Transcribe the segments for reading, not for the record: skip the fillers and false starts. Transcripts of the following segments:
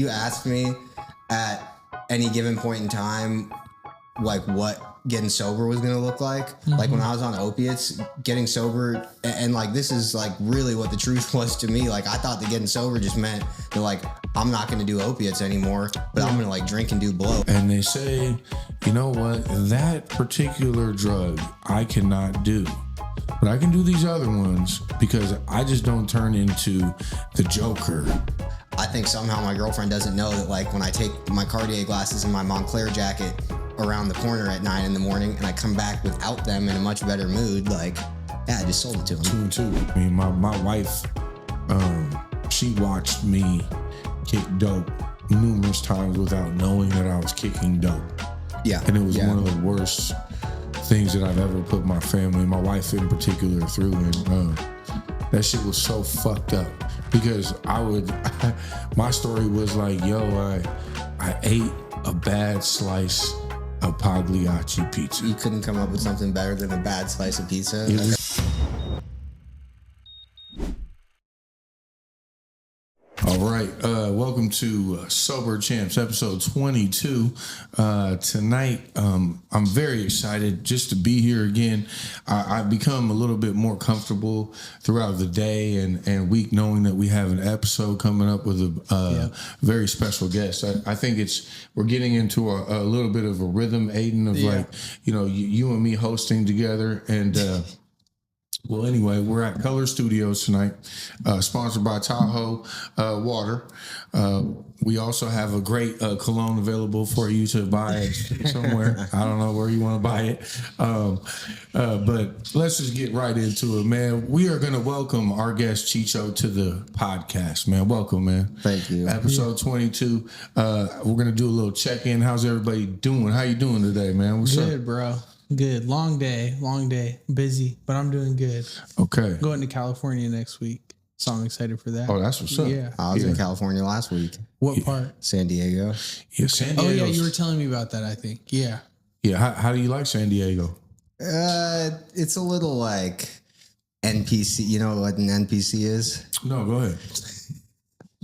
You asked me at any given point in time, like what getting sober was going to look like. Mm-hmm. Like when I was on opiates, getting sober, and like this is like really what the truth was to me. Like I thought that getting sober just meant that like I'm not going to do opiates anymore, but I'm going to like drink and do blow. And they say, you know what, that particular drug I cannot do. But I can do these other ones because I just don't turn into the Joker. I think somehow my girlfriend doesn't know that like when I take my Cartier glasses and my Montclair jacket around the corner at 9 a.m. and I come back without them in a much better mood, like, yeah, I just sold it to him. 2 and 2. I mean, my wife, she watched me kick dope numerous times without knowing that I was kicking dope. Yeah. And it was one of the worst things that I've ever put my family, my wife in particular, through. And that shit was so fucked up because my story was like, yo, I ate a bad slice of Pagliacci pizza. You couldn't come up with something better than a bad slice of pizza? All right, welcome to Sober Champs, episode 22. Tonight, I'm very excited just to be here again. I've become a little bit more comfortable throughout the day and week knowing that we have an episode coming up with a very special guest. I think we're getting into a little bit of a rhythm, Aiden, of like, you know, you and me hosting together. And well, anyway, we're at Color Studios tonight, sponsored by Tahoe Water. We also have a great cologne available for you to buy somewhere. I don't know where you want to buy it. But let's just get right into it, man. We are going to welcome our guest, Cicio, to the podcast, man. Welcome, man. Thank you. Episode 22. We're going to do a little check-in. How's everybody doing? How you doing today, man? What's good, bro. Good. Long day. Busy, but I'm doing good. Okay. Going to California next week, so I'm excited for that. Oh, that's what's up. Yeah. I was in California last week. What part? San Diego. Yeah, San Diego. Oh, yeah, you were telling me about that, I think. Yeah. Yeah, how do you like San Diego? It's a little like NPC. You know what an NPC is? No, go ahead.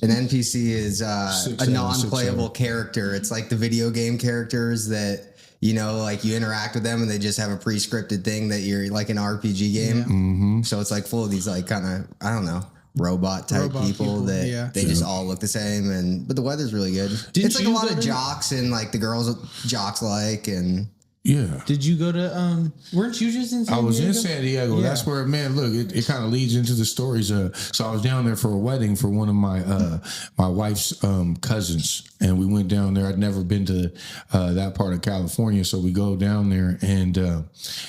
An NPC is a non-playable character. It's like the video game characters that, you know, like you interact with them and they just have a pre-scripted thing that you're like an RPG game. Yeah. Mm-hmm. So it's like full of these like kind of, I don't know, robot people that they just all look the same. But the weather's really good. It's like a lot of jocks and like the girls jocks like and. Yeah. Did you go to, weren't you just in San Diego? I was in San Diego. Yeah. That's where, man, look, it kind of leads into the stories. So I was down there for a wedding for one of my wife's cousins. And we went down there. I'd never been to that part of California. So we go down there and, you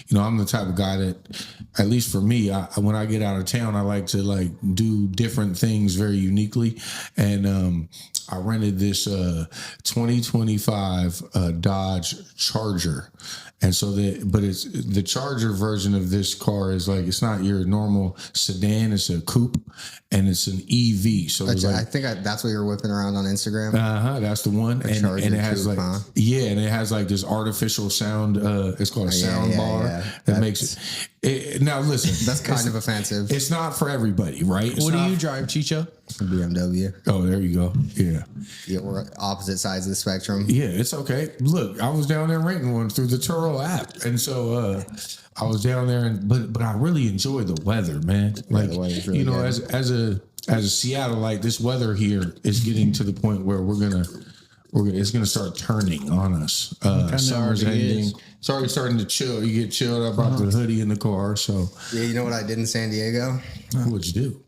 know, I'm the type of guy that, at least for me, when I get out of town, I like to like do different things very uniquely. And I rented this 2025 Dodge Charger. And so it's the Charger version of this car is like, it's not your normal sedan, it's a coupe and it's an EV. So it's like, I think that's what you're whipping around on Instagram. That's the one. And it has coupe, like, and it has like this artificial sound. It's called a sound bar that makes it. Now listen, that's kind of offensive. It's not for everybody, right? What do you drive, Cicio? BMW. Oh, there you go. Yeah. Yeah, we're opposite sides of the spectrum. Yeah, it's okay. Look, I was down there renting one through the Turo app, and so I was down there, but I really enjoy the weather, man. Like really you know, good. as a Seattleite, this weather here is getting to the point where it's gonna start turning on us. Summer's ending. It's already starting to chill. You get chilled. I brought the hoodie in the car. So yeah, you know what I did in San Diego? What'd you do?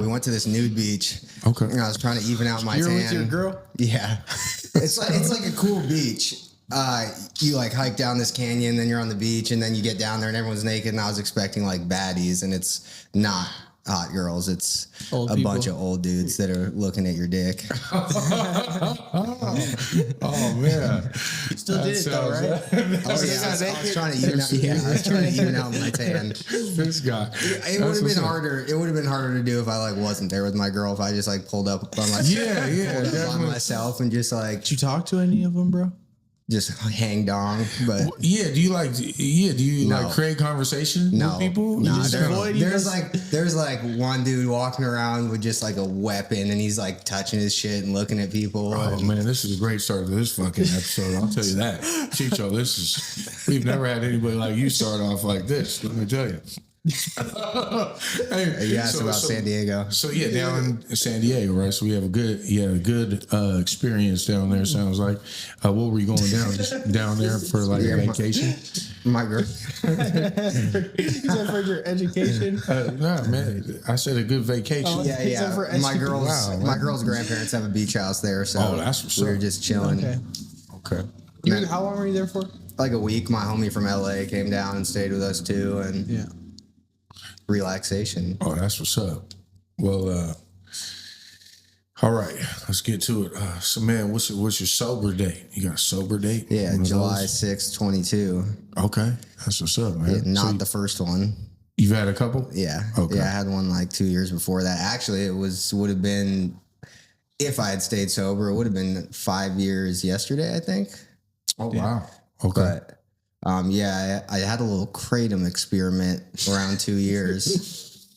We went to this nude beach. Okay. And I was trying to even out my tan. tan. You're with your girl? Yeah. It's like a cool beach. You like hike down this canyon, then you're on the beach, and then you get down there and everyone's naked. And I was expecting like baddies, and it's not hot girls. It's a bunch of old dudes that are looking at your dick. Oh man, you still did it though, right? Oh yeah, I was trying to even out my tan. This guy. It would have been harder. It would have been harder to do if I like wasn't there with my girl. If I just like pulled up on myself. Yeah, on myself and just like. Did you talk to any of them, bro? just hang dong. But do you like create conversation with people? No, there's like one dude walking around with just like a weapon, and he's like touching his shit and looking at people. Oh man, this is a great start to this fucking episode. I'll tell you that, Cicio. We've never had anybody like you start off like this. Let me tell you. Hey, you asked about San Diego. So down in San Diego, right? So we have a good experience down there. Sounds like. What were you going down there for like a vacation? My girl. You said for your education? No, man. I said a good vacation. Yeah. My girl's grandparents have a beach house there, so that's what's we were up. just chilling. Okay. How long were you there for? Like a week. My homie from LA came down and stayed with us too, and relaxation. Oh, that's what's up. Well, all right, let's get to it. So, man, what's your sober date? You got a sober date? Yeah, July 6th, 22. Okay, that's what's up, man. Yeah, not the first one. You've had a couple? Yeah. Okay. Yeah, I had one like 2 years before that. Actually, would have been, if I had stayed sober, it would have been 5 years yesterday, I think. Oh, wow. Okay. But I had a little kratom experiment around 2 years.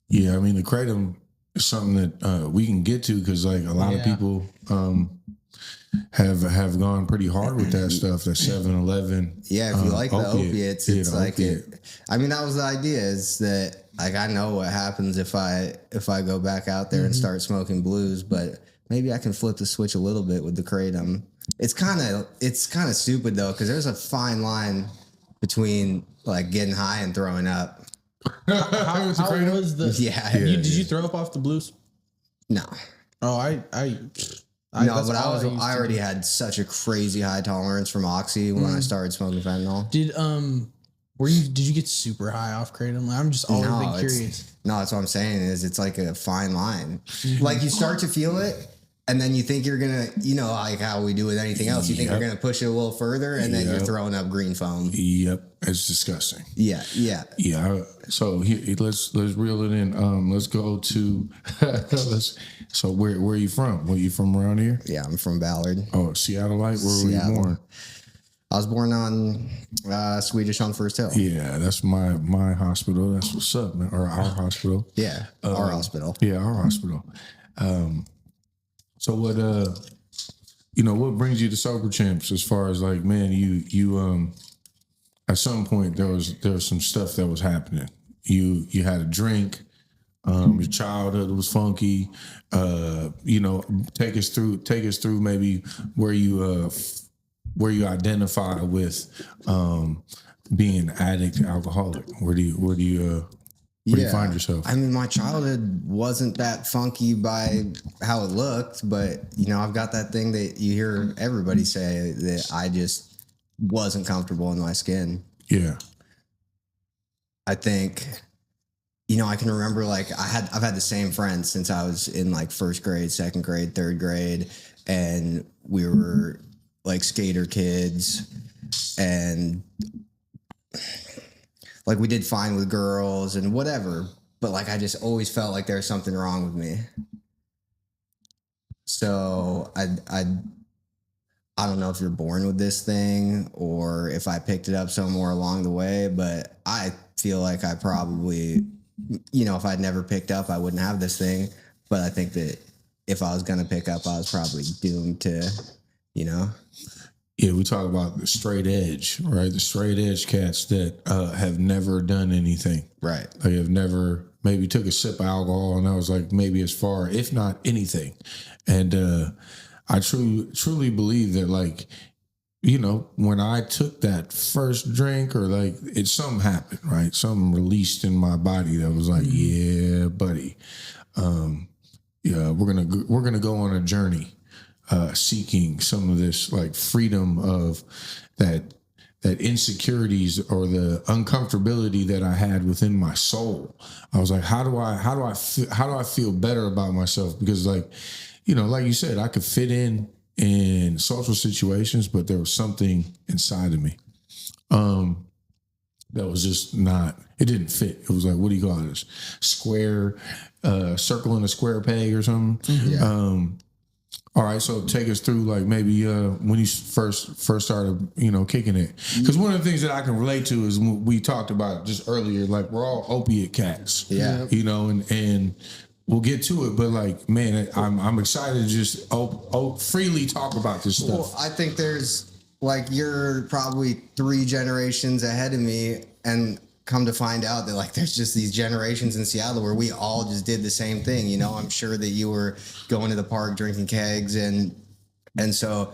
Yeah, I mean, the kratom is something that we can get to because like a lot of people have gone pretty hard with that stuff. That 7-Eleven. Yeah, if you like the opiates, it's like opiate. it. I mean, that was the idea. Is that like I know what happens if I go back out there and start smoking blues, but maybe I can flip the switch a little bit with the kratom. It's kind of stupid though, because there's a fine line between like getting high and throwing up. How was the? Did you throw up off the blues? No. Oh, I already had such a crazy high tolerance from Oxy when I started smoking fentanyl. Did you get super high off kratom? I'm just always been curious. No, that's what I'm saying is it's like a fine line. Like you start to feel it, and then you think you're gonna, like how we do with anything else. You think you're gonna push it a little further, and then you're throwing up green foam. Yep, it's disgusting. Yeah. So here, let's reel it in. Let's go to. So where are you from? Were you from around here? Yeah, I'm from Ballard. Oh, Seattleite. Where were you born? I was born on Swedish on First Hill. Yeah, that's my hospital. That's what's up, man. Or our hospital. Yeah, our hospital. Yeah, our hospital. So what what brings you to Sober Champs as far as like, man, you at some point there was some stuff that was happening. You had a drink, your childhood was funky. Take us through maybe where you identify with being an addict, alcoholic. Where do you find yourself? I mean, my childhood wasn't that funky by how it looked, but I've got that thing that you hear everybody say that I just wasn't comfortable in my skin. Yeah. I think, I can remember like I've had the same friends since I was in like first grade, second grade, third grade, and we were like skater kids, and like we did fine with girls and whatever, but like I just always felt like there was something wrong with me. So I don't know if you're born with this thing or if I picked it up somewhere along the way, but I feel like I probably, if I'd never picked up, I wouldn't have this thing. But I think that if I was going to pick up, I was probably doomed to, Yeah, we talk about the straight edge, right? The straight edge cats that have never done anything. Right. They have never maybe took a sip of alcohol and that was like maybe as far, if not anything. And I truly believe that like, when I took that first drink or like something happened, right? Something released in my body that was like, yeah, buddy. We're gonna go on a journey. Seeking some of this like freedom of that insecurities or the uncomfortability that I had within my soul. I was like, how do I feel better about myself? Because like, like you said, I could fit in social situations, but there was something inside of me that was just it didn't fit. It was like, what do you call this? Square, circle in a square peg or something. Yeah. All right, so take us through like maybe when you first started, kicking it. Because one of the things that I can relate to is when we talked about just earlier, like we're all opiate cats. Yeah. And we'll get to it, but like, man, I'm excited to just freely talk about this stuff. Well, I think there's like you're probably 3 generations ahead of me, and come to find out that like there's just these generations in Seattle where we all just did the same thing. I'm sure that you were going to the park drinking kegs, and so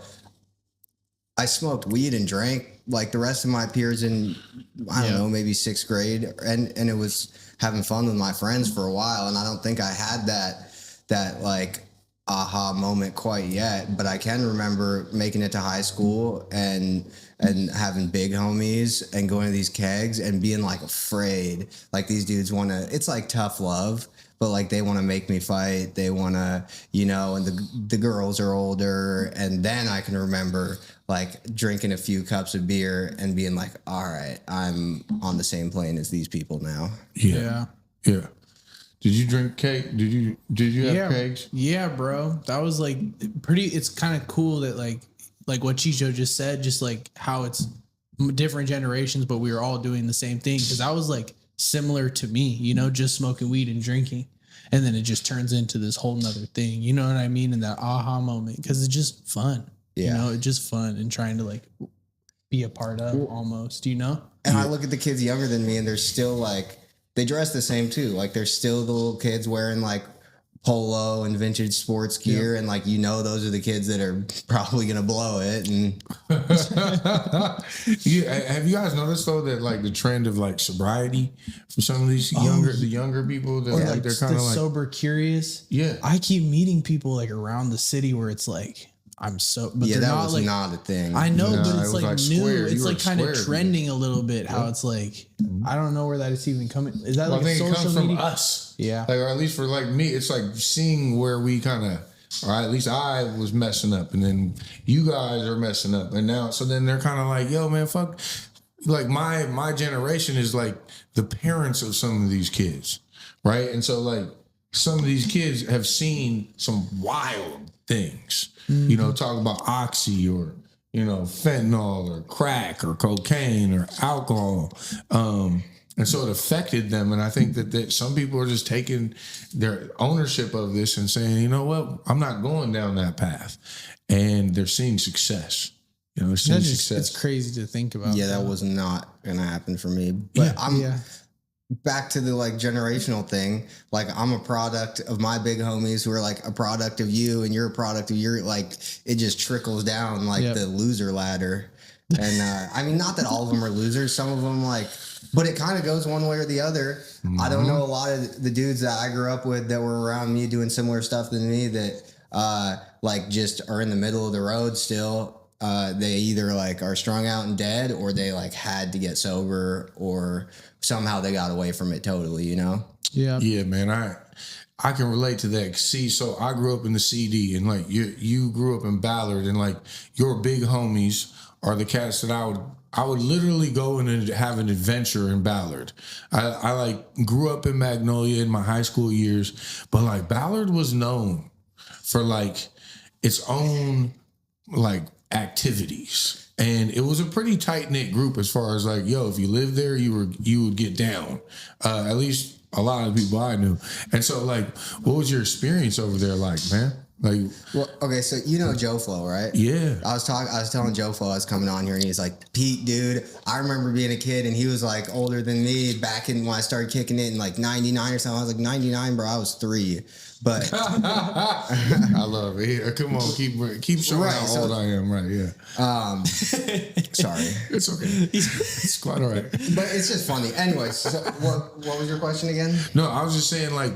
I smoked weed and drank like the rest of my peers in I don't know, maybe 6th grade, and it was having fun with my friends for a while, and I don't think I had that like aha moment quite yet, but I can remember making it to high school and having big homies and going to these kegs and being like afraid, like these dudes it's like tough love, but like they want to make me fight, they want to, and the girls are older. And then I can remember like drinking a few cups of beer and being like, all right, I'm on the same plane as these people now. Yeah. Did you drink cake? Did you have kegs? Yeah, bro. That was like it's kind of cool that like what Cicio just said, just like how it's different generations, but we were all doing the same thing. Cause I was like similar to me, just smoking weed and drinking. And then it just turns into this whole nother thing. You know what I mean? And that aha moment. Cause it's just fun. Yeah. It's just fun and trying to like be a part of almost, And I look at the kids younger than me and they're still like, they dress the same too. Like they're still the little kids wearing like polo and vintage sports gear, and like those are the kids that are probably gonna blow it. And have you guys noticed though that like the trend of like sobriety for some of these younger people that like they're kind of like sober curious? Yeah, I keep meeting people like around the city where it's like I'm so, but they're that not was like not a thing. I know, but it's like new. Square. It's like kind of trending dude. a little bit. How it's like I don't know where that is even coming. Is that I like think a it social comes media? from us. Yeah, like, or at least for like me, it's like seeing where we kind of, or at least I was messing up, and then you guys are messing up, and now so then they're kind of like, yo, man, fuck. Like my generation is like the parents of some of these kids, right? And so like some of these kids have seen some wild things. Talk about oxy or, fentanyl or crack or cocaine or alcohol. And so it affected them. And I think that some people are just taking their ownership of this and saying, you know what, I'm not going down that path. And they're seeing success. They're seeing success. It's crazy to think about. Yeah, that was not going to happen for me. But back to the like generational thing, like I'm a product of my big homies who are like a product of you, and you're a product of your, like it just trickles down like the loser ladder. And I mean, not that all of them are losers, some of them like, but it kind of goes one way or the other. I don't know a lot of the dudes that I grew up with that were around me doing similar stuff than me that like just are in the middle of the road still. They either like are strung out and dead, or they like had to get sober, or somehow they got away from it totally, Yeah, man. I can relate to that. See, so I grew up in the CD, and like you grew up in Ballard, and like your big homies are the cats that I would literally go in and have an adventure in Ballard. I like grew up in Magnolia in my high school years, but like Ballard was known for like its own like activities. And it was a pretty tight-knit group as far as like, yo, if you lived there, you would get down. At least a lot of people I knew. And so like, what was your experience over there like, man? Like, well, okay, so Joe Flo, right? Yeah. I was telling Joe Flo I was coming on here, and he's like, Pete, dude, I remember being a kid, and he was like older than me back in when I started kicking it in like 99 or something. I was like 99, bro. I was 3. But I love it. Here, come on, keep showing how old I am, right? Yeah. Sorry. It's okay. It's quite all right. But it's just funny. Anyways, so what was your question again? No, I was just saying like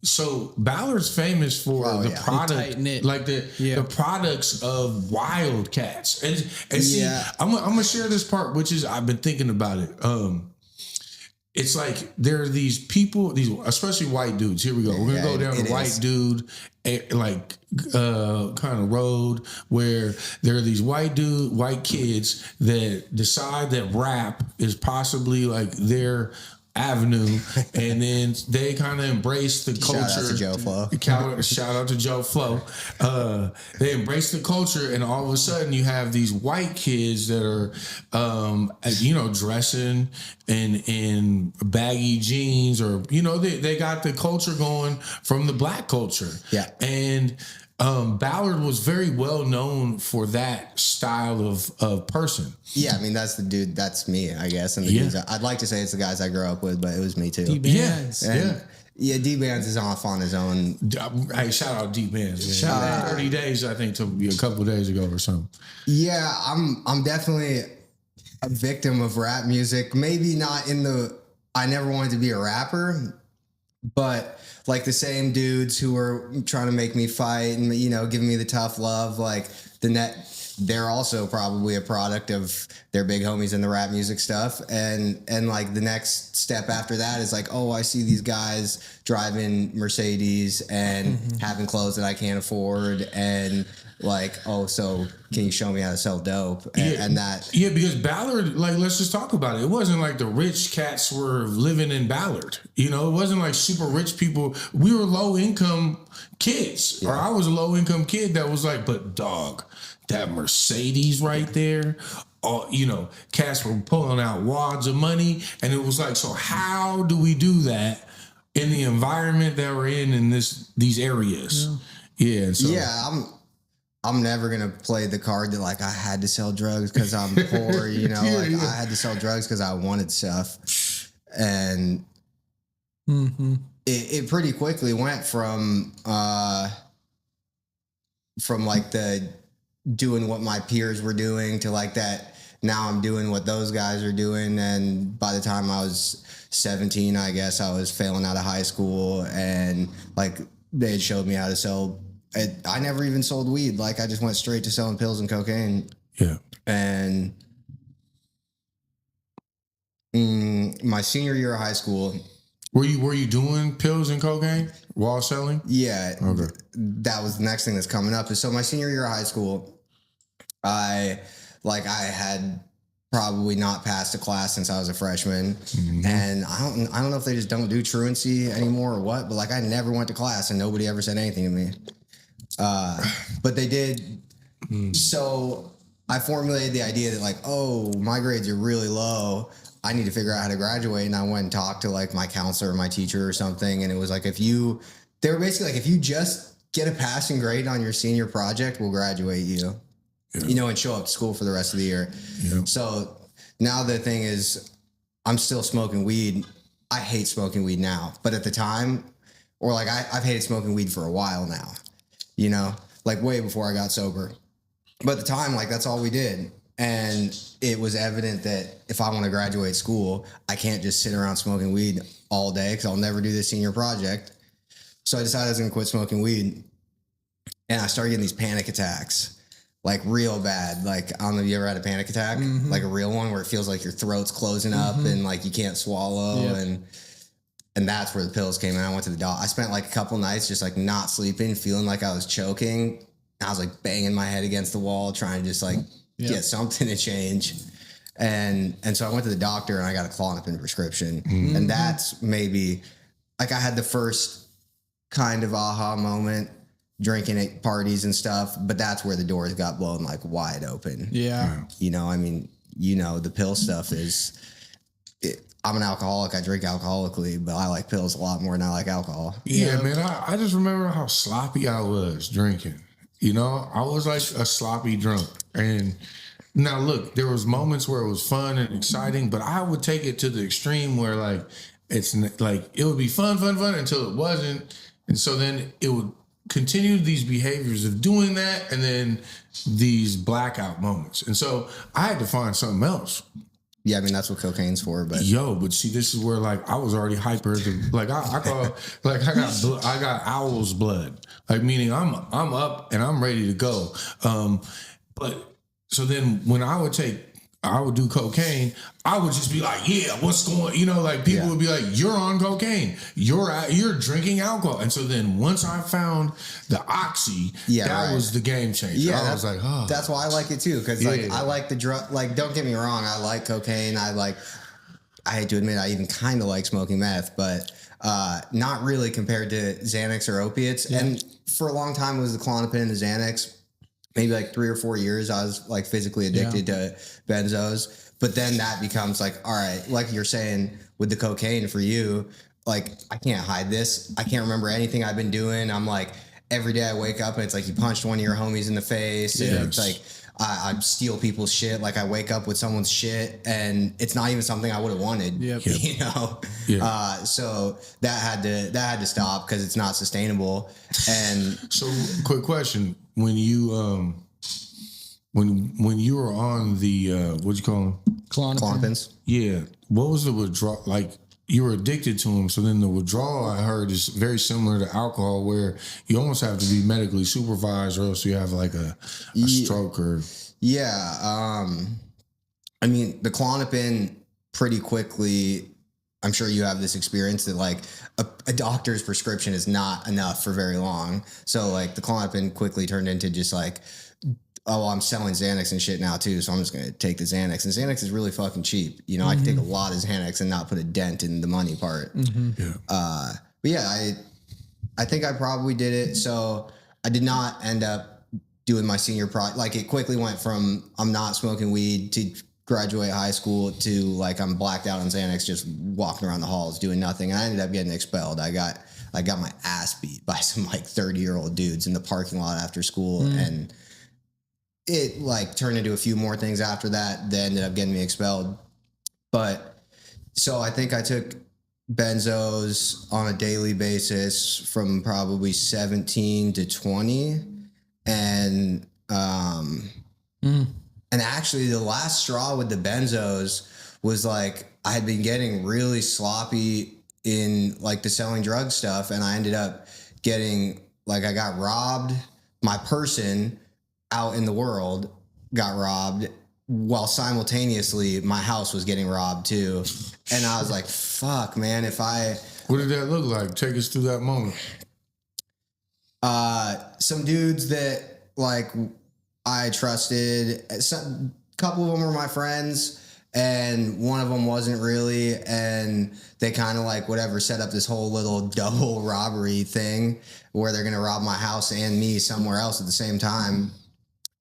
so Ballard's famous for the product, like the products of Wildcats, and see, I'm gonna share this part, which is I've been thinking about it. It's like there are these people, especially white dudes. Here we go. We're gonna go down a white dude like kind of road where there are these white kids that decide that rap is possibly like their Avenue, and then they kind of embraced the culture. Shout out to Joe Flo. Shout out to Joe Flo. They embraced the culture, and all of a sudden you have these white kids that are, dressing in baggy jeans, or they got the culture going from the black culture. Yeah, and Ballard was very well known for that style of person. Yeah, I mean that's the dude. That's me, I guess. And the dudes, I'd like to say it's the guys I grew up with, but it was me too. D-Bands. Yeah, D-Bands is off on his own. Hey, shout out D-Bands. Shout out. 30 days, I think, to a couple of days ago or something. Yeah, I'm definitely a victim of rap music. Maybe not I never wanted to be a rapper, but like the same dudes who were trying to make me fight and giving me the tough love, like they're also probably a product of their big homies in the rap music stuff. And like the next step after that is like, oh, I see these guys driving Mercedes and having clothes that I can't afford, and like, oh, so can you show me how to sell dope? And that. Yeah, because Ballard, like, let's just talk about it. It wasn't like the rich cats were living in Ballard. It wasn't like super rich people. We were low income kids, or I was a low income kid that was like, but dog, that Mercedes right there. Cats were pulling out wads of money, and it was like, so how do we do that in the environment that we're in these areas? I'm never gonna play the card that like I had to sell drugs because I'm poor. I had to sell drugs because I wanted stuff, and it pretty quickly went from like the doing what my peers were doing to like that. Now I'm doing what those guys are doing, and by the time I was 17, I guess I was failing out of high school, and like they had showed me how to sell. I never even sold weed. Like I just went straight to selling pills and cocaine. Yeah. And my senior year of high school. Were you doing pills and cocaine while selling? Yeah. Okay. That was the next thing that's coming up. So my senior year of high school, I had probably not passed a class since I was a freshman. And I don't know if they just don't do truancy anymore or what, but like I never went to class and nobody ever said anything to me. But they did. So I formulated the idea that like, oh, my grades are really low. I need to figure out how to graduate. And I went and talked to like my counselor or my teacher or something. And it was like, they were basically like, if you just get a passing grade on your senior project, we'll graduate you, and show up to school for the rest of the year. Yeah. So now the thing is, I'm still smoking weed. I hate smoking weed now, but at the time, or like I've hated smoking weed for a while now. Like way before I got sober. But at the time, like that's all we did. And it was evident that if I want to graduate school, I can't just sit around smoking weed all day because I'll never do this senior project. So I decided I was going to quit smoking weed. And I started getting these panic attacks, like real bad. Like, I don't know if you ever had a panic attack, like a real one where it feels like your throat's closing up and like you can't swallow. Yeah. And that's where the pills came in. I went to the doctor. I spent like a couple nights just like not sleeping, feeling like I was choking. I was like banging my head against the wall, trying to just like get something to change. And so I went to the doctor and I got a Klonopin prescription. And that's maybe like I had the first kind of aha moment drinking at parties and stuff, but that's where the doors got blown like wide open. Yeah. The pill stuff is... I'm an alcoholic. I drink alcoholically, but I like pills a lot more than I like alcohol. Yeah, man. I just remember how sloppy I was drinking. I was like a sloppy drunk. And now look, there was moments where it was fun and exciting, but I would take it to the extreme where like, it's like, it would be fun until it wasn't. And so then it would continue these behaviors of doing that and then these blackout moments. And so I had to find something else. Yeah, I mean that's what cocaine's for, but but see, this is where like I was already hyper. Like I got owl's blood. Like meaning I'm up and I'm ready to go. But so then when I would do cocaine, I would just be like, yeah, what's going, like people would be like, you're on cocaine, you're drinking alcohol. And so then once I found the oxy, that was the game changer. Yeah, I was like, oh. That's why I like it too. Cause I like the drug, like, don't get me wrong. I like cocaine. I like I hate to admit I even kind of like smoking meth, but not really compared to Xanax or opiates. Yeah. And for a long time it was the Klonopin and the Xanax. Maybe like 3 or 4 years I was like physically addicted to benzos. But then that becomes like, all right, like you're saying with the cocaine for you, like I can't hide this. I can't remember anything I've been doing. I'm like, every day I wake up and it's like you punched one of your homies in the face. Yes. And it's like I steal people's shit. Like I wake up with someone's shit and it's not even something I would have wanted. Yep. You know? Yeah. So that had to stop because it's not sustainable. And so quick question. When you when you were on the what'd you call them? Klonopins. Yeah. What was the withdrawal like? You were addicted to them, so then the withdrawal I heard is very similar to alcohol, where you almost have to be medically supervised, or else you have like a stroke or. Yeah, I mean the Klonopin pretty quickly. I'm sure you have this experience that like a doctor's prescription is not enough for very long. So like the Klonopin quickly turned into just like, oh, I'm selling Xanax and shit now too, so I'm just gonna take the Xanax. And Xanax is really fucking cheap. You know, I can take a lot of Xanax and not put a dent in the money part. Yeah. But yeah, I think I probably did it. So I did not end up doing my senior project. Like it quickly went from I'm not smoking weed to graduate high school to like I'm blacked out on Xanax, just walking around the halls doing nothing. And I ended up getting expelled. I got my ass beat by some like 30-year-old dudes in the parking lot after school, and it like turned into a few more things after that that ended up getting me expelled. But so I think I took benzos on a daily basis from probably 17 to 20. And actually the last straw with the benzos was like, I had been getting really sloppy in like the selling drug stuff. And I ended up getting like, I got robbed. My person out in the world got robbed while simultaneously my house was getting robbed too. And I was like, fuck, man, what did that look like? Take us through that moment. Some dudes that like I trusted, a couple of them were my friends and one of them wasn't really. And they kind of like whatever set up this whole little double robbery thing where they're going to rob my house and me somewhere else at the same time.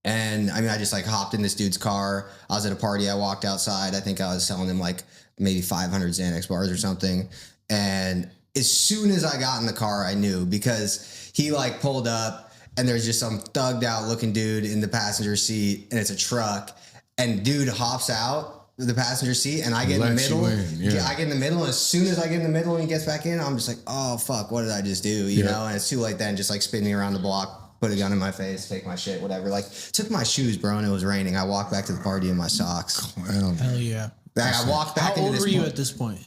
And I mean, I just like hopped in this dude's car. I was at a party. I walked outside. I think I was selling him like maybe 500 Xanax bars or something. And as soon as I got in the car, I knew because he like pulled up and there's just some thugged out looking dude in the passenger seat and it's a truck. And dude hops out of the passenger seat and I get in the middle. I get in the middle. And as soon as I get in the middle and he gets back in, I'm just like, oh, fuck, what did I just do? You know, and it's too late then, just like spinning around the block. Put a gun in my face, take my shit, whatever. Like, took my shoes, bro, and it was raining. I walked back to the party in my socks. Hell yeah. I walked back into this. How old were you at this point?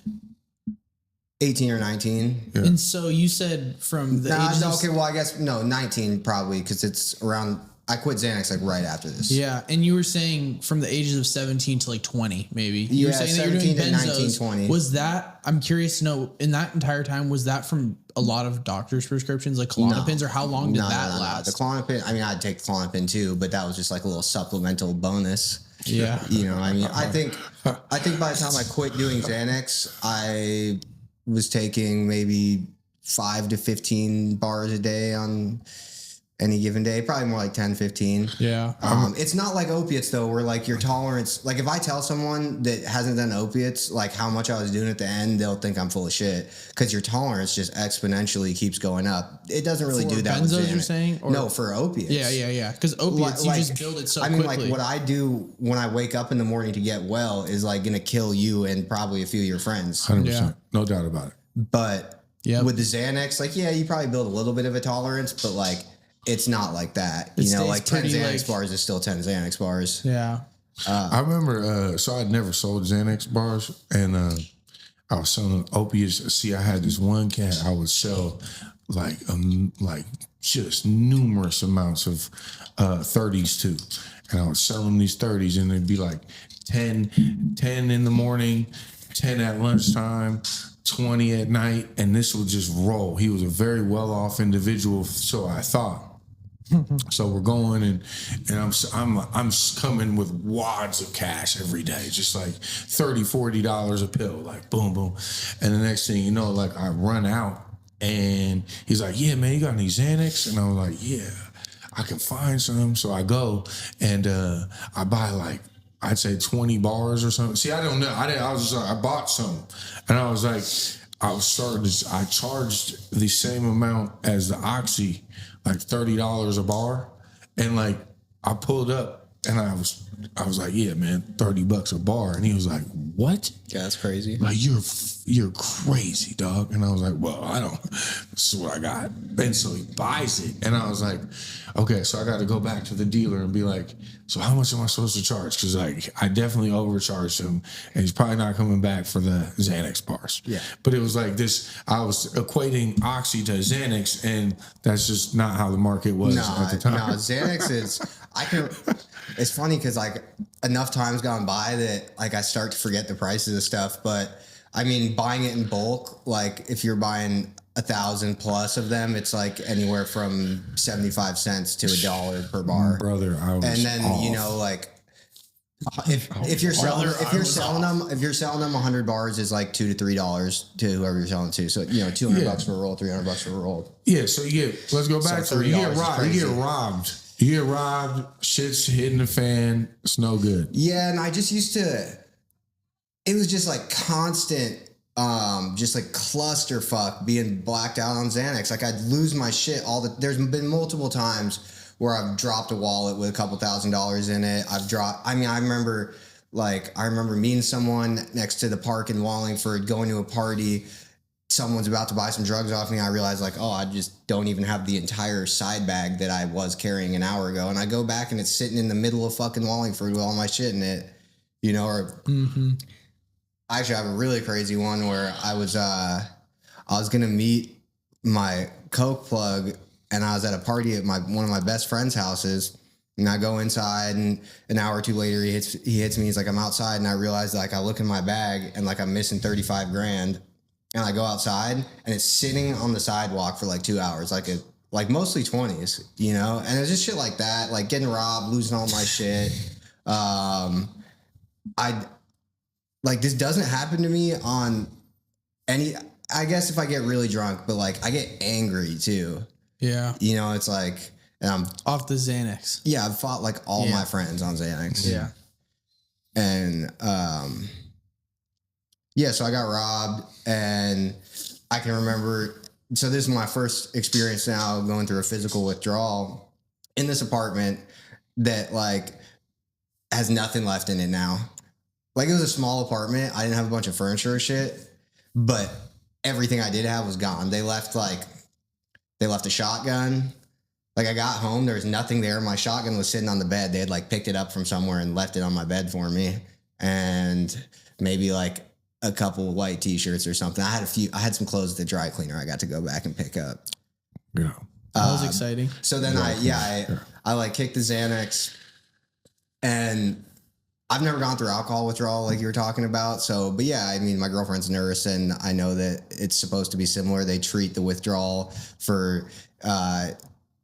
18 or 19. Yeah. And so you said from the ages... Okay, well, I guess, 19 probably, because it's around... I quit Xanax like right after this. Yeah, and you were saying from the ages of 17 to like 20, maybe. You were saying 17 that you were doing benzos. 19, 20. Was that, I'm curious to know, in that entire time, was that from a lot of doctors' prescriptions, like Klonopins, or how long did that last? The Klonopin, I mean, I'd take the Klonopin too, but that was just like a little supplemental bonus. Yeah. You know, I mean, I think by the time I quit doing Xanax, I was taking maybe 5 to 15 bars a day on any given day, probably more like 10, 15. Yeah. It's not like opiates though, where like your tolerance, like if I tell someone that hasn't done opiates, like how much I was doing at the end, they'll think I'm full of shit because your tolerance just exponentially keeps going up. It doesn't really do that. Benzos, you're saying? Or, no, for opiates. Yeah. Because opiates, like, you just build it so quickly. I mean, like what I do when I wake up in the morning to get well is like going to kill you and probably a few of your friends. 100%. Yeah. No doubt about it. But with the Xanax, like, yeah, you probably build a little bit of a tolerance, but like, it's not like that. You know, like 10 Xanax bars is still 10 Xanax bars. Yeah. I remember, so I'd never sold Xanax bars and I was selling opiates. See, I had this one cat I would sell like just numerous amounts of 30s too. And I would sell them these 30s and they'd be like 10 in the morning, 10 at lunchtime, 20 at night, and this would just roll. He was a very well-off individual, so I thought. So we're going and I'm coming with wads of cash every day, just like $30-$40 a pill, like boom, boom. And the next thing you know, like I run out and he's like, yeah, man, you got any Xanax? And I was like, yeah, I can find some. So I go and I buy like, I'd say 20 bars or something. See, I don't know. I was just like, I bought some and I was like, I charged the same amount as the Oxy, like $30 a bar. And like, I pulled up and I was like, yeah, man, $30 a bar. And he was like, what? Yeah, that's crazy. Like, you're crazy, dog. And I was like, well, this is what I got. And so he buys it. And I was like, okay, so I got to go back to the dealer and be like, so how much am I supposed to charge? Because like, I definitely overcharged him and he's probably not coming back for the Xanax bars. Yeah. But it was like this, I was equating Oxy to Xanax and that's just not how the market was at the time. No, Xanax is, it's funny because like enough time's gone by that like I start to forget the prices of stuff. But I mean, buying it in bulk, like if you're buying 1,000 plus of them, it's like anywhere from 75 cents to $1 per bar, brother. I was and then off. You know, like if you're selling them 100 bars is like $2 to $3 to whoever you're selling to. So you know, $200 for a roll, $300 for a roll. Yeah. So let's go back to it. You get robbed. You get robbed. Shit's hitting the fan. It's no good. Yeah, and I just used to. It was just like constant, just like clusterfuck being blacked out on Xanax. Like I'd lose my shit there's been multiple times where I've dropped a wallet with a couple $1,000s in it. I remember meeting someone next to the park in Wallingford, going to a party. Someone's about to buy some drugs off me. I realized like, oh, I just don't even have the entire side bag that I was carrying an hour ago. And I go back and it's sitting in the middle of fucking Wallingford with all my shit in it, you know, or I actually have a really crazy one where I was going to meet my coke plug and I was at a party at one of my best friend's houses. And I go inside and an hour or two later, he hits me. He's like, I'm outside. And I realized like, I look in my bag and like, I'm missing 35 grand. And I go outside and it's sitting on the sidewalk for like 2 hours, like mostly 20s, you know? And it's just shit like that, like getting robbed, losing all my shit. This doesn't happen to me on I guess if I get really drunk, but like I get angry too. Yeah. You know, it's like, and I'm off the Xanax. Yeah. I've fought like all my friends on Xanax. Yeah. And, yeah, so I got robbed and I can remember, so this is my first experience now going through a physical withdrawal in this apartment that like has nothing left in it now. Like it was a small apartment. I didn't have a bunch of furniture or shit, but everything I did have was gone. They left a shotgun. Like I got home, there was nothing there. My shotgun was sitting on the bed. They had like picked it up from somewhere and left it on my bed for me. And maybe like a couple white t-shirts or something. I had some clothes at the dry cleaner I got to go back and pick up. Yeah. That was exciting. So then I like kicked the Xanax and I've never gone through alcohol withdrawal like you were talking about. So, but yeah, I mean, my girlfriend's a nurse and I know that it's supposed to be similar. They treat the withdrawal for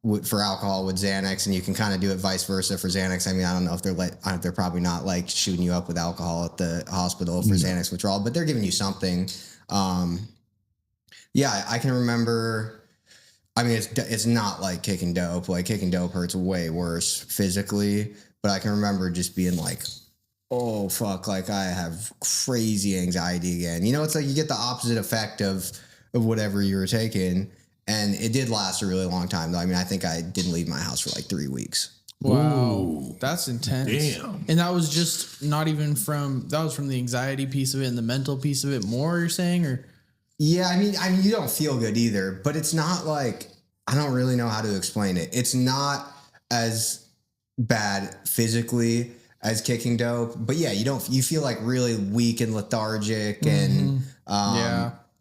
alcohol with Xanax, and you can kind of do it vice versa for Xanax. I mean, I don't know if they're probably not like shooting you up with alcohol at the hospital for Xanax withdrawal, but they're giving you something. Yeah, I can remember. I mean, it's not like kicking dope. Like kicking dope hurts way worse physically, but I can remember just being like, oh fuck, like I have crazy anxiety again. You know, it's like you get the opposite effect of whatever you were taking. And it did last a really long time, though. I mean, I think I didn't leave my house for like 3 weeks. Wow. Ooh. That's intense. Damn. And that was just not even that was from the anxiety piece of it and the mental piece of it more, you're saying? Or yeah, I mean, you don't feel good either, but it's not like, I don't really know how to explain it. It's not as bad physically as kicking dope, but yeah, you feel like really weak and lethargic and,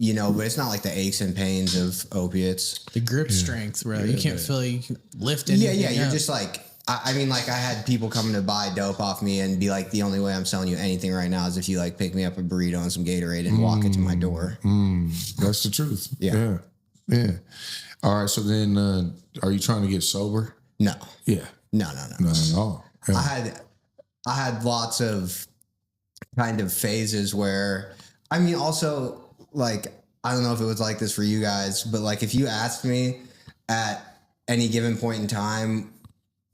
you know, but it's not like the aches and pains of opiates. The grip strength, bro. You can't feel you can lift anything. Yeah. You're just like, I mean, like I had people coming to buy dope off me and be like, the only way I'm selling you anything right now is if you like pick me up a burrito and some Gatorade and walk it to my door. That's the truth. Yeah. All right. So then, are you trying to get sober? No. Yeah. No. Not at all. Yeah. I had lots of kind of phases where, I mean, also, like, I don't know if it was like this for you guys, but like if you asked me at any given point in time,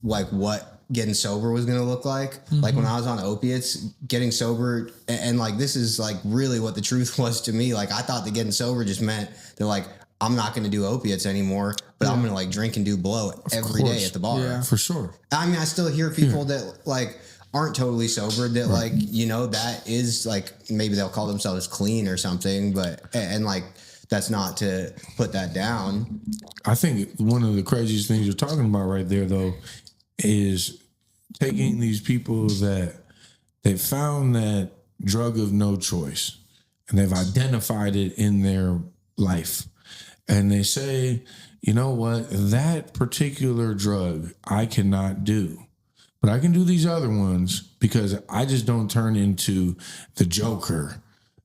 like what getting sober was going to look like, like when I was on opiates, getting sober, and like this is like really what the truth was to me. Like I thought that getting sober just meant that like I'm not going to do opiates anymore, but I'm going to like drink and do blow every day at the bar. Yeah. For sure. I mean, I still hear people that like aren't totally sober that like, you know, that is like, maybe they'll call themselves clean or something, but, and like, that's not to put that down. I think one of the craziest things you're talking about right there, though, is taking these people that they found that drug of no choice and they've identified it in their life. And they say, you know what, that particular drug I cannot do. But I can do these other ones because I just don't turn into the Joker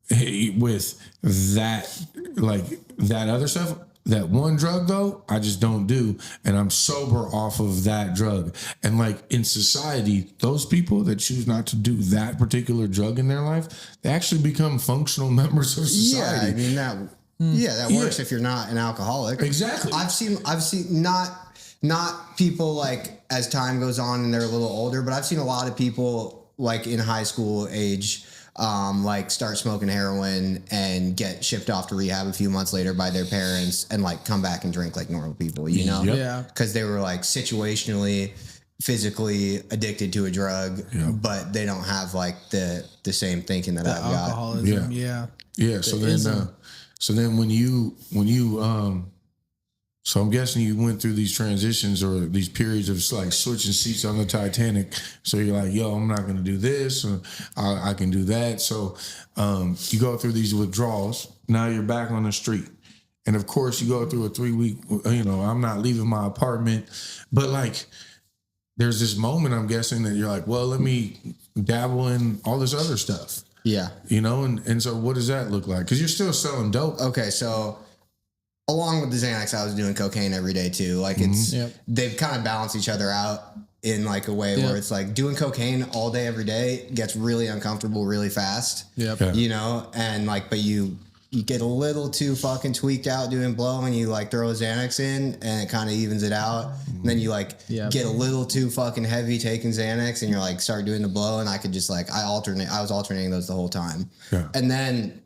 with that, like that other stuff. That one drug, though, I just don't do. And I'm sober off of that drug. And like in society, those people that choose not to do that particular drug in their life, they actually become functional members of society. Yeah, I mean, that works if you're not an alcoholic. Exactly. I've seen not people like as time goes on and they're a little older, but I've seen a lot of people like in high school age, like start smoking heroin and get shipped off to rehab a few months later by their parents and like come back and drink like normal people, you know? Yep. Yeah. Because they were like situationally, physically addicted to a drug, but they don't have like the same thinking that I've got. Alcoholism. Yeah. Yeah. So then when you so I'm guessing you went through these transitions or these periods of like switching seats on the Titanic. So you're like, yo, I'm not going to do this, or I can do that. So you go through these withdrawals. Now you're back on the street. And of course you go through a 3-week, you know, I'm not leaving my apartment. But like, there's this moment, I'm guessing, that you're like, well, let me dabble in all this other stuff. Yeah. You know, and so what does that look like? Because you're still selling dope. Okay, so along with the Xanax, I was doing cocaine every day too. Like they've kind of balanced each other out in like a way where it's like doing cocaine all day, every day gets really uncomfortable really fast. Yep. Yeah. You know, and like, but you get a little too fucking tweaked out doing blow and you like throw a Xanax in and it kind of evens it out. And then you like get a little too fucking heavy taking Xanax and you're like start doing the blow, and I could just like, I was alternating those the whole time. Yeah. And then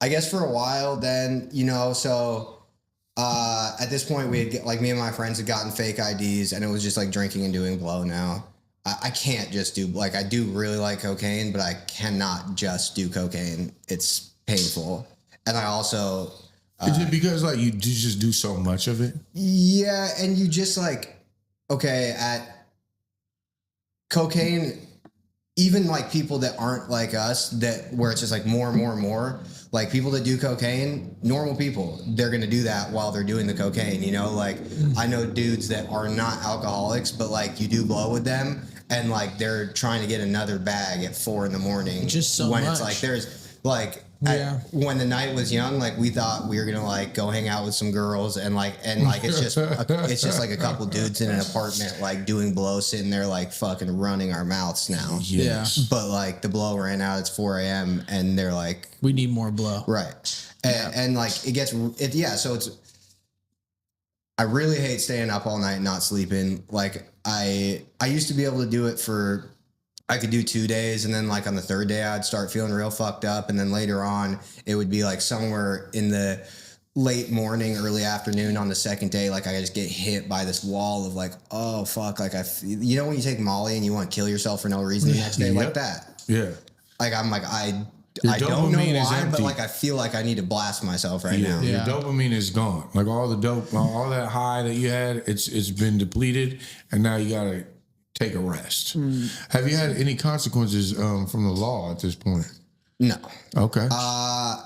I guess for a while then, you know, so at this point we had like me and my friends had gotten fake IDs and it was just like drinking and doing blow now. I can't just do, like, I do really like cocaine, but I cannot just do cocaine. It's painful. And I also... Is it because like you just do so much of it? Yeah, and you just like, okay, at cocaine, even like people that aren't like us, that where it's just like more and more and more, like people that do cocaine, normal people, they're going to do that while they're doing the cocaine, you know? Like I know dudes that are not alcoholics, but like you do blow with them and like they're trying to get another bag at 4 a.m. Just so when much. It's like there's like... Yeah. When the night was young, like we thought we were gonna like go hang out with some girls and it's just like a couple dudes in an apartment like doing blow, sitting there like fucking running our mouths now. Yes. But like the blow ran out. It's 4 a.m. and they're like, we need more blow. Right. And like it gets it. Yeah. So it's. I really hate staying up all night and not sleeping. Like I used to be able to do it for. I could do 2 days, and then like on the third day I'd start feeling real fucked up, and then later on it would be like somewhere in the late morning, early afternoon on the second day, like I just get hit by this wall of like, oh fuck, like you know when you take Molly and you want to kill yourself for no reason the next day, like that. Yeah. Like I'm like I don't know why, but like I feel like I need to blast myself right now. Your dopamine is gone. Like all the dope, all that high that you had, it's been depleted, and now you gotta take a rest. Have you had any consequences from the law at this point? No. Okay. I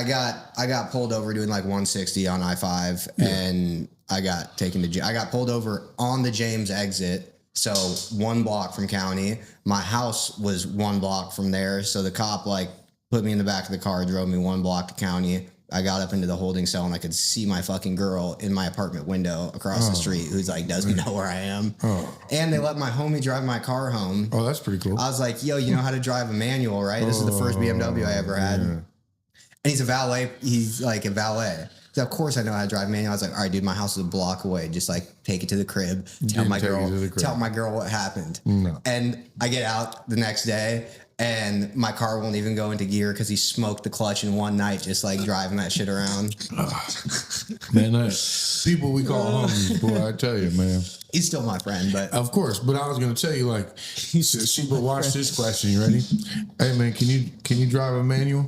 got pulled over doing like 160 on I-5 and I got taken to jail. I got pulled over on the James exit. So 1 block from county. My house was 1 block from there. So the cop like put me in the back of the car, drove me 1 block to county, I got up into the holding cell and I could see my fucking girl in my apartment window across the street who's like, doesn't know where I am. And they let my homie drive my car home. Oh, that's pretty cool. I was like, yo, you know how to drive a manual, right? This is the first BMW I ever had. And he's a valet. He's like a valet. So of course I know how to drive manual. I was like, all right, dude, my house is a block away. Just like take it to the crib. Tell my girl what happened. No. And I get out the next day and my car won't even go into gear because he smoked the clutch in one night, just like driving that shit around. Man, people we call homies, boy, I tell you, man. He's still my friend, but of course. But I was gonna tell you, like, but watch this question. You ready? Hey, man, can you drive a manual?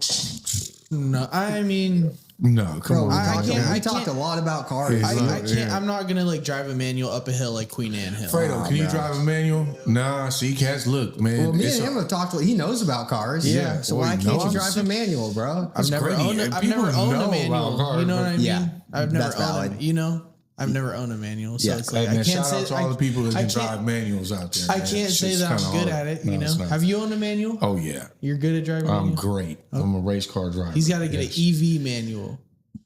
No, I mean. No, come on. I talked a lot about cars. I can't. I'm not gonna like drive a manual up a hill like Queen Anne Hill. Fredo, can you drive a manual? Nah, see, cats, look, man. Well, me and him have talked. He knows about cars. Yeah. So why can't you drive a manual, bro? I've never owned a manual. Cars, you know what I mean? Yeah, I've never owned. I've never owned a manual. So it's like, hey, man, I can't shout out to all the people that can drive manuals out there. I can't say that I'm good at it. You know? Have you owned a manual? Oh yeah. You're good at driving. I'm great. I'm a race car driver. He's got to get an EV manual.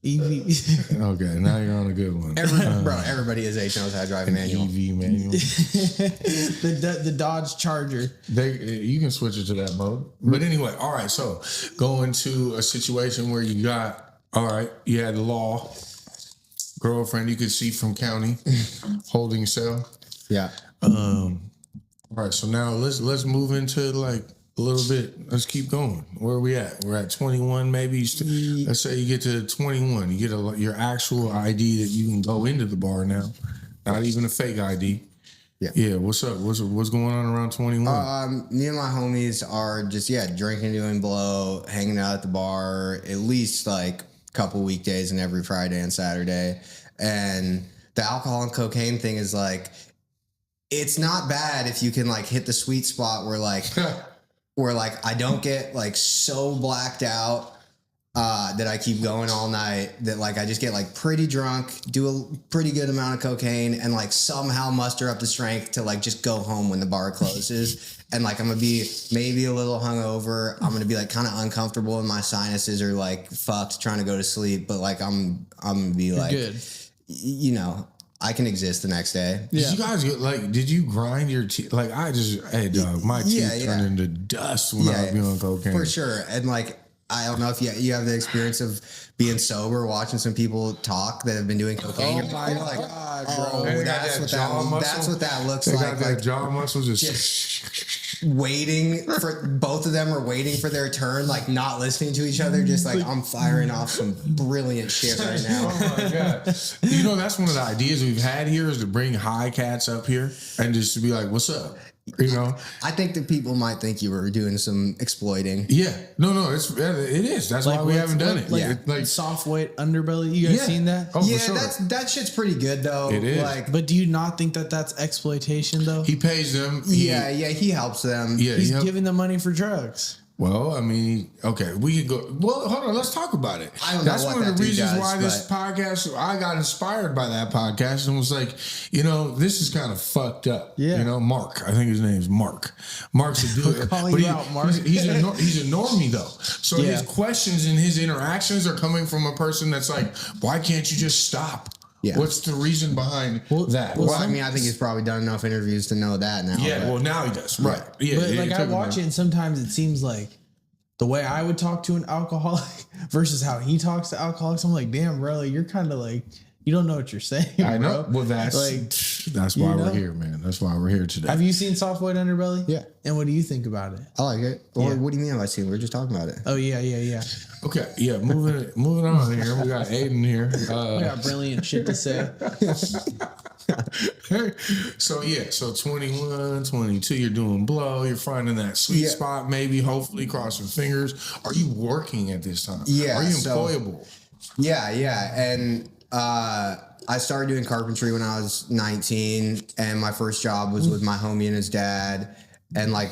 EV. Okay, now you're on a good one. Everybody his age knows how to drive a manual. EV manual. the Dodge Charger. You can switch it to that mode. But anyway, all right. So going to a situation where you got, you had the law, girlfriend you could see from county, holding cell. Yeah. All right. So now let's move into like a little bit. Let's keep going. Where are we at? We're at 21, maybe. Let's say you get to 21. You get your actual ID that you can go into the bar now. Not even a fake ID. Yeah. Yeah. What's up? What's going on around 21? Me and my homies are just drinking, doing blow, hanging out at the bar at least like a couple weekdays and every Friday and Saturday. And the alcohol and cocaine thing is like, it's not bad if you can like hit the sweet spot where like I don't get like so blacked out that I keep going all night, that like I just get like pretty drunk, do a pretty good amount of cocaine, and like somehow muster up the strength to like just go home when the bar closes. And like I'm gonna be maybe a little hungover. I'm gonna be like kind of uncomfortable, and my sinuses are like fucked trying to go to sleep. But like I'm gonna be like, good. You know, I can exist the next day. Did you guys did you grind your teeth? Like hey dog, my teeth turned into dust when I was on cocaine. For sure. And like, I don't know if you have the experience of being sober, watching some people talk that have been doing cocaine. Oh my God, bro. That's what that looks like. That jaw muscle just waiting for both of them are waiting for their turn, like not listening to each other, just like I'm firing off some brilliant shit right now. Oh my God. You know, that's one of the ideas we've had here is to bring high cats up here and just to be like, what's up? You know, I think that people might think you were doing some exploiting. Yeah, no, it is. That's why we haven't done it. Like soft weight underbelly. You guys seen that? Oh, yeah, for sure. that shit's pretty good though. It is. Like, but do you not think that that's exploitation though? He pays them. He helps them. Yeah, he's giving them money for drugs. Well, I mean, okay, we could go. Well, hold on, let's talk about it. I don't That's know what one of the reasons why this podcast. I got inspired by that podcast and was like, you know, this is kind of fucked up. Yeah, you know, Mark. I think his name's Mark. Mark's a dude. Calling you out, Mark. He's a normie though. So his questions and his interactions are coming from a person that's like, why can't you just stop? Yeah. What's the reason behind that? Well, I mean, I think he's probably done enough interviews to know that now. Yeah, well, now he does. Right. Yeah. But like I watch it, and sometimes it seems like the way I would talk to an alcoholic versus how he talks to alcoholics. I'm like, damn, bro, like, you're kind of like, you don't know what you're saying. I know. Bro. Well, that's why we're here, man. That's why we're here today. Have you seen Soft White Underbelly? Yeah. And what do you think about it? I like it. Well, what do you mean have I seen it? We're just talking about it. Oh, yeah. Okay, yeah, moving on here. We got Aiden here. We got brilliant shit to say. So 21, 22, you're doing blow. You're finding that sweet spot, maybe, hopefully, crossing fingers. Are you working at this time? Yeah. Are you employable? Yeah. And I started doing carpentry when I was 19, and my first job was with my homie and his dad. And like,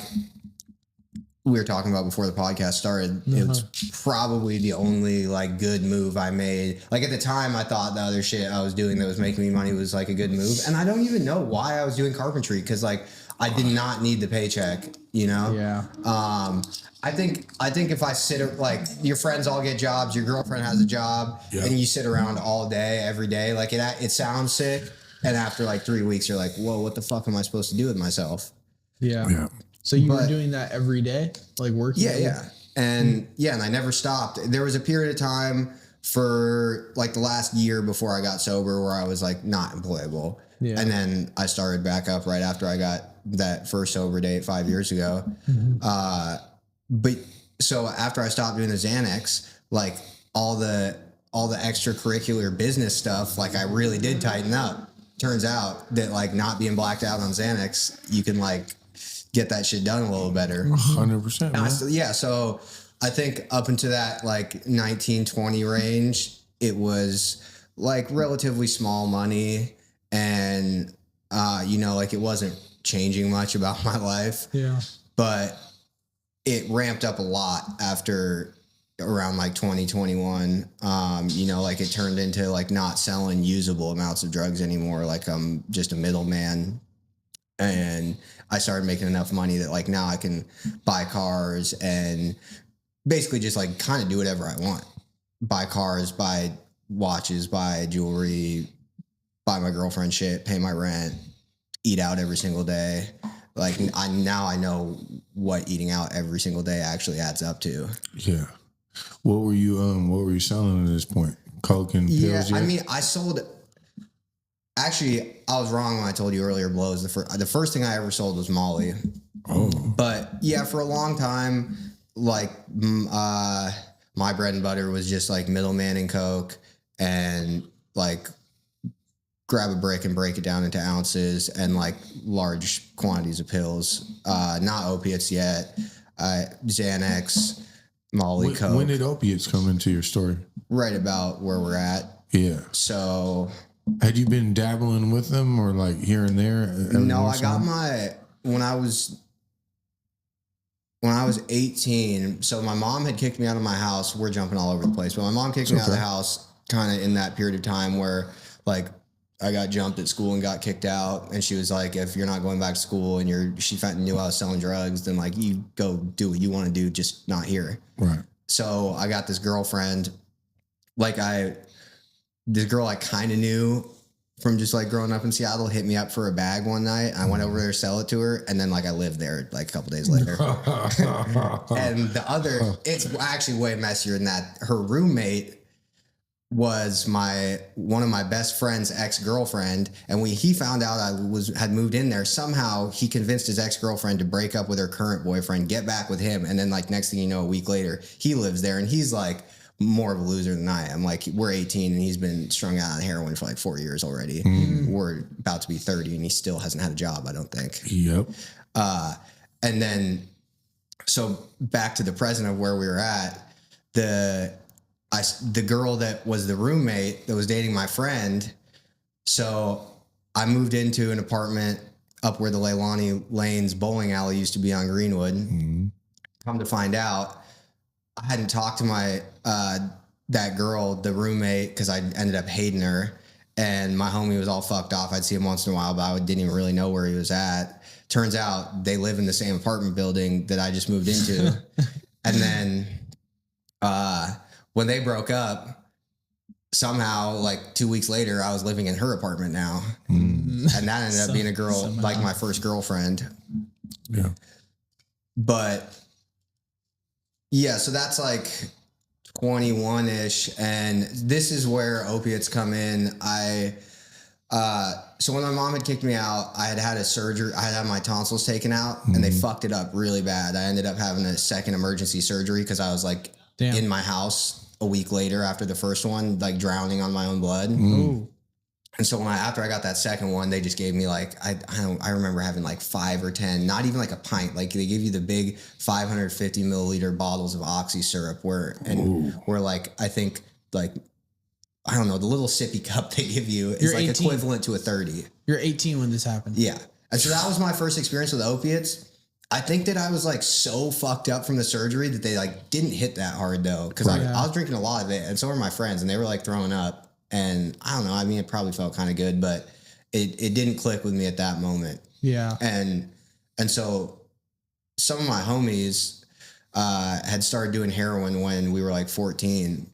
we were talking about before the podcast started, it was probably the only like good move I made. Like at the time I thought the other shit I was doing that was making me money was like a good move. And I don't even know why I was doing carpentry. Cause like I did not need the paycheck, you know? Yeah. I think if I sit like your friends all get jobs, your girlfriend has a job and you sit around all day, every day, like it sounds sick. And after like 3 weeks, you're like, whoa, what the fuck am I supposed to do with myself? Yeah. So you were doing that every day, like working? Yeah. And and I never stopped. There was a period of time for like the last year before I got sober where I was like not employable. Yeah. And then I started back up right after I got that first sober date 5 years ago. But so after I stopped doing the Xanax, like all the extracurricular business stuff, like I really did tighten up. Turns out that like not being blacked out on Xanax, you can like get that shit done a little better. 100%. So I think up into that like 19, 20 range, it was like relatively small money and, like it wasn't changing much about my life. Yeah. But it ramped up a lot after around like 2021. Like it turned into like not selling usable amounts of drugs anymore. Like I'm just a middleman. And I started making enough money that like now I can buy cars and basically just like kind of do whatever I want. Buy cars, buy watches, buy jewelry, buy my girlfriend shit, pay my rent, eat out every single day. Like I know what eating out every single day actually adds up to. Yeah. What were you selling at this point? Coke and pills? Yeah, I mean, I sold. Actually, I was wrong when I told you earlier. Blows. The first thing I ever sold was Molly. Oh. But yeah, for a long time, like my bread and butter was just like middleman and coke, and like grab a brick and break it down into ounces and like large quantities of pills. Not opiates yet. Xanax, Molly, coke. When did opiates come into your story? Right about where we're at. Yeah. So. Had you been dabbling with them or like here and there? No, I got when I was 18. So my mom had kicked me out of my house. We're jumping all over the place, but my mom kicked me out of the house kind of in that period of time where like I got jumped at school and got kicked out. And she was like, if you're not going back to school and she knew I was selling drugs, then like you go do what you want to do, just not here. Right. So I got this girlfriend, this girl I kind of knew from just like growing up in Seattle hit me up for a bag one night. I went over there to sell it to her. And then like I lived there like a couple days later. And it's actually way messier than that. Her roommate was one of my best friend's ex-girlfriend. And he found out I had moved in there. Somehow he convinced his ex-girlfriend to break up with her current boyfriend, get back with him. And then like next thing you know, a week later, he lives there and he's like more of a loser than I am. Like we're 18 and he's been strung out on heroin for like 4 years already. We're about to be 30 and he still hasn't had a job, I don't think. Yep. And then, so back to the present of where we were at, the girl that was the roommate that was dating my friend. So I moved into an apartment up where the Leilani Lanes bowling alley used to be on Greenwood. Come to find out, I hadn't talked to that girl, the roommate, because I ended up hating her. And my homie was all fucked off. I'd see him once in a while, but I didn't even really know where he was at. Turns out they live in the same apartment building that I just moved into. And then when they broke up, somehow like 2 weeks later, I was living in her apartment now. And that ended up being a girl, like my first girlfriend. Yeah. But yeah, so that's like 21-ish. And this is where opiates come in. So when my mom had kicked me out, I had a surgery. I had my tonsils taken out and they fucked it up really bad. I ended up having a second emergency surgery because I was like in my house a week later after the first one, like drowning on my own blood. And so after I got that second one, they just gave me like, I remember having like 5 or 10, not even like a pint. Like they give you the big 550 milliliter bottles of oxy syrup where like, I think like, I don't know, the little sippy cup they give you is like 18. Equivalent to a 30. You're 18 when this happened. Yeah. And so that was my first experience with opiates. I think that I was like so fucked up from the surgery that they like didn't hit that hard though. Cause I was drinking a lot of it and so were my friends and they were like throwing up and I don't know. I mean, it probably felt kind of good, but it didn't click with me at that moment. Yeah. And so some of my homies had started doing heroin when we were like 14.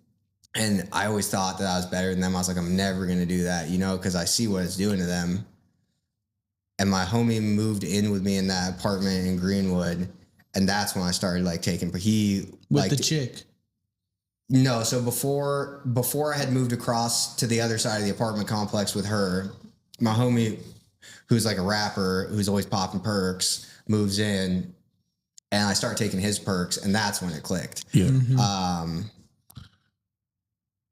And I always thought that I was better than them. I was like, I'm never going to do that, you know, because I see what it's doing to them. And my homie moved in with me in that apartment in Greenwood. And that's when I started like taking, with the chick. No. So before I had moved across to the other side of the apartment complex with her, my homie, who's like a rapper, who's always popping perks, moves in and I start taking his perks. And that's when it clicked. Yeah. Mm-hmm.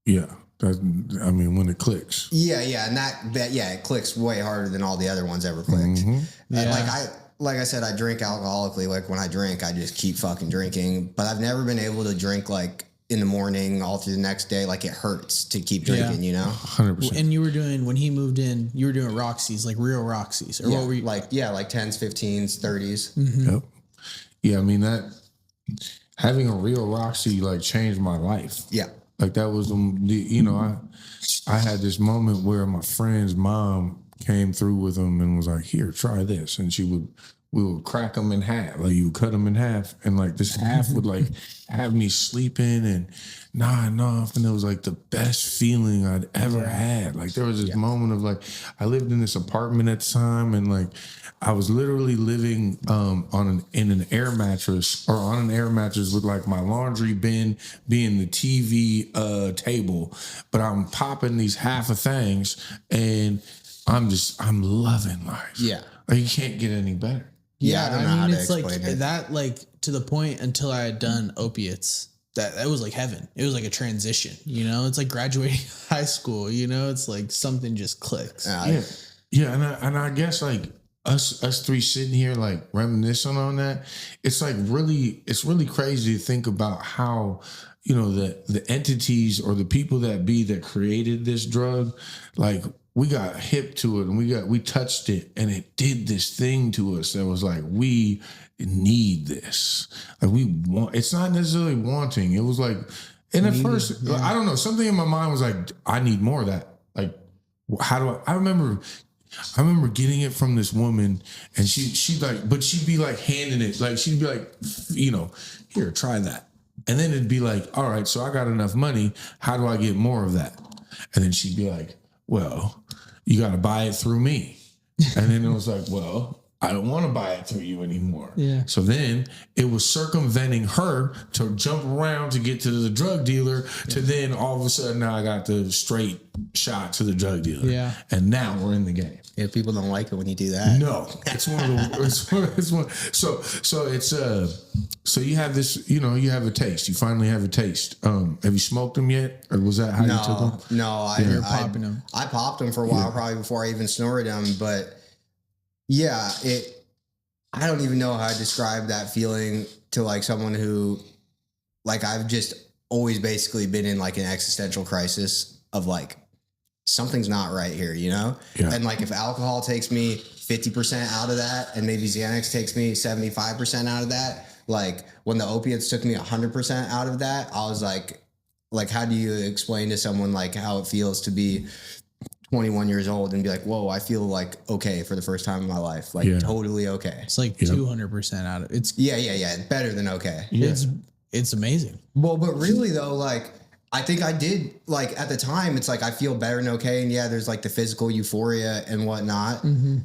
Yeah. I mean, when it clicks. Yeah, and that it clicks way harder than all the other ones ever clicked. Mm-hmm. Yeah. Like I said, I drink alcoholically. Like when I drink, I just keep fucking drinking. But I've never been able to drink like in the morning all through the next day. Like it hurts to keep drinking, you know? 100%. And you were doing, when he moved in, you were doing Roxy's, like real Roxy's. Or what were you? Like 10s, 15s, 30s. Mm-hmm. Yep. Yeah, I mean, that having a real Roxy like changed my life. Yeah. Like that was, you know, I had this moment where my friend's mom came through with them and was like, "Here, try this," and we would crack them in half, like you would cut them in half, and like this half would like have me sleeping and nodding off, and it was like the best feeling I'd ever had. Like there was this moment of like, I lived in this apartment at the time, and like I was literally living in an air mattress with like my laundry bin being the TV table, but I'm popping these half of things and I'm loving life. Yeah. Like you can't get any better. Yeah, I don't know how to it's like explain it. that, like to the point until I had done opiates, that was like heaven. It was like a transition, you know. It's like graduating high school, you know. It's like something just clicks. And I guess like us three sitting here like reminiscing on that, it's really crazy to think about how, you know, the entities or the people that created this drug, like we got hip to it and we touched it and it did this thing to us that was like, we need this. Like we want, it's not necessarily wanting. It was like, and at first, I don't know, something in my mind was like, I need more of that. Like, how do I remember getting it from this woman and she'd like, but she'd be like handing it, like she'd be like, you know, here, try that. And then it'd be like, all right, so I got enough money. How do I get more of that? And then she'd be like, well, you got to buy it through me. And then it was like, well, I don't want to buy it through you anymore. Yeah. So then it was circumventing her to jump around to get to the drug dealer to then all of a sudden now I got the straight shot to the drug dealer. Yeah. And now we're in the game. Yeah, people don't like it when you do that. No, it's one of the, it's one. So it's so you have this, you know, you have a taste. You finally have a taste. Have you smoked them yet, or was that how you took them? No, I popped them for a while, probably before I even snorted them. But yeah, I don't even know how to describe that feeling to like someone who, like, I've just always basically been in like an existential crisis of like, something's not right here, you know? Yeah. And like if alcohol takes me 50% out of that and maybe Xanax takes me 75% out of that, like when the opiates took me 100% out of that, I was like, how do you explain to someone like how it feels to be 21 years old and be like, whoa, I feel like okay for the first time in my life. Like totally okay. It's like 200% out of it. Yeah. Better than okay. Yeah. It's amazing. Well, but really though, like, I think I did, like, at the time, it's like I feel better and okay. And yeah, there's like the physical euphoria and whatnot. Mm-hmm.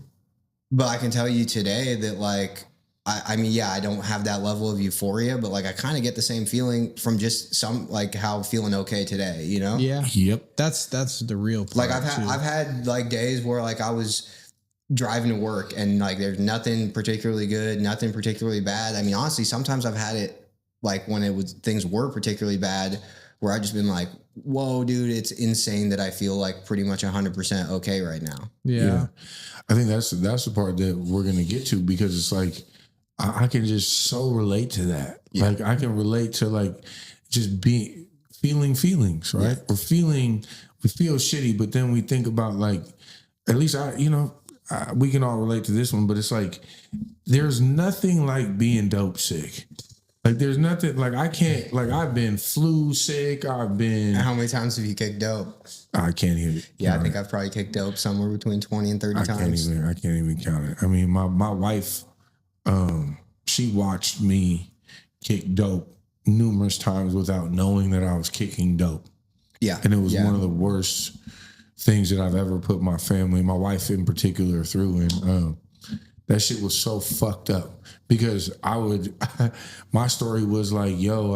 But I can tell you today that, like, I mean, yeah, I don't have that level of euphoria, but like I kind of get the same feeling from just some, like, how feeling okay today, you know? Yeah. Yep. That's the real part. Like I've had like days where like I was driving to work and like there's nothing particularly good, nothing particularly bad. I mean, honestly, sometimes I've had it like when things were particularly bad, where I just been like, whoa, dude, it's insane that I feel like pretty much 100% okay right now. Yeah. I think that's the part that we're going to get to, because it's like, I can just so relate to that. Yeah. Like I can relate to like just feeling feelings, right? Yeah. We feel shitty, but then we think about like, at least we can all relate to this one, but it's like there's nothing like being dope sick. Like there's nothing like I can't like I've been flu sick. I've been. How many times have you kicked dope? I can't even. Yeah, I think I've probably kicked dope somewhere between 20 and 30 times. I can't even count it. I mean, my wife, she watched me kick dope numerous times without knowing that I was kicking dope. Yeah, and it was one of the worst things that I've ever put my family, my wife in particular, through. And that shit was so fucked up because my story was like, yo,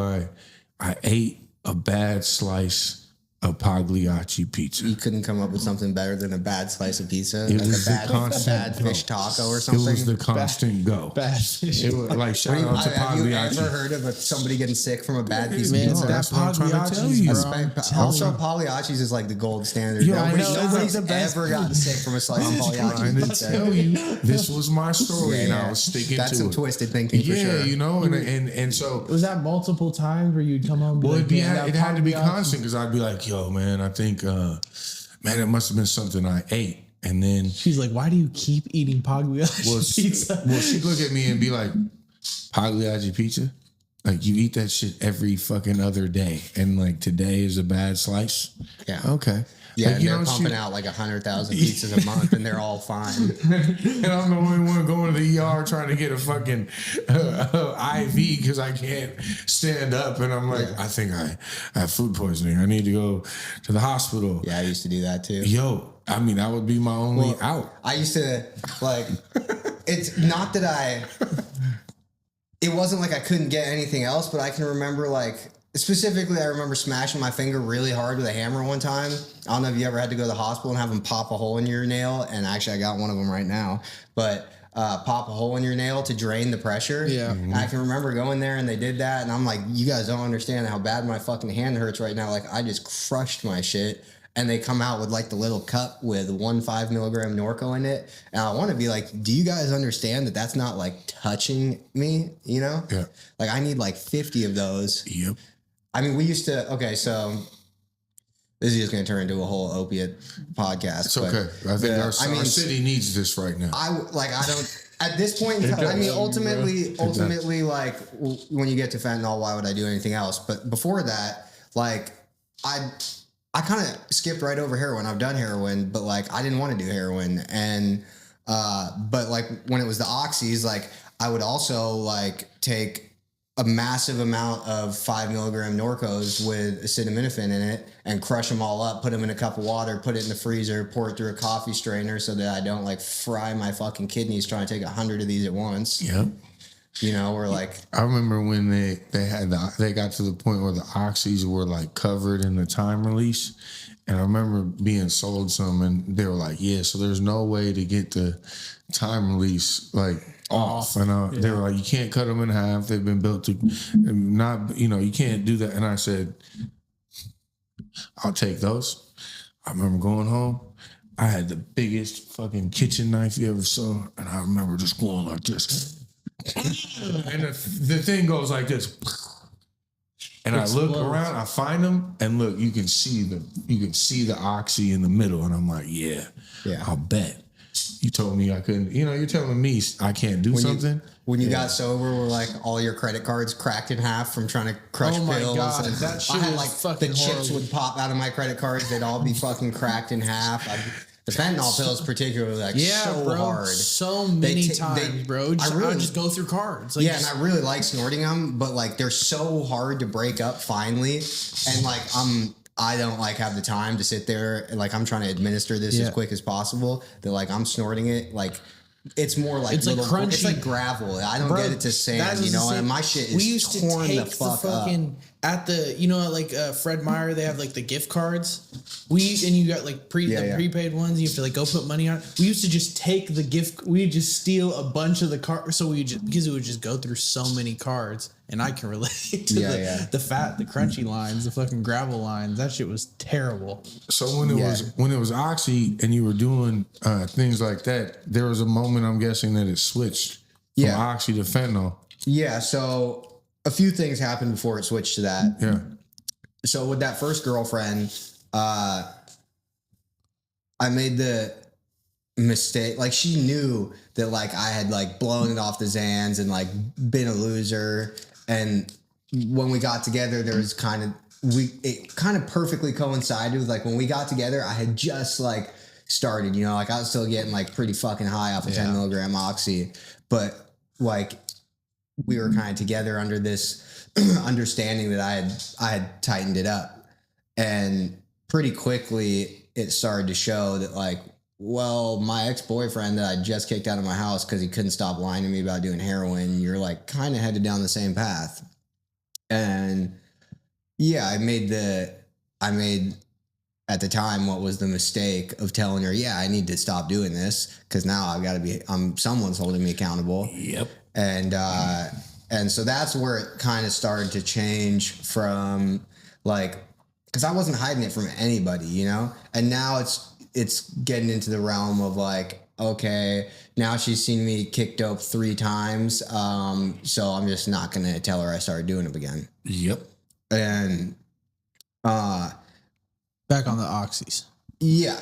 I ate a bad slice of Pagliacci pizza. You couldn't come up with something better than a bad slice of pizza? It like was a bad fish taco or something? It was the constant go. Bad fish. It was like, shout out to Have you Pagliacci. ever heard of somebody getting sick from a bad piece of Man, pizza? That's what I'm trying to tell you. Also, Pagliacci's is like the gold standard. Yo, I know, Nobody's the best ever gotten sick from a slice of I'm trying Pagliacci to pizza. tell you, this was my story, and I was sticking to it. That's some twisted thinking for sure. Yeah, you know, and so Was that multiple times where you'd come home? And be well, like, "Man, it that had to be Pagliacci-" constant because I'd be like, yo, man, I think, man, it must have been something I ate. And then She's like, "Why do you keep eating Pagliacci pizza?" well, she'd look at me and be like, Pagliacci pizza? Like, you eat that shit every fucking other day. And like, today is a bad slice? Yeah. Okay. Yeah, like, and they're pumping out like 100,000 pizzas a month, and they're all fine. And I'm the only one going to the ER trying to get a fucking IV because I can't stand up. And I'm like, I think I have food poisoning. I need to go to the hospital. Yeah, I used to do that too. Yo, I mean, that would be my only out. I used to, like, it's not that it wasn't like I couldn't get anything else, but I can remember, like, specifically, I remember smashing my finger really hard with a hammer one time. I don't know if you ever had to go to the hospital and have them pop a hole in your nail. And actually, I got one of them right now. But pop a hole in your nail to drain the pressure. Yeah. And I can remember going there and they did that. And I'm like, you guys don't understand how bad my fucking hand hurts right now. Like, I just crushed my shit. And they come out with like the little cup with 1 5 milligram Norco in it. And I want to be like, do you guys understand that that's not like touching me? You know? Yeah. Like, I need like 50 of those. Yep. I mean, we used to, okay, so this is just going to turn into a whole opiate podcast. It's okay. I think our city needs this right now. I don't, at this point in time, I mean, ultimately, like, when you get to fentanyl, why would I do anything else? But before that, like, I kind of skipped right over heroin. I've done heroin, but like, I didn't want to do heroin. And, but like, when it was the oxys, like, I would also like take a massive amount of 5 milligram Norcos with acetaminophen in it and crush them all up, put them in a cup of water, put it in the freezer, pour it through a coffee strainer so that I don't like fry my fucking kidneys trying to take 100 of these at once. Yep. You know, we're like, I remember when they got to the point where the oxys were like covered in the time release. And I remember being sold some and they were like, yeah, so there's no way to get the time release like off. And they were like, you can't cut them in half. They've been built to not, you can't do that. And I said, I'll take those. I remember going home. I had the biggest fucking kitchen knife you ever saw. And I remember just going like this. And the thing goes like this. And I look around, I find them, and look, you can see the oxy in the middle, and I'm like, yeah. I'll bet. You told me I couldn't. You're telling me I can't do something. When you got sober, were like all your credit cards cracked in half from trying to crush pills. Oh my God, and that shit I had was like fucking the chips horrible. would pop out of my credit cards. They'd all be fucking cracked in half. The fentanyl pills, particularly, like so hard. So many times, bro. I just go through cards. Like, and I really like snorting them, but like they're so hard to break up finally, and like I don't like have the time to sit there and like I'm trying to administer this as quick as possible. That like I'm snorting it like. It's more like it's like crunchy. It's like gravel. I don't get it to sand, and my shit is we used to torn take the fuck up. At the, like Fred Meyer, they have like the gift cards. And you got like prepaid ones. You have to like go put money on. We used to just take the gift. We just steal a bunch of the cards. So because it would just go through so many cards. And I can relate to the crunchy lines, the fucking gravel lines. That shit was terrible. So when it was oxy and you were doing things like that, there was a moment I'm guessing that it switched from oxy to fentanyl. Yeah. So a few things happened before it switched to that. Yeah. So with that first girlfriend, I made the mistake. Like she knew that like I had like blown it off the Xans and like been a loser. And when we got together, there was it kind of perfectly coincided with like when we got together, I had just like started, you know, like I was still getting like pretty fucking high off of 10 milligram oxy, but like we were kind of together under this understanding that I had tightened it up, and pretty quickly it started to show that like, well, my ex-boyfriend that I just kicked out of my house because he couldn't stop lying to me about doing heroin, you're like kind of headed down the same path. And yeah, I made at the time what was the mistake of telling her, yeah, I need to stop doing this because now I've got to be, someone's holding me accountable. Yep. And so that's where it kind of started to change from like, because I wasn't hiding it from anybody, you know? And now it's getting into the realm of like, okay, now she's seen me kick dope 3 times. So I'm just not going to tell her I started doing it again. Yep. And back on the oxys. Yeah.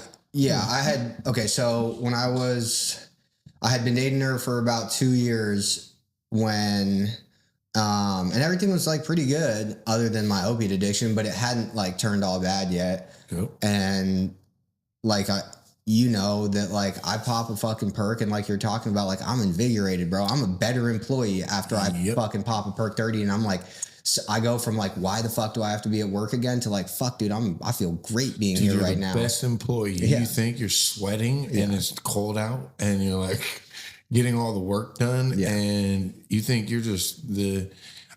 So when I had been dating her for about 2 years when, and everything was like pretty good other than my opiate addiction, but it hadn't like turned all bad yet. Yep. And like, you know that like I pop a fucking perk and like you're talking about, like I'm invigorated, bro. I'm a better employee after I fucking pop a perk 30, and I'm like, so I go from like, why the fuck do I have to be at work again to like, fuck, dude, I feel great being here right now. Best employee. Yeah. You think you're sweating and it's cold out and you're like getting all the work done and you think you're just I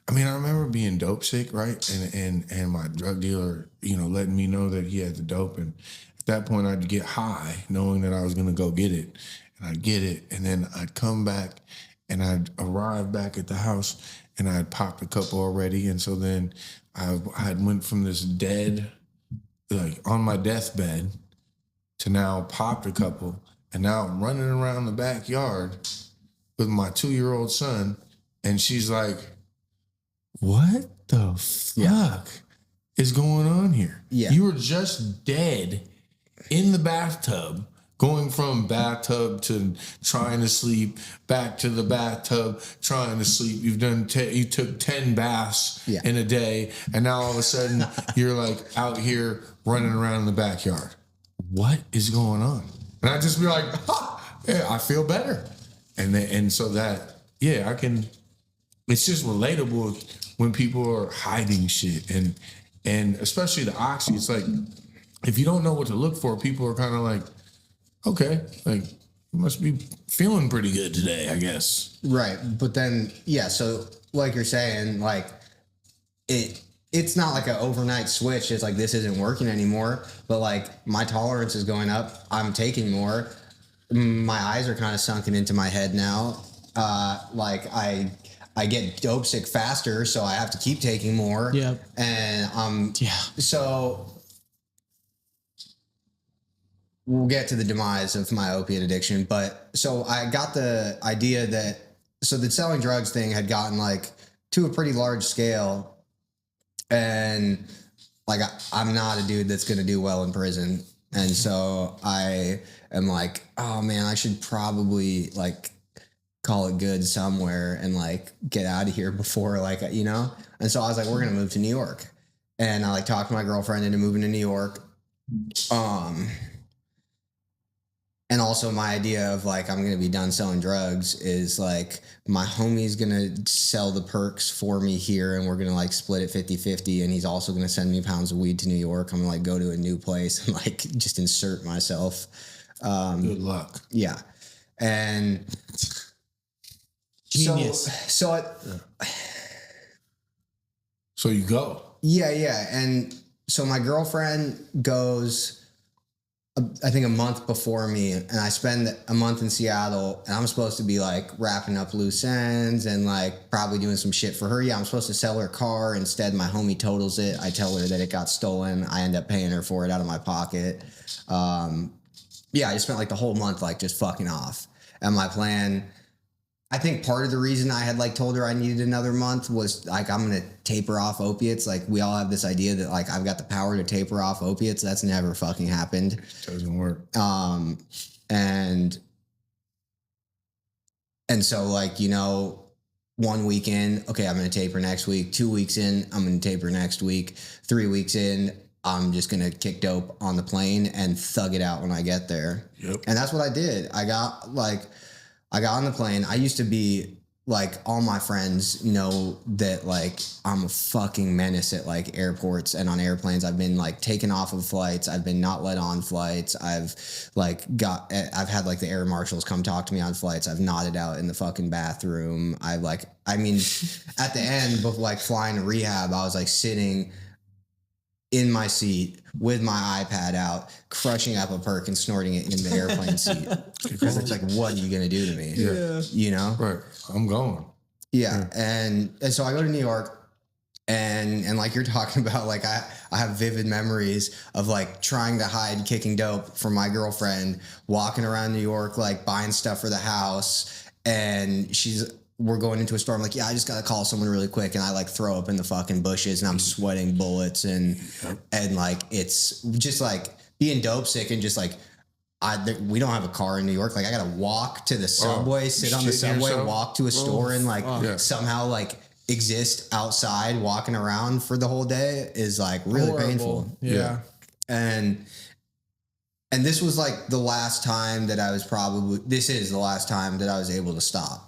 remember being dope sick, right? And my drug dealer, you know, letting me know that he had the dope, and at that point I'd get high knowing that I was going to go get it, and I'd get it, and then I'd come back and I'd arrive back at the house and I'd popped a couple already. And so then I went from this dead, like on my deathbed, to now popped a couple. And now I'm running around the backyard with my 2-year-old son. And she's like, what the fuck is going on here? Yeah. You were just dead in the bathtub, going from bathtub to trying to sleep, back to the bathtub, trying to sleep. You took 10 baths in a day, and now all of a sudden you're like out here running around in the backyard. What is going on? And I just be like, I feel better. And so that, I can, it's just relatable when people are hiding shit. And especially the oxy, it's like, if you don't know what to look for, people are kind of like, okay, like you must be feeling pretty good today, I guess. Right. But then, so like you're saying, like it's not like an overnight switch. It's like, this isn't working anymore, but like my tolerance is going up. I'm taking more. My eyes are kind of sunken into my head now. Like I get dope sick faster, so I have to keep taking more. Yeah. And so we'll get to the demise of my opiate addiction, but so I got the idea that the selling drugs thing had gotten like to a pretty large scale, and like I'm not a dude that's going to do well in prison, and so I am like, oh man, I should probably like call it good somewhere and like get out of here before, like, you know. And so I was like, we're going to move to New York, and I like talked my girlfriend into moving to New York. And also my idea of like, I'm going to be done selling drugs is like, my homie's going to sell the perks for me here, and we're going to like split it 50-50. And he's also going to send me pounds of weed to New York. I'm going to like go to a new place and like just insert myself. Good luck. Yeah. And genius. So you go. Yeah. And so my girlfriend goes, I think a month before me, and I spend a month in Seattle, and I'm supposed to be like wrapping up loose ends and like probably doing some shit for her. Yeah, I'm supposed to sell her car. Instead, my homie totals it. I tell her that it got stolen. I end up paying her for it out of my pocket. I just spent like the whole month like just fucking off. And my plan, I think part of the reason I had like told her I needed another month was like, I'm going to taper off opiates. Like we all have this idea that like I've got the power to taper off opiates. That's never fucking happened. It doesn't work. And so like, you know, 1 week in, okay, I'm going to taper next week. 2 weeks in, I'm going to taper next week. 3 weeks in, I'm just going to kick dope on the plane and thug it out when I get there. Yep. And that's what I did. I got on the plane. I used to be like, all my friends know that like I'm a fucking menace at like airports and on airplanes. I've been like taken off of flights. I've been not let on flights. I've had like the air marshals come talk to me on flights. I've nodded out in the fucking bathroom. At the end of like flying to rehab, I was like sitting in my seat with my iPad out, crushing up a perk and snorting it in the airplane seat. Because it's like, what are you going to do to me? Yeah. You know? Right. I'm going. Yeah. And so I go to New York and like you're talking about, like I have vivid memories of like trying to hide kicking dope from my girlfriend, walking around New York, like buying stuff for the house. And we're going into a store. I'm like, yeah, I just got to call someone really quick. And I like throw up in the fucking bushes and I'm sweating bullets. And like, it's just like being dope sick and just like, we don't have a car in New York. Like I got to walk to the subway, sit on the subway, walk to a store and like somehow like exist outside walking around for the whole day is like really painful. Yeah. And this was like the last time that this is the last time that I was able to stop.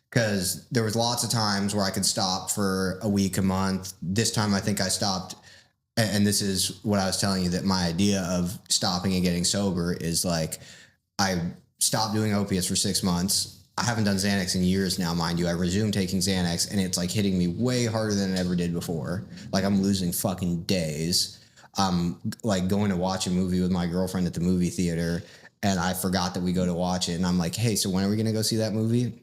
Because there was lots of times where I could stop for a week, a month. This time I think I stopped, and this is what I was telling you, that my idea of stopping and getting sober is like, I stopped doing opiates for 6 months. I haven't done Xanax in years now, mind you. I resumed taking Xanax, and it's like hitting me way harder than it ever did before. Like I'm losing fucking days. Like going to watch a movie with my girlfriend at the movie theater, and I forgot that we go to watch it, and I'm like, hey, so when are we going to go see that movie?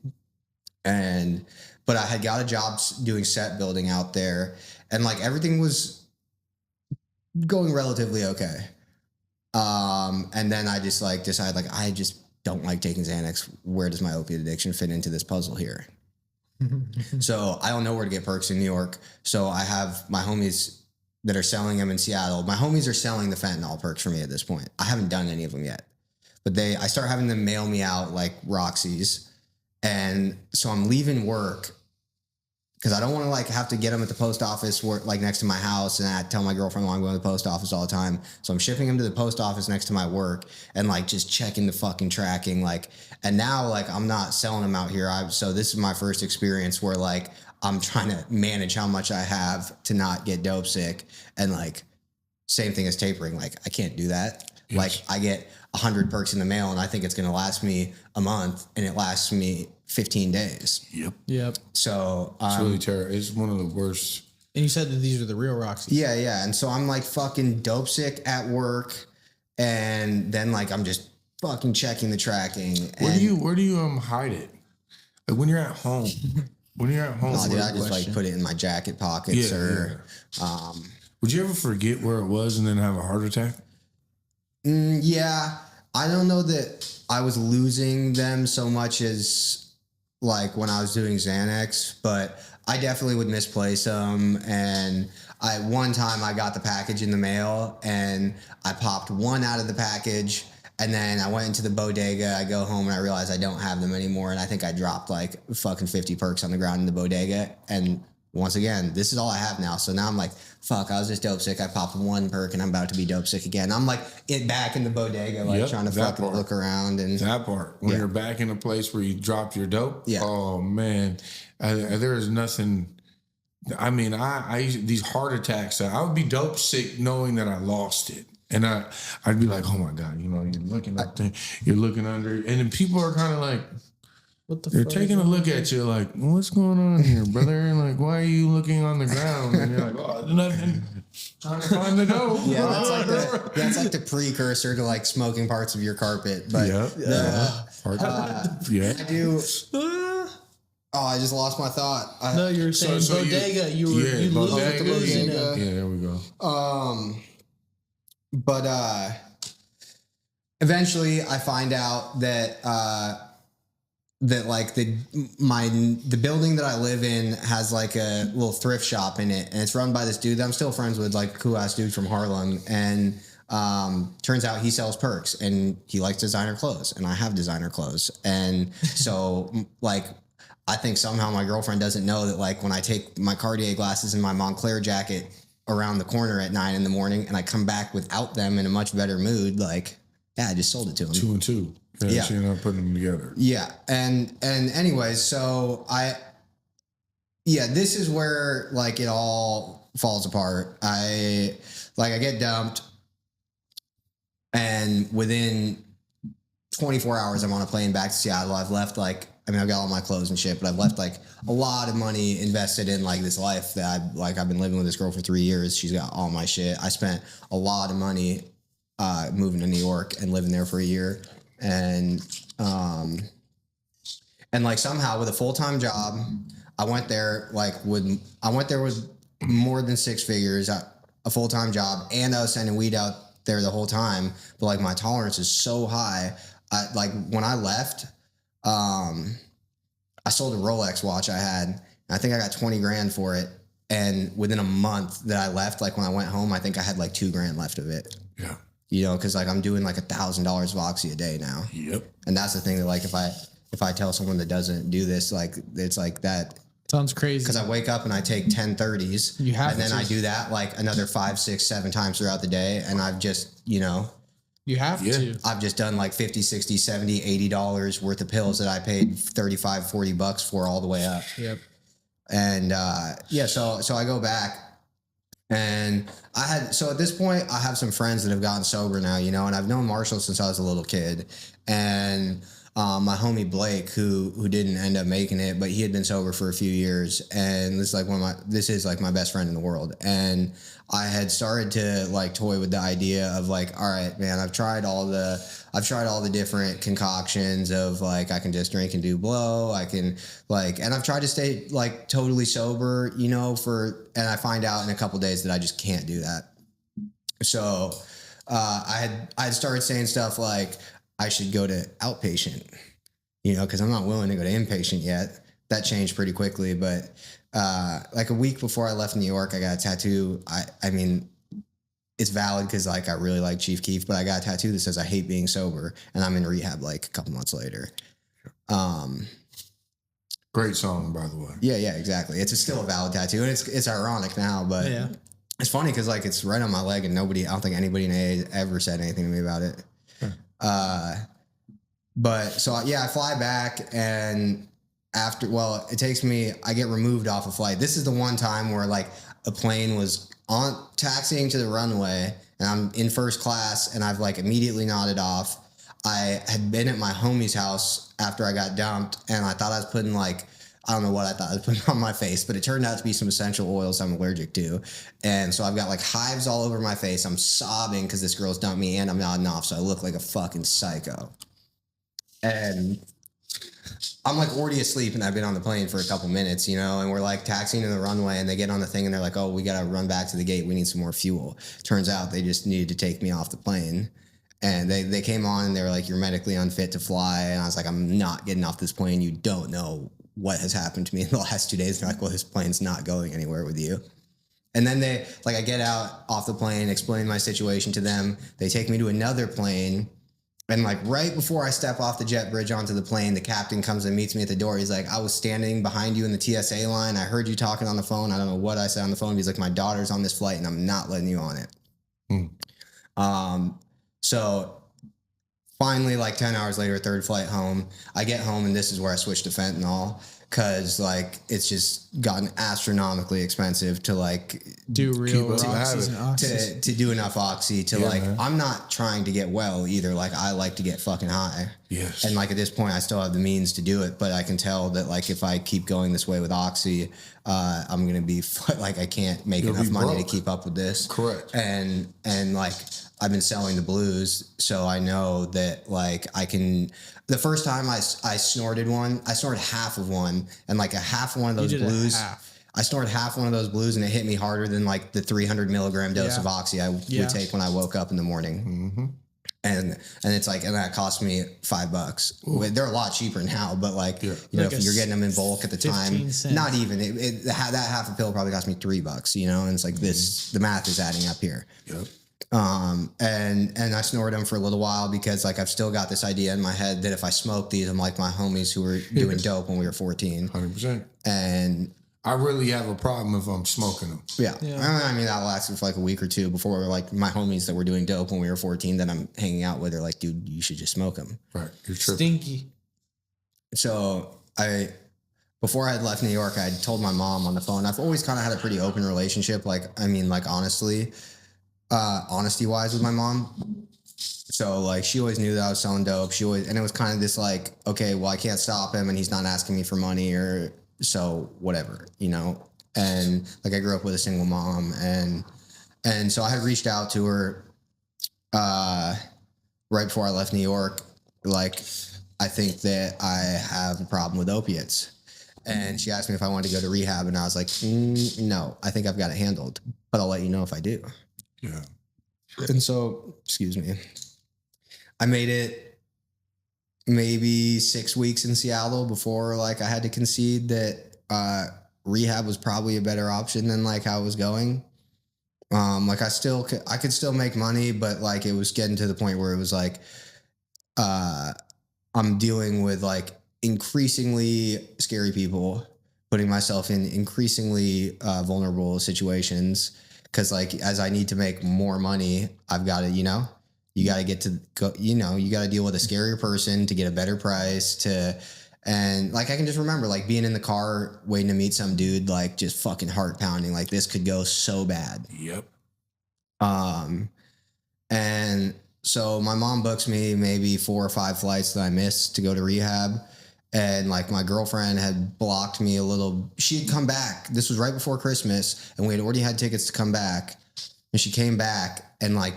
But I had got a job doing set building out there, and like everything was going relatively okay. And then I just like decided like, I just don't like taking Xanax. Where does my opiate addiction fit into this puzzle here? So I don't know where to get perks in New York. So I have my homies that are selling them in Seattle. My homies are selling the fentanyl perks for me at this point. I haven't done any of them yet, but I start having them mail me out like Roxy's. And so I'm leaving work because I don't want to like have to get them at the post office like next to my house. And I tell my girlfriend, well, I'm going to the post office all the time. So I'm shipping them to the post office next to my work and like just checking the fucking tracking. Like, and now like I'm not selling them out here. So this is my first experience where like I'm trying to manage how much I have to not get dope sick. And like same thing as tapering. Like I can't do that. Yes. Like I get 100 perks in the mail and I think it's going to last me a month and it lasts me 15 days. Yep. So it's really terrible. It's one of the worst. And you said that these are the real Roxys. Yeah. And so I'm like fucking dope sick at work, and then like I'm just fucking checking the tracking. Where do you hide it? Like when you're at home. When you're at home, no, dude, I just like put it in my jacket pockets Would you ever forget where it was and then have a heart attack? Yeah, I don't know that I was losing them so much as like when I was doing Xanax, but I definitely would misplace them. And one time I got the package in the mail and I popped one out of the package, and then I went into the bodega. I go home and I realized I don't have them anymore. And I think I dropped like fucking 50 perks on the ground in the bodega. And once again, this is all I have now. So now I'm like, fuck, I was just dope sick. I popped one perk and I'm about to be dope sick again. I'm like back in the bodega, like trying to fucking look around. And that part, when you're back in a place where you dropped your dope. Yeah. Oh man, there is nothing. I mean, I used these heart attacks. I would be dope sick knowing that I lost it. And I'd be like, oh my God, you know, you're looking up there, you're looking under, and then people are kind of like, they're taking a look at you like, what's going on here, brother? And like, why are you looking on the ground? And you're like, oh, nothing. Trying to find the dope. Yeah, that's like the precursor to like smoking parts of your carpet. But I do. Oh, I just lost my thought. No, you were saying bodega. You losing it. Yeah, there we go. But eventually I find out that like the building that I live in has like a little thrift shop in it, and it's run by this dude that I'm still friends with, like a cool ass dude from Harlem. And turns out he sells perks and he likes designer clothes, and I have designer clothes. And so like, I think somehow my girlfriend doesn't know that like when I take my Cartier glasses and my Montclair jacket around the corner at 9 a.m. and I come back without them in a much better mood, like, yeah, I just sold it to him. 2 and 2. Yeah. She ended up putting them together. Yeah. And anyways, so this is where like it all falls apart. I get dumped, and within 24 hours, I'm on a plane back to Seattle. I've left I've got all my clothes and shit, but I've left like a lot of money invested in like this life that I've been living with this girl for 3 years. She's got all my shit. I spent a lot of money moving to New York and living there for a year. And like somehow with a full-time job, I went there with more than 6 figures, a full-time job, and I was sending weed out there the whole time. But like my tolerance is so high. Like when I left, I sold a Rolex watch I had, and I think I got 20 grand for it. And within a month that I left, like when I went home, I think I had like 2 grand left of it. Yeah. You know, cause like I'm doing like $1,000 of Oxy a day now. Yep. And that's the thing that like, if I tell someone that doesn't do this, like, it's like that. Sounds crazy. Cause I wake up and I take 10 30s. And then I do that like another 5, 6, 7 times throughout the day. And I've just, you know, you have to. I've just done like 50, 60, 70, $80 worth of pills that I paid 35, 40 bucks for all the way up. Yep. And so I go back, and so at this point I have some friends that have gotten sober now, you know, and I've known Marshall since I was a little kid. And my homie Blake, who didn't end up making it, but he had been sober for a few years, and this is like my best friend in the world. And I had started to like toy with the idea of like, all right, man, I've tried all the different concoctions of like, I can just drink and do blow. I can like, and I've tried to stay like totally sober, you know, and I find out in a couple days that I just can't do that. So I had started saying stuff like I should go to outpatient, you know, because I'm not willing to go to inpatient yet. That changed pretty quickly, but like a week before I left New York, I got a tattoo. I mean, it's valid because like I really like Chief Keef, but I got a tattoo that says I hate being sober, and I'm in rehab like a couple months later. Great song, by the way. Yeah, exactly. It's still a valid tattoo, and it's ironic now, but yeah. It's funny because like it's right on my leg, and I don't think anybody in AA ever said anything to me about it. But so yeah, I fly back, and I get removed off a flight. This is the one time where like a plane was taxiing to the runway, and I'm in first class, and I've like immediately nodded off. I had been at my homie's house after I got dumped, and I thought I was putting like, I don't know what I thought I was putting on my face, but it turned out to be some essential oils I'm allergic to. And so I've got like hives all over my face. I'm sobbing because this girl's dumped me, and I'm nodding off, so I look like a fucking psycho. And I'm like already asleep, and I've been on the plane for a couple minutes, you know, and we're like taxiing to the runway, and they get on the thing, and they're like, oh, we got to run back to the gate. We need some more fuel. Turns out they just needed to take me off the plane. And they came on, and they were like, you're medically unfit to fly. And I was like, I'm not getting off this plane. You don't know what has happened to me in the last 2 days. They're like, well, this plane's not going anywhere with you. And then I get out off the plane, explain my situation to them. They take me to another plane. And like right before I step off the jet bridge onto the plane, the captain comes and meets me at the door. He's like, I was standing behind you in the TSA line. I heard you talking on the phone. I don't know what I said on the phone. He's like, my daughter's on this flight, and I'm not letting you on it. So finally, like 10 hours later, third flight home, I get home, and this is where I switched to fentanyl, because like it's just gotten astronomically expensive to like do real oxys and oxys. To do enough oxy to man. I'm not trying to get well either. Like I like to get fucking high. Yes. And like at this point I still have the means to do it, but I can tell that like if I keep going this way with oxy, I'm going to be like, I can't make enough money to keep up with this. Correct. And like I've been selling the blues, so I know that like I can. The first time I snorted one, I snorted half of one, and like a half of one of those blues. I snorted half one of those blues, and it hit me harder than like the 300 milligram dose of oxy I would take when I woke up in the morning. Mm-hmm. And it's like, and that cost me $5. Ooh. They're a lot cheaper now, but like, you know, if you're getting them in bulk at the time, not even that half a pill probably cost me $3, you know, and it's like the math is adding up here. Yep. And I snorted them for a little while because like I've still got this idea in my head that if I smoke these, I'm like my homies who were doing dope when we were 14. 100%. And I really have a problem if I'm smoking them. yeah. I mean, that lasted for like a week or two before like my homies that were doing dope when we were 14 that I'm hanging out with are like, dude, you should just smoke them. Right. You're tripping. Stinky. So before I had left New York, I told my mom on the phone. I've always kind of had a pretty open relationship. Like, I mean, like honestly, honesty wise with my mom. So like, she always knew that I was selling dope. And it was kind of this like, okay, well, I can't stop him and he's not asking me for money or so whatever, you know? And like, I grew up with a single mom and so I had reached out to her, right before I left New York. Like, I think that I have a problem with opiates. And she asked me if I wanted to go to rehab. And I was like, no, I think I've got it handled, but I'll let you know if I do. Yeah. And so, excuse me, I made it maybe 6 weeks in Seattle before like I had to concede that rehab was probably a better option than like how it was going. Like I could still make money, but like it was getting to the point where it was like I'm dealing with like increasingly scary people, putting myself in increasingly vulnerable situations. Cause like, as I need to make more money, I've got to, you got to get to go, you got to deal with a scarier person to get a better price and like, I can just remember like being in the car waiting to meet some dude, like just fucking heart pounding. Like this could go so bad. Yep. And so my mom books me maybe 4 or 5 flights that I missed to go to rehab. And like my girlfriend had blocked me a little. She'd come back. This was right before Christmas, and we had already had tickets to come back. And she came back, and like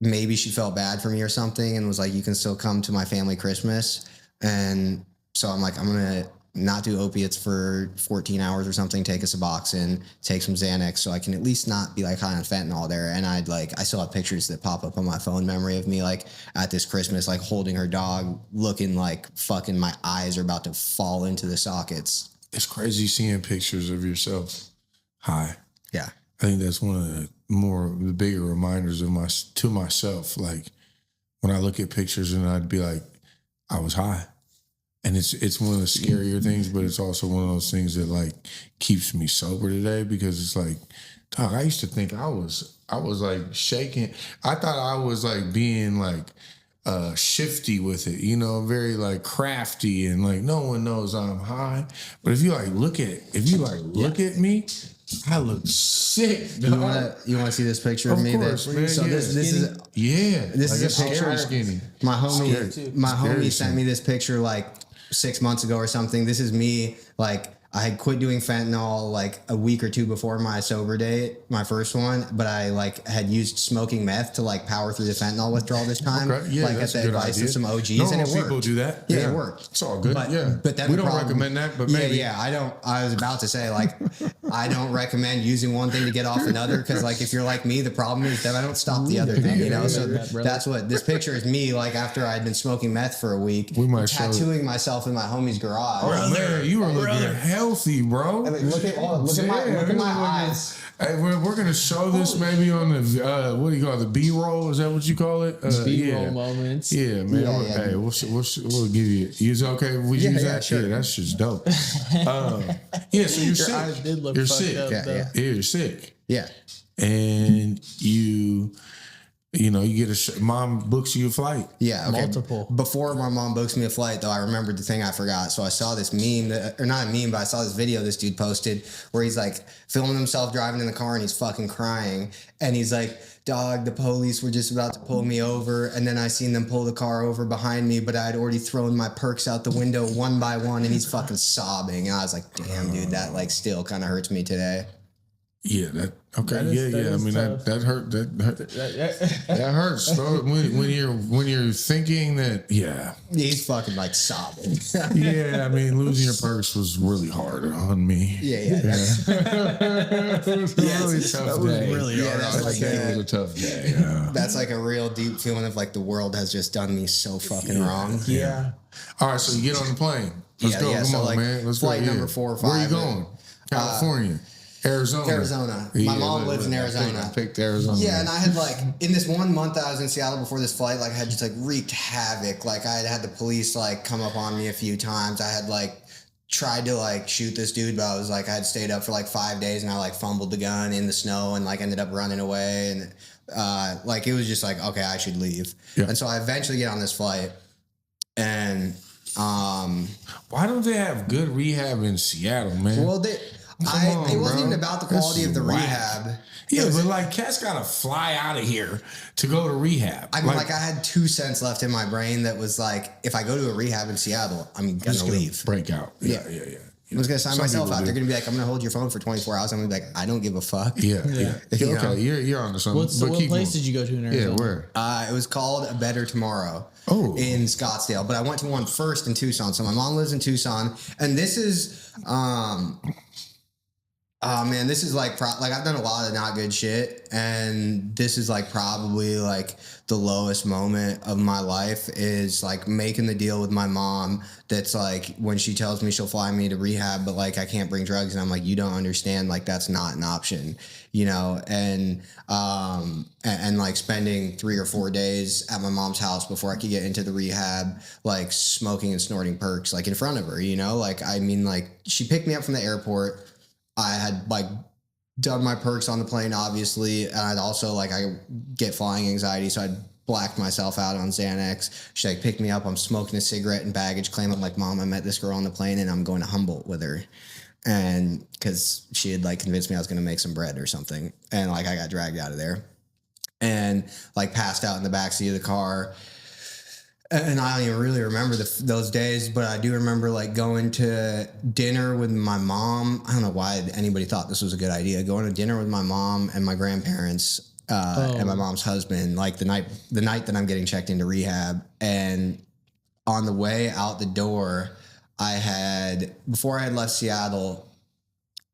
maybe she felt bad for me or something, and was like, "You can still come to my family Christmas." And so I'm like, I'm gonna not do opiates for 14 hours or something. Take a Suboxone, take some Xanax, so I can at least not be like high on fentanyl there. And I still have pictures that pop up on my phone memory of me like at this Christmas, like holding her dog, looking like fucking my eyes are about to fall into the sockets. It's crazy seeing pictures of yourself high. Yeah, I think that's one of the bigger reminders of to myself. Like when I look at pictures and I'd be like, I was high. And it's one of the scarier things, but it's also one of those things that like keeps me sober today because it's like, dog, I used to think I was like shaking. I thought I was like being like shifty with it, very like crafty and like no one knows I'm high. But if you like look at me, I look sick. You want to see this picture of me? Course, man, so this is a picture. Skinny. My homie sent me this picture like 6 months ago or something. This is me like I had quit doing fentanyl like a week or two before my sober date, my first one, but I like had used smoking meth to like power through the fentanyl withdrawal this time. Okay. Yeah, like at the advice of some OGs, and it worked. People do that. Yeah, it worked. It's all good. But then we don't recommend that. But maybe. Yeah, I was about to say like I don't recommend using one thing to get off another because like if you're like me, the problem is that I don't stop the other thing. So that's what this picture is me like after I'd been smoking meth for a week. We might tattooing myself in my homie's garage. Oh, man, you were looking healthy, bro. I mean, look at my eyes. Hey, we're gonna show this maybe on the what do you call it, the B-roll? Is that what you call it? B-roll moments. Yeah, man. Hey, we'll give you. Is it okay if we use that? Sure. Yeah, that's just dope. So you're sick. Eyes did look You're fucked sick. up, Yeah, you're sick. Yeah. And you get mom books you a flight. Yeah, okay. Multiple. Before my mom books me a flight, though, I remembered the thing I forgot. So I saw this meme, or not a meme, but I saw this video this dude posted where he's like filming himself driving in the car and he's fucking crying. And he's like, dog, the police were just about to pull me over. And then I seen them pull the car over behind me, but I had already thrown my perks out the window one by one and he's fucking sobbing. And I was like, damn, dude, that like still kind of hurts me today. Yeah, that I mean tough. that hurt. That hurts, bro. When you're thinking that, he's fucking like sobbing. Yeah, I mean losing your purse was really hard on me. Yeah. It was a really tough day. Really hard. It was a tough day. Yeah. That's like a real deep feeling of like the world has just done me so fucking wrong. Yeah. All right, so you get on the plane. Let's go. Come on, man. Let's flight go. number 4 or 5. Where are you going? California. Arizona. My mom lives in Arizona. I picked Arizona. Yeah, and I had like in this 1 month that I was in Seattle before this flight, like I had just like wreaked havoc. Like I had the police like come up on me a few times. I had like tried to like shoot this dude, but I was like I had stayed up for like 5 days and I like fumbled the gun in the snow and like ended up running away and like it was just like okay, I should leave. Yeah. And so I eventually get on this flight and why don't they have good rehab in Seattle, man? Well, it wasn't even about the quality of the rehab. Yeah, but like cats gotta fly out of here to go to rehab. I mean, like I had 2 cents left in my brain that was like, if I go to a rehab in Seattle, I'm gonna leave. Break out. Yeah. I was gonna sign myself out. They're gonna be like, I'm gonna hold your phone for 24 hours. I'm gonna be like, I don't give a fuck. Yeah. Okay, you're on to something. What place did you go to in Arizona? Yeah, where? It was called A Better Tomorrow. In Scottsdale, but I went to one first in Tucson. So my mom lives in Tucson, and this is, man, this is like I've done a lot of not good shit, and this is like probably like the lowest moment of my life is like making the deal with my mom. That's like when she tells me she'll fly me to rehab, but like I can't bring drugs, and I'm like, you don't understand, like that's not an option, you know. And like spending 3 or 4 days at my mom's house before I could get into the rehab, like smoking and snorting perks, like in front of her, you know. Like I mean, like she picked me up from the airport. I had like done my perks on the plane, obviously. And I'd also like, I get flying anxiety. So I'd blacked myself out on Xanax. She like picked me up. I'm smoking a cigarette in baggage claim. I'm like, Mom, I met this girl on the plane and I'm going to Humboldt with her. And cause she had like convinced me I was going to make some bread or something. And like, I got dragged out of there and like passed out in the backseat of the car. And I don't even really remember those days, but I do remember like going to dinner with my mom. I don't know why anybody thought this was a good idea. Going to dinner with my mom and my grandparents and my mom's husband, like the night that I'm getting checked into rehab. And on the way out the door, before I had left Seattle,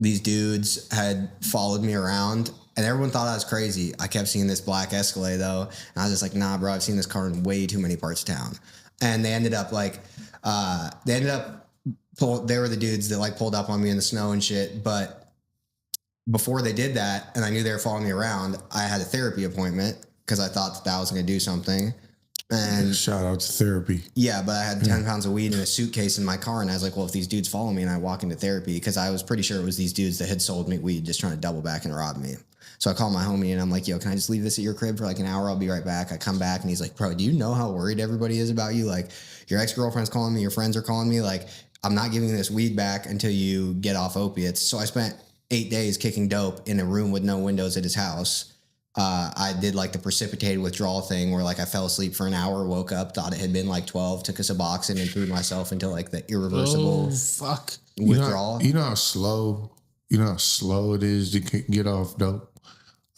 these dudes had followed me around. And everyone thought I was crazy. I kept seeing this black Escalade though. And I was just like, nah, bro, I've seen this car in way too many parts of town. And they ended up like, they were the dudes that like pulled up on me in the snow and shit. But before they did that, and I knew they were following me around, I had a therapy appointment because I thought that was going to do something. And shout out to therapy. Yeah, but I had 10 pounds of weed in a suitcase in my car. And I was like, well, if these dudes follow me and I walk into therapy, because I was pretty sure it was these dudes that had sold me weed just trying to double back and rob me. So I call my homie and I'm like, yo, can I just leave this at your crib for like an hour? I'll be right back. I come back and he's like, bro, do you know how worried everybody is about you? Like your ex-girlfriend's calling me, your friends are calling me. Like I'm not giving this weed back until you get off opiates. So I spent 8 days kicking dope in a room with no windows at his house. I did like the precipitated withdrawal thing where like I fell asleep for an hour, woke up, thought it had been like 12, took a Suboxone and threw myself into like the irreversible withdrawal. You know how slow it is to get off dope?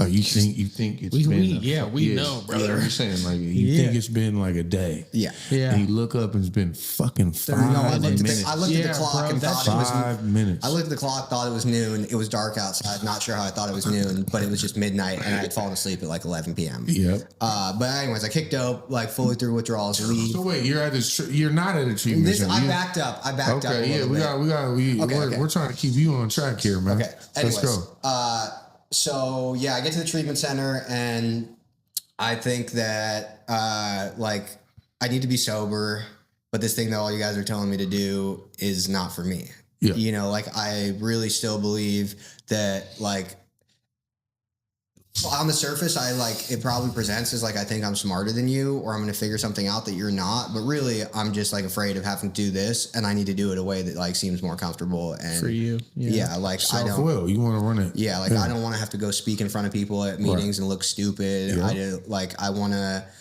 You think it's been we know, brother. You know what I'm saying? Like you think it's been like a day. Yeah. And you look up and it's been fucking 5 minutes. I looked at the clock and thought it was 5 minutes. I looked at the clock, thought it was noon. It was dark outside. Not sure how I thought it was noon, but it was just midnight and I had fallen asleep at like 11 p.m. Yep. But anyways, I kicked dope, like fully through withdrawals. So wait, you're not at a treatment center. I backed up. Okay, yeah, we're trying to keep you on track here, man. Okay. Anyways, let's go. So yeah, I get to the treatment center and I think that like I need to be sober, but this thing that all you guys are telling me to do is not for me. Yeah. You know, like I really still believe that like on the surface, I like it probably presents as like I think I'm smarter than you, or I'm going to figure something out that you're not. But really, I'm just like afraid of having to do this, and I need to do it a way that like seems more comfortable and for you. Yeah, like self-will. You want to run it. Yeah, like I don't want to have to go speak in front of people at meetings and look stupid. Yeah. I want to,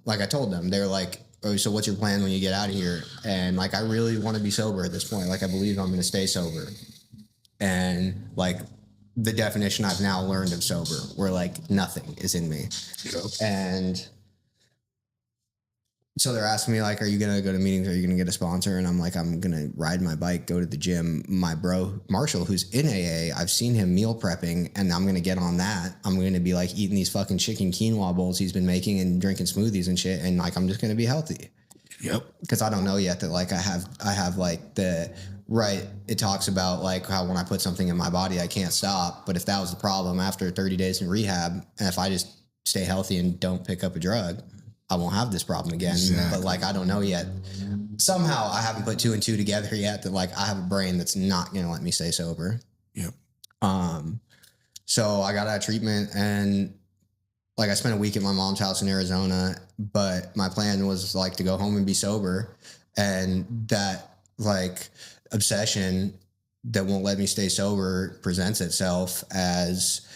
like I told them, they're like, oh, so what's your plan when you get out of here? And like I really want to be sober at this point. Like I believe I'm going to stay sober, and like. The definition I've now learned of sober, where like nothing is in me. Yep. And so they're asking me like, are you going to go to meetings? Are you going to get a sponsor? And I'm like, I'm going to ride my bike, go to the gym. My bro, Marshall, who's in AA, I've seen him meal prepping and I'm going to get on that. I'm going to be like eating these fucking chicken quinoa bowls he's been making and drinking smoothies and shit. And like, I'm just going to be healthy. Yep. Because I don't know yet that like I have like the right. It talks about like how when I put something in my body, I can't stop. But if that was the problem after 30 days in rehab, and if I just stay healthy and don't pick up a drug, I won't have this problem again. Exactly. But like I don't know yet. Somehow I haven't put 2 and 2 together yet that like I have a brain that's not gonna let me stay sober. Yep. So I got out of treatment and like I spent a week at my mom's house in Arizona, but my plan was like to go home and be sober. And that like obsession that won't let me stay sober presents itself as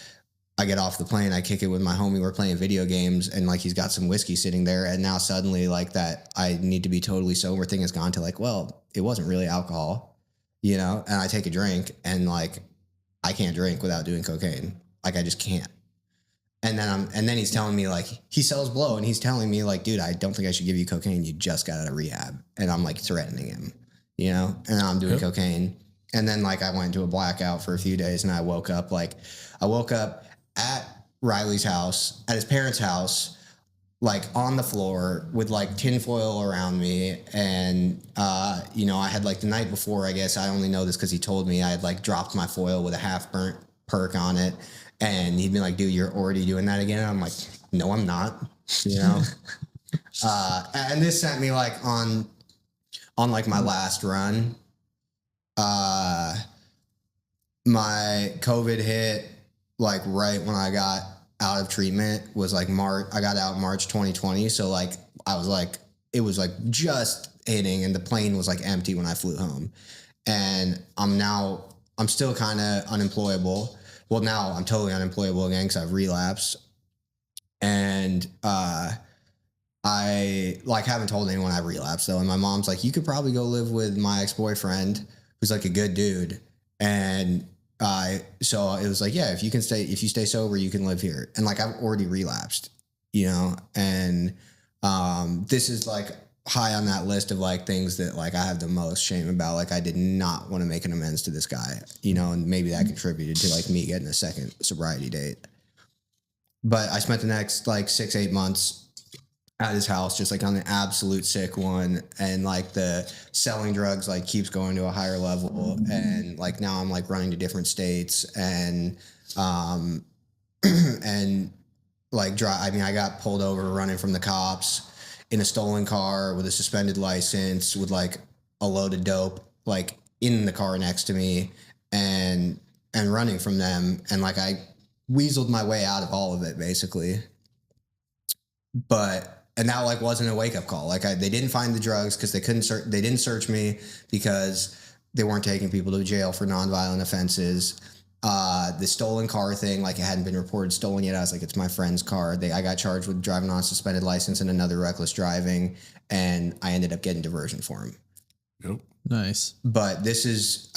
I get off the plane, I kick it with my homie, we're playing video games, and like he's got some whiskey sitting there, and now suddenly like that I need to be totally sober thing has gone to like, well, it wasn't really alcohol, you know? And I take a drink and like I can't drink without doing cocaine. Like I just can't. And then he's telling me like he sells blow, and he's telling me like, dude, I don't think I should give you cocaine. You just got out of rehab. And I'm like threatening him, you know, and I'm doing cocaine. And then like I went into a blackout for a few days, and I woke up at Riley's house, at his parents' house, like on the floor with like tinfoil around me. And, you know, I had like the night before, I guess I only know this because he told me I had like dropped my foil with a half burnt perk on it. And he'd be like, dude, you're already doing that again. And I'm like, no, I'm not, you know? And this sent me like on like my last run. My COVID hit like right when I got out of treatment was like March. I got out March 2020. So like, I was like, it was like just hitting, and the plane was like empty when I flew home. And I'm still kind of unemployable. Well, now I'm totally unemployable again because I've relapsed. And I like haven't told anyone I've relapsed though. And my mom's like, you could probably go live with my ex-boyfriend who's like a good dude. And so it was like, yeah, if you stay sober, you can live here. And like I've already relapsed, you know, and this is like high on that list of like things that like I have the most shame about. Like I did not want to make an amends to this guy, you know, and maybe that contributed to like me getting a second sobriety date. But I spent the next like 6-8 months at his house, just like on an absolute sick one. And like the selling drugs like keeps going to a higher level. And like now I'm like running to different states and and like I got pulled over running from the cops in a stolen car with a suspended license with like a load of dope like in the car next to me and running from them. And like I weaseled my way out of all of it basically. And that like wasn't a wake up call. Like they didn't find the drugs because they didn't search me because they weren't taking people to jail for nonviolent offenses. The stolen car thing, like it hadn't been reported stolen yet. I was like, it's my friend's car. I got charged with driving on a suspended license and another reckless driving, and I ended up getting diversion for him. Yep. Nice. But this is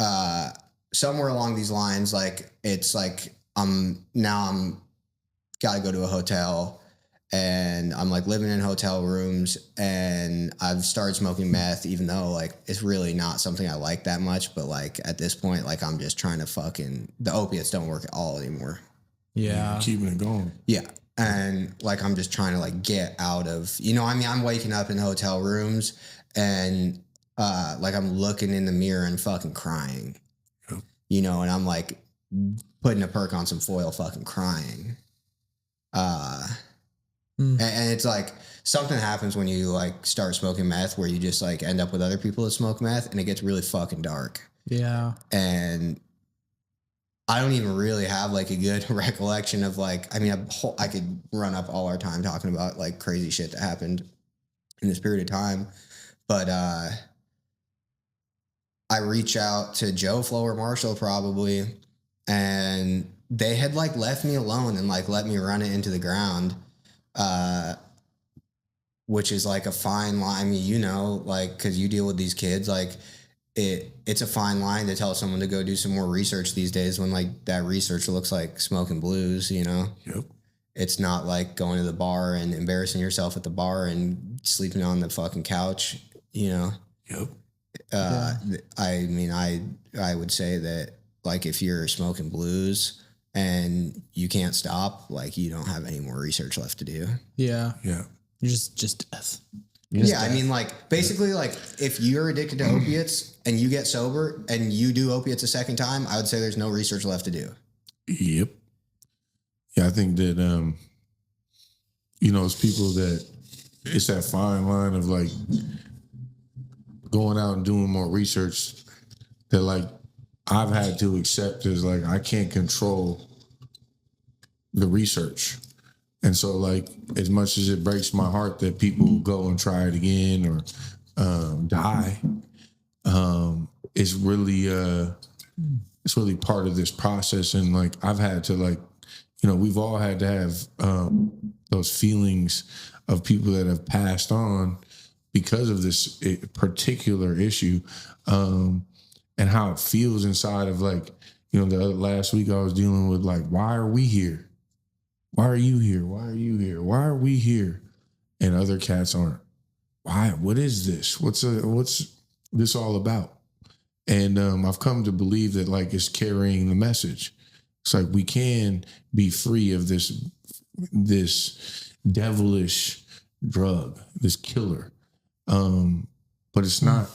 somewhere along these lines. Like it's like I'm got to go to a hotel, and I'm like living in hotel rooms, and I've started smoking meth, even though like it's really not something I like that much. But like at this point, like I'm just trying to the opiates don't work at all anymore. Yeah. Keeping it going. Yeah. And like, I'm just trying to like get out of, you know, I mean, I'm waking up in hotel rooms and like I'm looking in the mirror and fucking crying, you know, and I'm like putting a perk on some foil, fucking crying. And it's like something happens when you like start smoking meth where you just like end up with other people that smoke meth, and it gets really fucking dark. Yeah. And I don't even really have like a good recollection of like, I mean, I could run up all our time talking about like crazy shit that happened in this period of time. But I reach out to Joe, Flo, or Marshall probably, and they had like left me alone and like let me run it into the ground. Which is like a fine line. I mean, you know, like, cause you deal with these kids, like it's a fine line to tell someone to go do some more research these days when like that research looks like smoking blues, you know? Yep. It's not like going to the bar and embarrassing yourself at the bar and sleeping on the fucking couch, you know? Yep. I mean, I would say that like if you're smoking blues and you can't stop, like you don't have any more research left to do. Yeah. Yeah. You're just death. Yeah, I mean, like, basically, like, if you're addicted to opiates and you get sober and you do opiates a second time, I would say there's no research left to do. Yep. Yeah, I think that, it's people that, it's that fine line of, like, going out and doing more research that, like, I've had to accept is, like, I can't control the research. And so, like, as much as it breaks my heart that people go and try it again or die, it's really part of this process. And, like, I've had to, like, we've all had to have those feelings of people that have passed on because of this particular issue, and how it feels inside of, like, last week I was dealing with, like, why are we here? Why are you here? Why are you here? Why are we here? And other cats aren't. Why? What is this? What's this all about? And I've come to believe that, like, it's carrying the message. It's like we can be free of this devilish drug, this killer. But it's not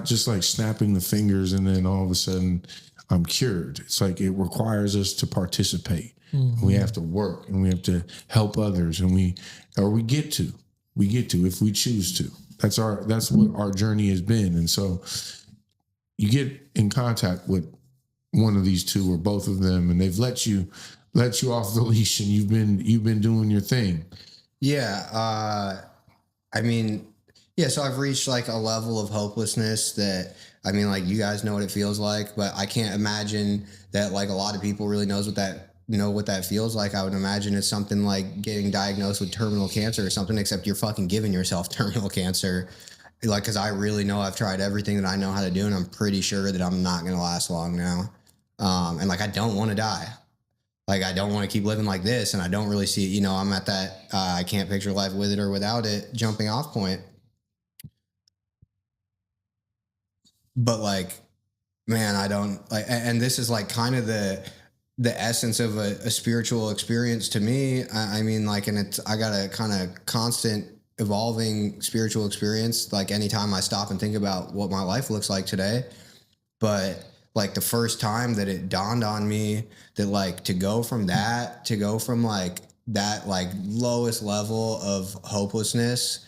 just like snapping the fingers and then all of a sudden I'm cured. It's like it requires us to participate. Mm-hmm. We have to work and we have to help others, and we get to if we choose to. That's what our journey has been. And so you get in contact with one of these two or both of them, and they've let you off the leash, and you've been doing your thing. Yeah. I mean, yeah, so I've reached, like, a level of hopelessness that, I mean, like, you guys know what it feels like, but I can't imagine that, like, a lot of people really know what that feels like. I would imagine it's something like getting diagnosed with terminal cancer or something, except you're fucking giving yourself terminal cancer. Like, because I really know I've tried everything that I know how to do, and I'm pretty sure that I'm not going to last long now. And, like, I don't want to die. Like, I don't want to keep living like this, and I don't really see, I'm at that, I can't picture life with it or without it jumping off point. But, like, man, I don't, like, and this is, like, kind of the essence of a spiritual experience to me. I mean, like, and I got a kind of constant evolving spiritual experience, like, anytime I stop and think about what my life looks like today. But, like, the first time that it dawned on me that, like, to go from like that, like, lowest level of hopelessness,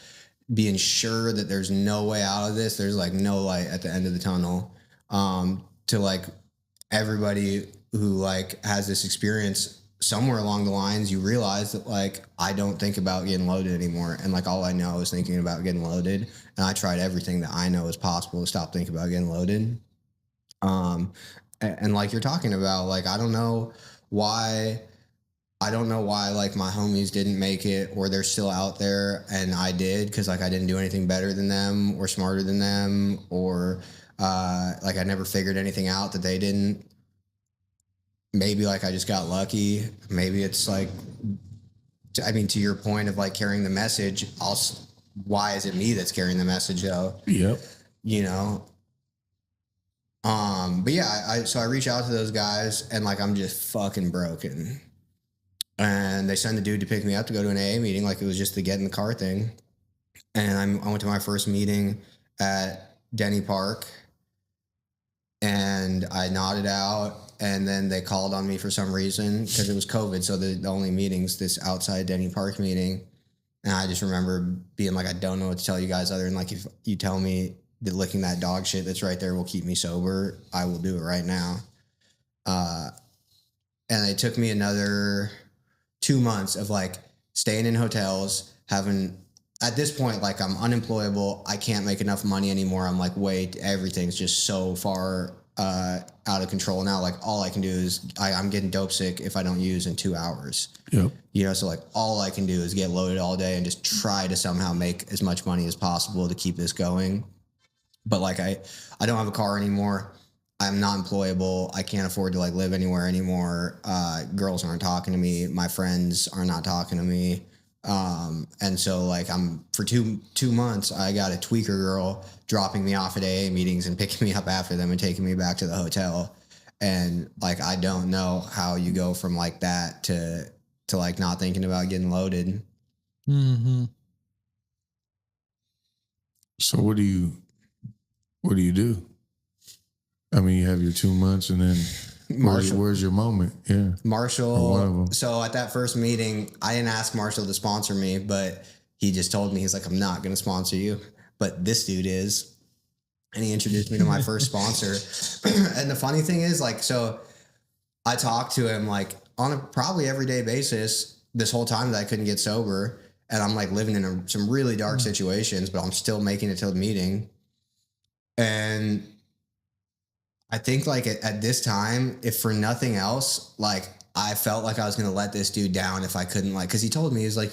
being sure that there's no way out of this, there's, like, no light at the end of the tunnel, to, like, everybody who, like, has this experience, somewhere along the lines you realize that, like, I don't think about getting loaded anymore, and, like, all I know is thinking about getting loaded, and I tried everything that I know is possible to stop thinking about getting loaded. And like you're talking about, like, I don't know why, like, my homies didn't make it, or they're still out there and I did, because, like, I didn't do anything better than them or smarter than them, or like, I never figured anything out that they didn't. Maybe, like, I just got lucky. Maybe it's, like, I mean, to your point of, like, carrying the message, why is it me that's carrying the message, though? Yep. But yeah, so I reach out to those guys, and, like, I'm just fucking broken. And they send the dude to pick me up to go to an AA meeting, like it was just the get in the car thing. And I went to my first meeting at Denny Park, and I nodded out, and then they called on me for some reason because it was COVID. So the only meetings, this outside Denny Park meeting. And I just remember being like, I don't know what to tell you guys other than, like, if you tell me that licking that dog shit that's right there will keep me sober, I will do it right now. And it took me another 2 months of, like, staying in hotels, having, at this point, like, I'm unemployable. I can't make enough money anymore. I'm like, wait, everything's just so far out of control now. Like, all I can do is I'm getting dope sick if I don't use in 2 hours. Yep. So, like, all I can do is get loaded all day and just try to somehow make as much money as possible to keep this going. But, like, I don't have a car anymore. I'm not employable. I can't afford to, like, live anywhere anymore. Girls aren't talking to me. My friends are not talking to me. And so, like, for two months, I got a tweaker girl dropping me off at AA meetings and picking me up after them and taking me back to the hotel. And, like, I don't know how you go from, like, that to like, not thinking about getting loaded. Mm-hmm. So what do you do? I mean, you have your 2 months, and then where's your moment? Yeah, Marshall. One of them. So at that first meeting, I didn't ask Marshall to sponsor me, but he just told me, he's like, I'm not going to sponsor you, but this dude is. And he introduced me to my first sponsor. And the funny thing is, like, so I talked to him like on a probably everyday basis this whole time that I couldn't get sober. And I'm like living in some really dark situations, but I'm still making it to the meeting. And I think like at this time, if for nothing else, like I felt like I was going to let this dude down if I couldn't, like, cause he told me, he's like,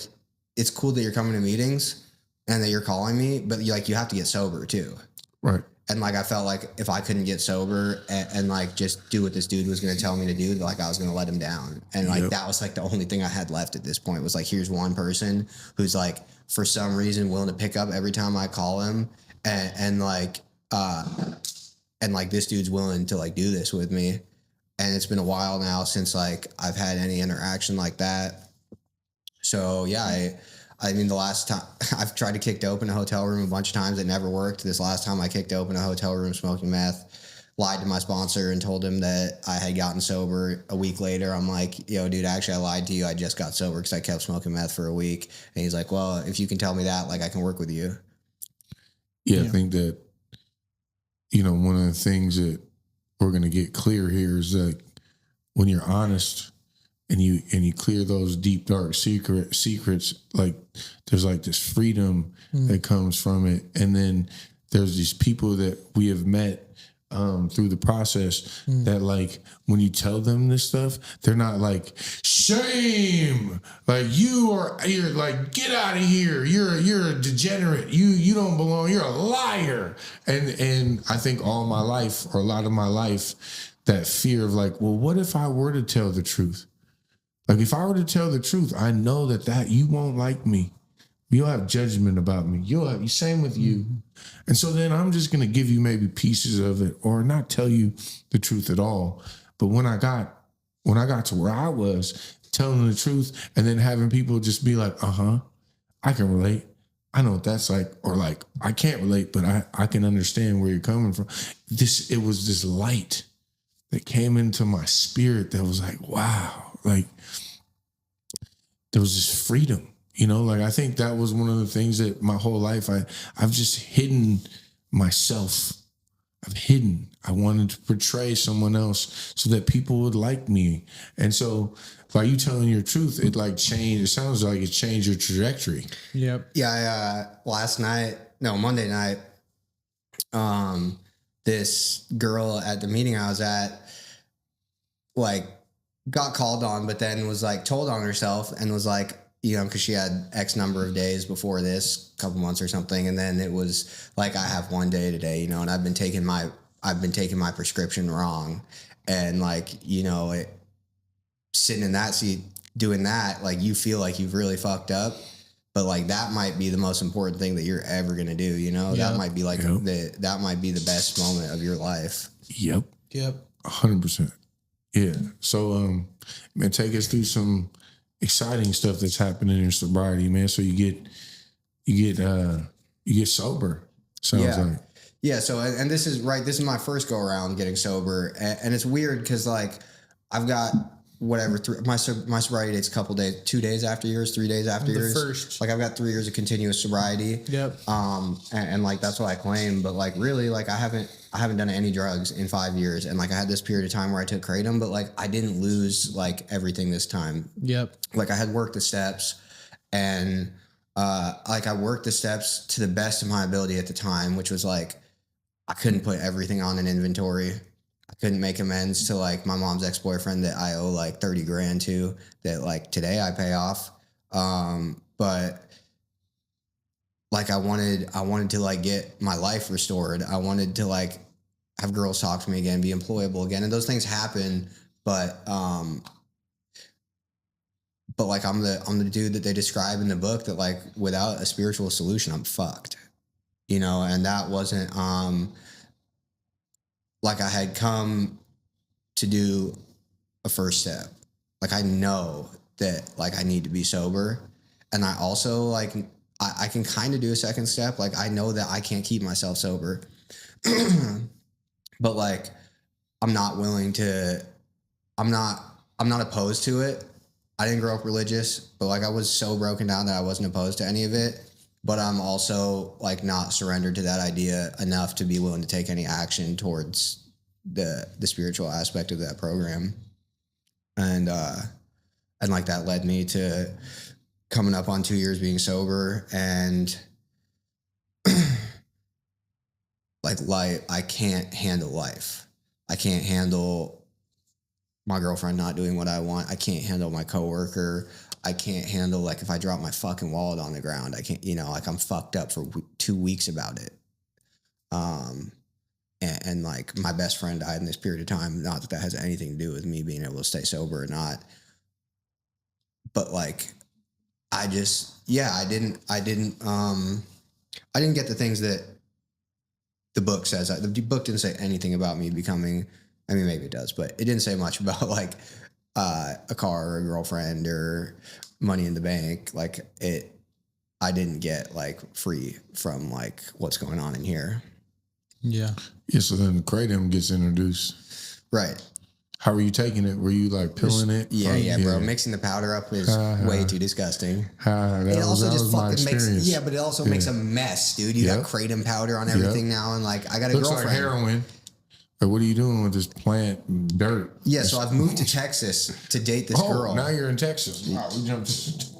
it's cool that you're coming to meetings and that you're calling me, but you have to get sober too. Right. And like, I felt like if I couldn't get sober and like just do what this dude was going to tell me to do, like I was going to let him down. And like, that was like the only thing I had left at this point was like, here's one person who's like, for some reason willing to pick up every time I call him. And like this dude's willing to like do this with me. And it's been a while now since like I've had any interaction like that. So yeah, I mean, the last time I've tried to kick open a hotel room a bunch of times. It never worked. This last time I kicked open a hotel room smoking meth, lied to my sponsor and told him that I had gotten sober. A week later, I'm like, yo, dude, actually, I lied to you. I just got sober because I kept smoking meth for a week. And he's like, well, if you can tell me that, like, I can work with you. Yeah, I think that, one of the things that we're going to get clear here is that when you're honest, and you clear those deep, dark secrets, like there's like this freedom that comes from it. And then there's these people that we have met through the process that like, when you tell them this stuff, they're not like, shame, like you're like, get out of here. You're a degenerate. You don't belong. You're a liar. And I think all my life, or a lot of my life, that fear of like, well, what if I were to tell the truth? Like, if I were to tell the truth, I know that you won't like me. You'll have judgment about me. Same with you. And so then I'm just going to give you maybe pieces of it or not tell you the truth at all. But when I got to where I was, telling the truth and then having people just be like, I can relate. I know what that's like. Or like, I can't relate, but I can understand where you're coming from. It was this light that came into my spirit that was like, wow. Like, there was this freedom, like I think that was one of the things that my whole life I've just hidden myself. I wanted to portray someone else so that people would like me. And so by you telling your truth, it like changed. It sounds like it changed your trajectory. Yep. Yeah. Monday night, this girl at the meeting I was at, like, got called on, but then was like told on herself and was like, because she had X number of days before this, couple months or something. And then it was like, I have one day today, and I've been taking my prescription wrong. And like, sitting in that seat doing that, like you feel like you've really fucked up, but like that might be the most important thing that you're ever going to do. That might be like that might be the best moment of your life. Yep. 100%. Yeah. So, man, take us through some exciting stuff that's happening in your sobriety, man. So you get sober. Sounds like. Yeah. So, and this is right. This is my first go around getting sober, and it's weird because like I've got whatever my sobriety date's a couple days, 2 days after yours, 3 days after yours. First. Like I've got 3 years of continuous sobriety. Yep. And like that's what I claim, but like really, like I haven't done any drugs in 5 years, and like I had this period of time where I took kratom, but like I didn't lose like everything this time. Yep. Like I had worked the steps, and like I worked the steps to the best of my ability at the time, which was like I couldn't put everything on an inventory. I couldn't make amends to like my mom's ex-boyfriend that I owe like 30 grand to, that like today I pay off. But like I wanted to like get my life restored. I wanted to like have girls talk to me again, be employable again. And those things happen. But like I'm the dude that they describe in the book that like without a spiritual solution, I'm fucked, and that wasn't, like I had come to do a first step. Like I know that like I need to be sober. And I also like, I can kind of do a second step. Like I know that I can't keep myself sober, but like I'm not willing to. I'm not opposed to it. I didn't grow up religious, but like I was so broken down that I wasn't opposed to any of it. But I'm also like not surrendered to that idea enough to be willing to take any action towards the spiritual aspect of that program. And like that led me to coming up on 2 years being sober, and like life, I can't handle life. I can't handle my girlfriend not doing what I want. I can't handle my coworker. I can't handle like if I drop my fucking wallet on the ground. I can't, like I'm fucked up for 2 weeks about it. And like my best friend died in this period of time. Not that that has anything to do with me being able to stay sober or not. But like, I didn't get the things that the book says. The book didn't say anything about me becoming, I mean, maybe it does, but it didn't say much about like a car or a girlfriend or money in the bank. Like I didn't get like free from like what's going on in here. Yeah. Yeah. So then the kratom gets introduced. Right. How were you taking it? Were you like pilling it? Yeah, bro. Mixing the powder up is way too disgusting. It also just fucking makes, but it also makes a mess, dude. You got kratom powder on everything now, and like I got a Looks girlfriend. like heroin. Like, what are you doing with this plant dirt? Yeah, so I've moved to Texas to date this girl. Now you're in Texas. Wow, we jumped.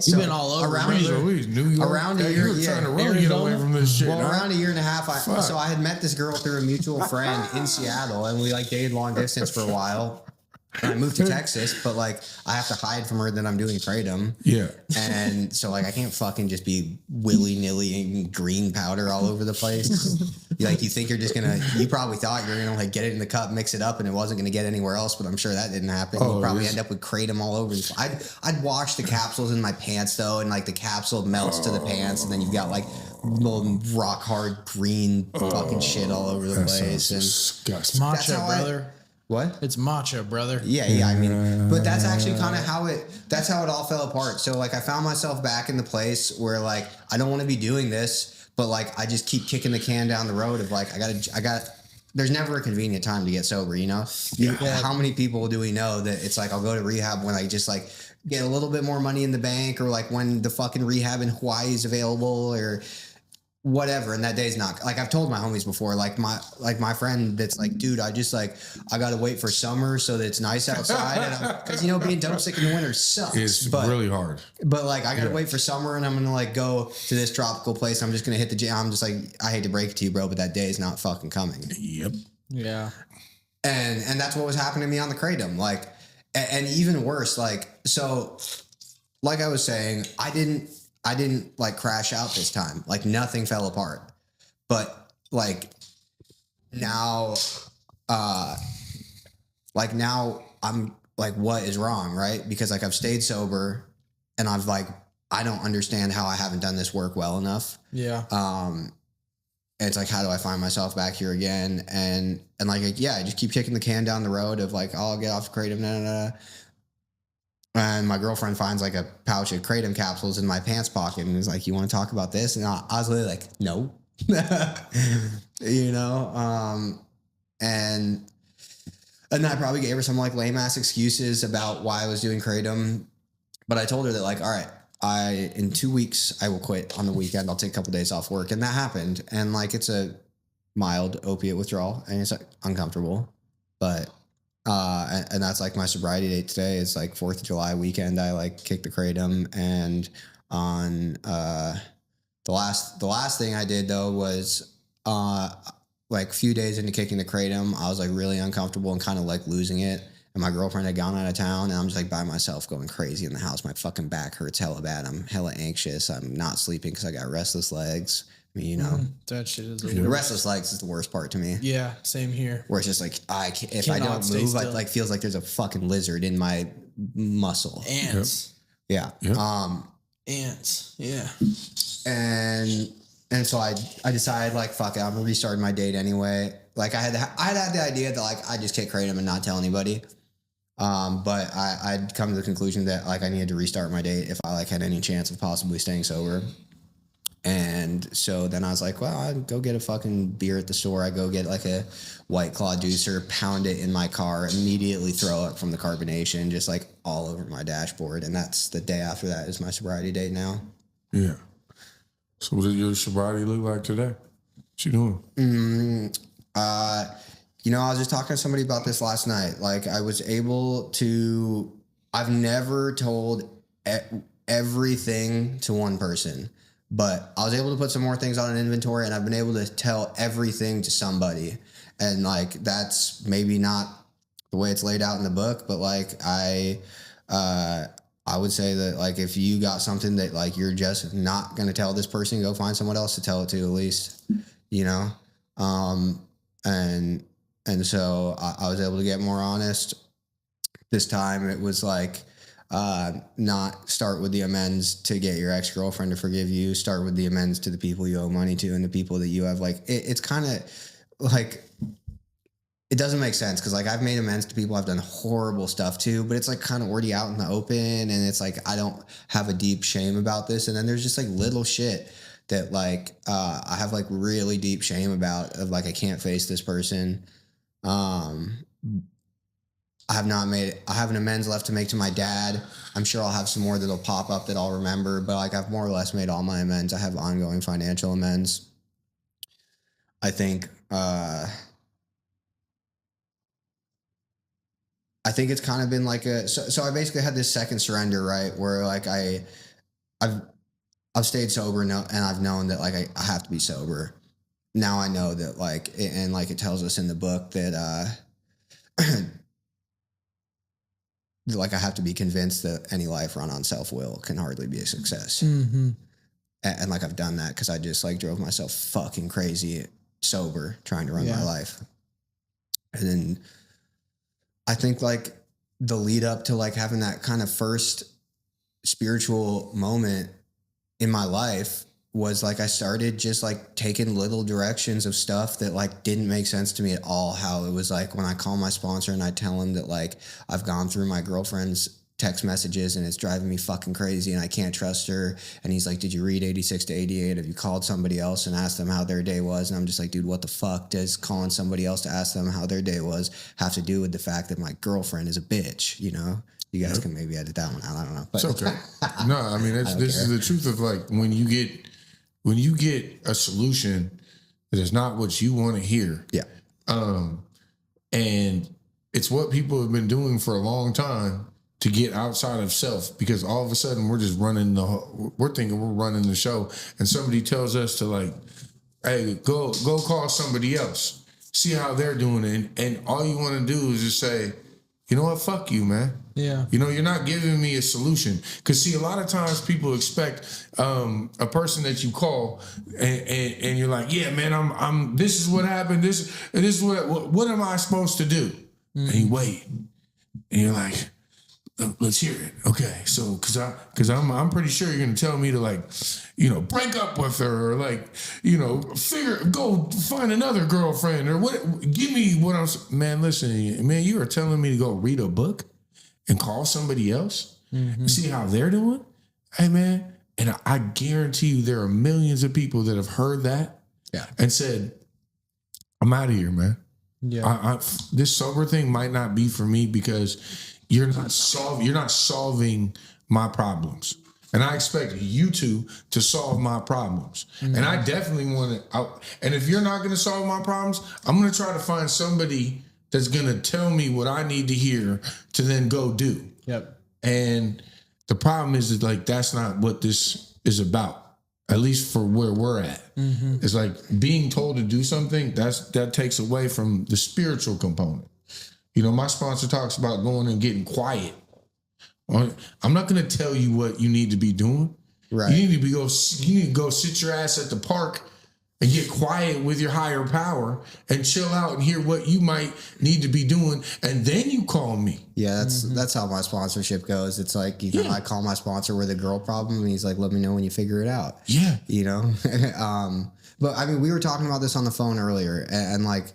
You've been all over around New York. Around a year, trying to really get away from this shit. Well, around a year and a half, so I had met this girl through a mutual friend in Seattle, and we like dated long distance for a while. And I moved to Texas, but like I have to hide from her that I'm doing kratom. Yeah. And so like I can't fucking just be willy-nilly green powder all over the place. Like you think you're just gonna, you probably thought you were gonna like get it in the cup, mix it up, and it wasn't gonna get anywhere else, but I'm sure that didn't happen. You probably end up with kratom all over. I'd wash the capsules in my pants though, and like the capsule melts to the pants, and then you've got like little rock hard green fucking shit all over the place. And disgusting. Matcha, brother. What? It's matcha, brother. Yeah. I mean, but that's actually kind of how it all fell apart. So like I found myself back in the place where like, I don't want to be doing this, but like, I just keep kicking the can down the road of like, there's never a convenient time to get sober, you know? Yeah. How many people do we know that it's like, I'll go to rehab when I just like get a little bit more money in the bank, or like when the fucking rehab in Hawaii is available, or whatever, and that day's not, like I've told my homies before, like my friend that's like, dude, I gotta wait for summer so that it's nice outside, and because being dope sick in the winter sucks. It's really hard. But like I gotta wait for summer, and I'm gonna like go to this tropical place. I'm just gonna hit the gym. I'm just like, I hate to break it to you, bro, but that day is not fucking coming. Yep. Yeah. And that's what was happening to me on the kratom. Like, and even worse, like, so like I was saying, I didn't like crash out this time. Like nothing fell apart. But like now I'm like, what is wrong, right? Because like I've stayed sober, and I've like, I don't understand how I haven't done this work well enough. Yeah. And it's like, how do I find myself back here again? And like, yeah, I just keep kicking the can down the road of like, oh, I'll get off the kratom, And my girlfriend finds like a pouch of kratom capsules in my pants pocket and is like, you want to talk about this? And I was literally like, no, and then I probably gave her some like lame ass excuses about why I was doing kratom. But I told her that like, all right, in 2 weeks, I will quit on the weekend. I'll take a couple days off work. And that happened. And like, it's a mild opiate withdrawal, and it's like uncomfortable, but and that's like my sobriety date today. It's like 4th of July weekend. I like kicked the kratom, and on the last thing I did though was like a few days into kicking the kratom, I was like really uncomfortable and kind of like losing it. And my girlfriend had gone out of town, and I'm just like by myself going crazy in the house. My fucking back hurts hella bad. I'm hella anxious. I'm not sleeping because I got restless legs. I mean, that shit is the restless legs is the worst part to me. Yeah, same here. Where it's just like if I don't move, it like feels like there's a fucking lizard in my muscle. Ants. Yep. Yeah. Ants. Yeah. And so I decided like, fuck it, I'm restarting my date anyway. Like I had the idea that like I just kick kratom and not tell anybody. But I'd come to the conclusion that like I needed to restart my date if I like had any chance of possibly staying sober. And so then I was like, well, I'd go get a fucking beer at the store. I go get like a White Claw juicer, pound it in my car, immediately throw it from the carbonation, just like all over my dashboard. And that's the day after that is my sobriety date now. Yeah. So what does your sobriety look like today? What you doing? I was just talking to somebody about this last night. Like I was able to, I've never told everything to one person. But I was able to put some more things on an inventory, and I've been able to tell everything to somebody. And like that's maybe not the way it's laid out in the book, but like I would say that like if you got something that like you're just not gonna tell this person, go find someone else to tell it to at least, you know. And so I was able to get more honest. This time it was like. Not start with the amends to get your ex-girlfriend to forgive you. Start with the amends to the people you owe money to and the people that you have like, it's kind of like, it doesn't make sense. Cause like I've made amends to people I've done horrible stuff to, but it's like kind of already out in the open. And it's like, I don't have a deep shame about this. And then there's just like little shit that like, I have like really deep shame about of like, I can't face this person. I have an amends left to make to my dad. I'm sure I'll have some more that'll pop up that I'll remember, but like I've more or less made all my amends. I have ongoing financial amends. I think it's kind of been like so I basically had this second surrender, right? Where like I've stayed sober and I've known that like I have to be sober. Now I know that like, and like it tells us in the book that, like I have to be convinced that any life run on self-will can hardly be a success. Mm-hmm. And like I've done that because I just like drove myself fucking crazy sober trying to run my life. And then I think like the lead up to like having that kind of first spiritual moment in my life was like I started just like taking little directions of stuff that like didn't make sense to me at all. How it was like when I call my sponsor and I tell him that like I've gone through my girlfriend's text messages and it's driving me fucking crazy and I can't trust her. And he's like, did you read 86 to 88? Have you called somebody else and asked them how their day was? And I'm just like, dude, what the fuck does calling somebody else to ask them how their day was have to do with the fact that my girlfriend is a bitch, you know? You guys can maybe edit that one out. I don't know. But it's okay. No, I mean, this is the truth of like when you get a solution that is not what you want to hear. Yeah. And it's what people have been doing for a long time to get outside of self, because all of a sudden we're just we're thinking we're running the show, and somebody tells us to like, hey, go call somebody else, see how they're doing it. And all you want to do is just say, you know what, fuck you, man. Yeah. You know, you're not giving me a solution. Because, see, a lot of times people expect a person that you call and you're like, yeah, man, I'm this is what happened. This is what am I supposed to do? Mm-hmm. And you wait. And you're like, let's hear it. Okay. So, because I'm pretty sure you're going to tell me to like, you know, break up with her or like, you know, go find another girlfriend or what, give me what man, listen, man, you are telling me to go read a book and call somebody else and see how they're doing. Hey, man. And I guarantee you there are millions of people that have heard that and said, I'm out of here, man. Yeah. This sober thing might not be for me because you're not solving my problems. And I expect you to solve my problems. Mm-hmm. And I definitely want to, and if you're not going to solve my problems, I'm going to try to find somebody that's going to tell me what I need to hear to then go do. Yep. And the problem is that like, that's not what this is about, at least for where we're at. Mm-hmm. It's like being told to do something that takes away from the spiritual component. You know, my sponsor talks about going and getting quiet. I'm not going to tell you what you need to be doing. Right. You need to go sit your ass at the park and get quiet with your higher power and chill out and hear what you might need to be doing. And then you call me. Yeah, that's how my sponsorship goes. It's like, you know, I call my sponsor with a girl problem and he's like, let me know when you figure it out. Yeah. You know? But I mean, we were talking about this on the phone earlier and like,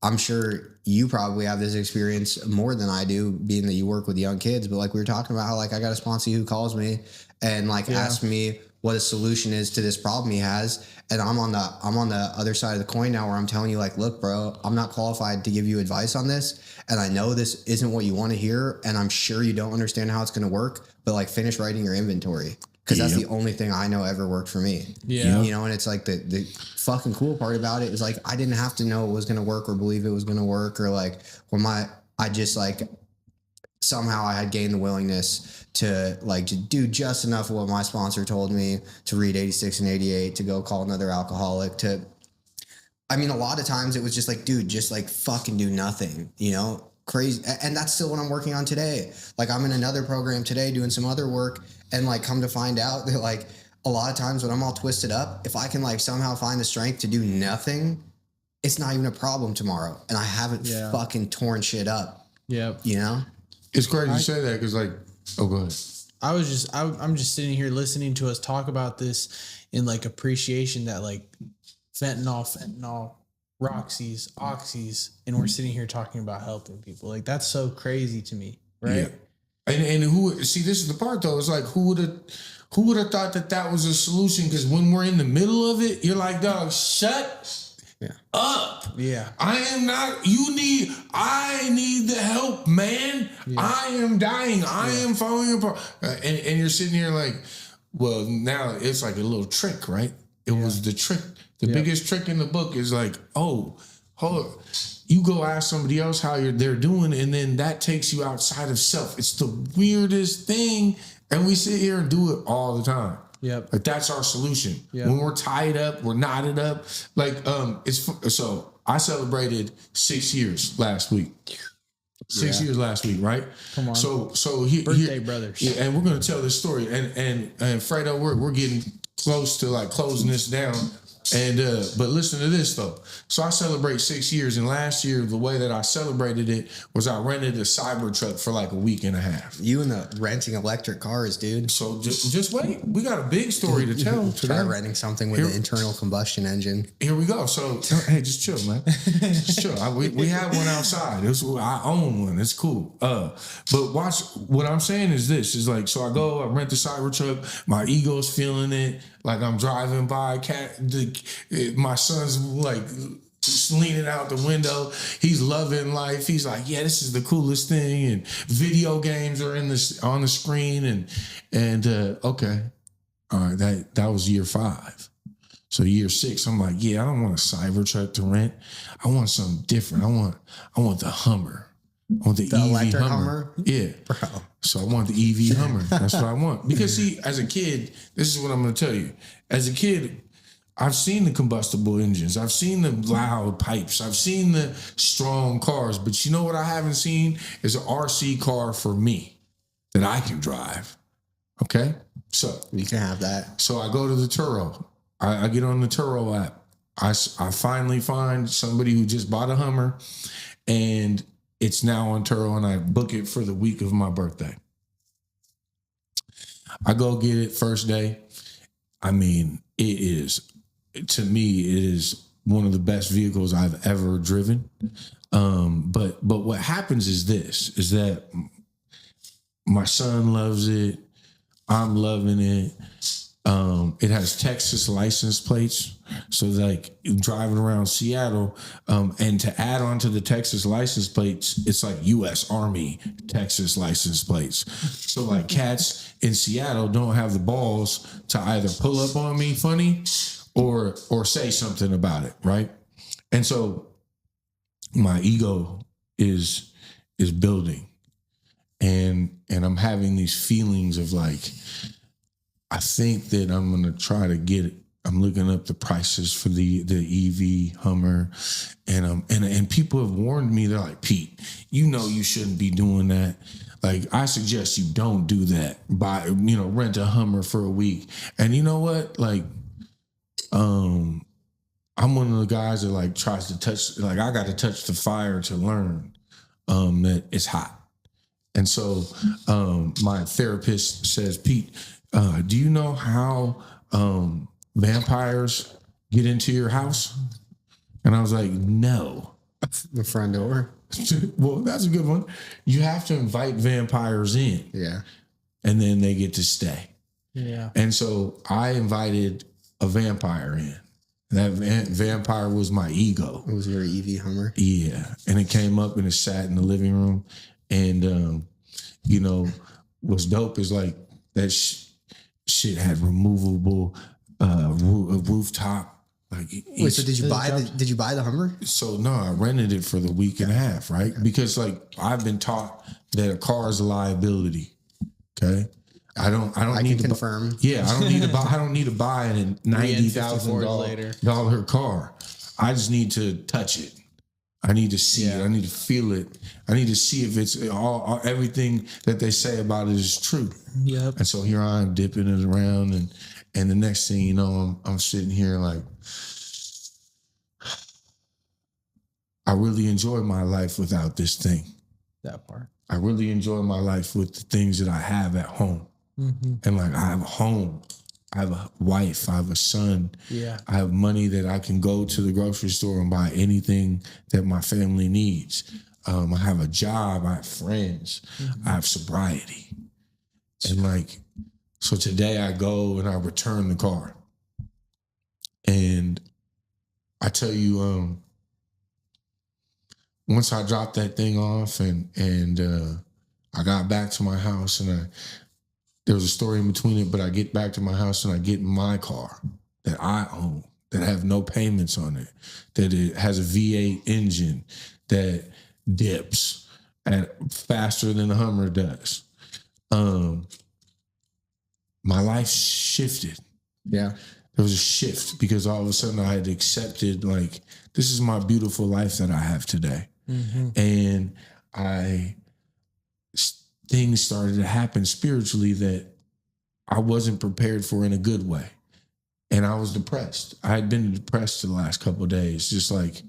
I'm sure you probably have this experience more than I do, being that you work with young kids. But like we were talking about how like I got a sponsor who calls me and like asks me what a solution is to this problem he has. And I'm on the other side of the coin now, where I'm telling you, like, look, bro, I'm not qualified to give you advice on this. And I know this isn't what you want to hear. And I'm sure you don't understand how it's going to work, but like, finish writing your inventory. Because that's the only thing I know ever worked for me. Yeah. You know, and it's like the fucking cool part about it is like, I didn't have to know it was going to work or believe it was going to work, or like I just like, somehow I had gained the willingness to like to do just enough of what my sponsor told me, to read 86 and 88, to go call another alcoholic, I mean, a lot of times it was just like, dude, just like fucking do nothing, you know, crazy. And that's still what I'm working on today. Like, I'm in another program today doing some other work, and like, come to find out that like a lot of times when I'm all twisted up, if I can like somehow find the strength to do nothing, it's not even a problem tomorrow. And I haven't fucking torn shit up. Yep. You know? It's crazy you say that, because like, oh, go ahead. I'm just sitting here listening to us talk about this in like appreciation that like fentanyl, Roxy's, Oxys, and we're sitting here talking about helping people. Like, that's so crazy to me, right? Yeah. And who, see, this is the part though. It's like, who would have thought that was a solution? Because when we're in the middle of it, you're like, dog, shut up. Yeah. I need the help, man. Yeah. I am dying. I am falling apart. And you're sitting here like, well, now it's like a little trick, right? It was the trick. The biggest trick in the book is like, oh, hold up. You go ask somebody else how they're doing, and then that takes you outside of self. It's the weirdest thing, and we sit here and do it all the time. Yep. Like, that's our solution. Yep. When we're tied up, we're knotted up. Like, so I celebrated 6 years last week. 6 years last week, right? Come on. So birthday brothers. Yeah, and we're gonna tell this story. And Fredo, we're getting close to like closing this down. And but listen to this though. So I celebrate 6 years, and last year the way that I celebrated it was I rented a Cybertruck for like a week and a half. You and the renting electric cars, dude. So just wait. We got a big story to tell. Try renting something with an internal combustion engine. Here we go. So hey, just chill, man. Just chill. We had one outside. I own one. It's cool. But watch. What I'm saying is this: is like, so I rent the Cybertruck. My ego's feeling it. Like, I'm driving by, my son's like leaning out the window. He's loving life. He's like, yeah, this is the coolest thing. And video games are on the screen. And okay, all right, that was year 5. So year 6, I'm like, yeah, I don't want a Cybertruck to rent. I want something different. I want the Hummer. I want the EV electric Hummer. Yeah. Bro. So I want the EV Hummer. That's what I want. Because see, as a kid, this is what I'm going to tell you. As a kid, I've seen the combustible engines. I've seen the loud pipes. I've seen the strong cars. But you know what I haven't seen is an RC car for me that I can drive. Okay? So you can have that. So I go to the Turo. I get on the Turo app. I finally find somebody who just bought a Hummer, and it's now on Turo, and I book it for the week of my birthday. I go get it first day. I mean, to me, it is one of the best vehicles I've ever driven. But what happens is that my son loves it. I'm loving it. It has Texas license plates. So like driving around Seattle, and to add on to the Texas license plates, it's like U.S. Army Texas license plates. So like cats in Seattle don't have the balls to either pull up on me funny or say something about it, right? And so my ego is building, and I'm having these feelings of like, I think that I'm gonna try to get it. I'm looking up the prices for the EV Hummer, and people have warned me. They're like, Pete, you know you shouldn't be doing that. Like, I suggest you don't do that. Rent a Hummer for a week. And you know what? Like, I'm one of the guys that like tries to touch. Like, I got to touch the fire to learn that it's hot. And so my therapist says, Pete, do you know how vampires get into your house? And I was like, no. The front door. Well, that's a good one. You have to invite vampires in. Yeah. And then they get to stay. Yeah. And so I invited a vampire in. That vampire was my ego. It was your EV Hummer. Yeah. And it came up and it sat in the living room. And, you know, what's dope is like that shit had removable rooftop. Like wait, so did you buy the Hummer? So no, I rented it for the week and a half, right? Because like I've been taught that a car is a liability. Okay. I need to confirm. I don't need to buy a $90,000 car. I just need to touch it. I need to see it. I need to feel it. I need to see if it's all everything that they say about it is true. Yep. And so here I am dipping it around, and the next thing you know, I'm sitting here like, I really enjoy my life without this thing. That part. I really enjoy my life with the things that I have at home. Mm-hmm. And like I have a home, I have a wife, I have a son. Yeah. I have money that I can go to the grocery store and buy anything that my family needs. I have a job, I have friends, I have sobriety. And like, so today I go and I return the car. And I tell you, once I dropped that thing off and I got back to my house and there was a story in between it, but I get back to my house and I get in my car that I own, that have no payments on it, that it has a V8 engine that dips at faster than the Hummer does. My life shifted. Yeah. There was a shift because all of a sudden I had accepted like, this is my beautiful life that I have today. Mm-hmm. And things started to happen spiritually that I wasn't prepared for in a good way. And I was depressed. I had been depressed the last couple of days. Just like,